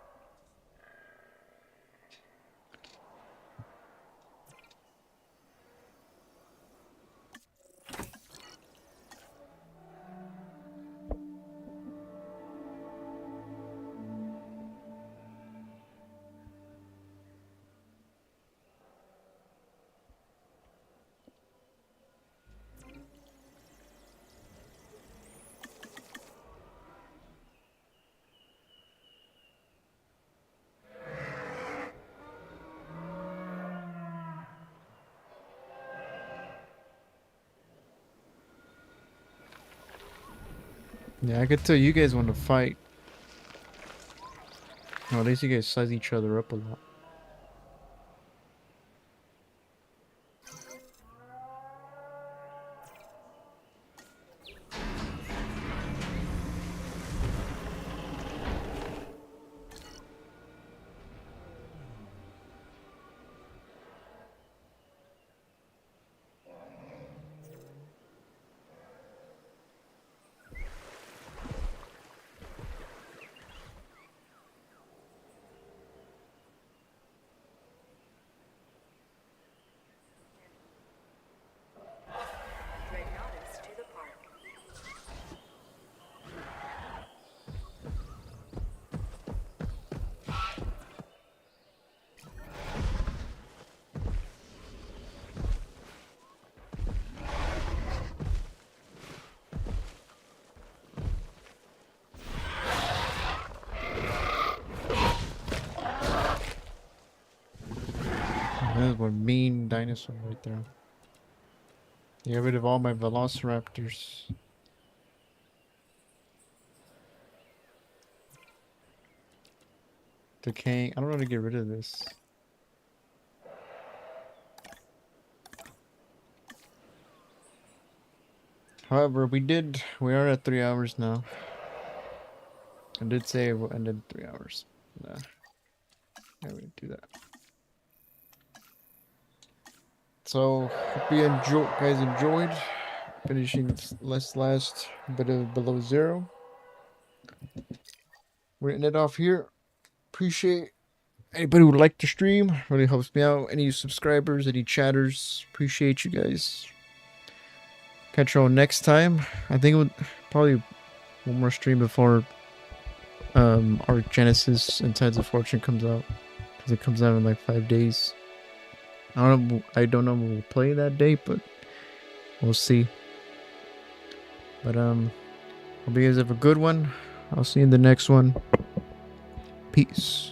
Yeah, I could tell you guys want to fight. Well, at least you guys size each other up a lot. one mean dinosaur right there. Get rid of all my velociraptors. Decaying. I don't know how to get rid of this. However, we are at 3 hours now. I did say we'll end in 3 hours. Nah. Yeah, we didn't do that. So, hope you guys enjoyed finishing this last bit of Below Zero. We're ending it off here. Appreciate anybody who liked the stream. Really helps me out. Any subscribers, any chatters. Appreciate you guys. Catch you all next time. I think it would probably one more stream before Arc Genesis and Tides of Fortune comes out, because it comes out in like 5 days. I don't know if we'll play that day, but we'll see. But hope you guys have a good one. I'll see you in the next one. Peace.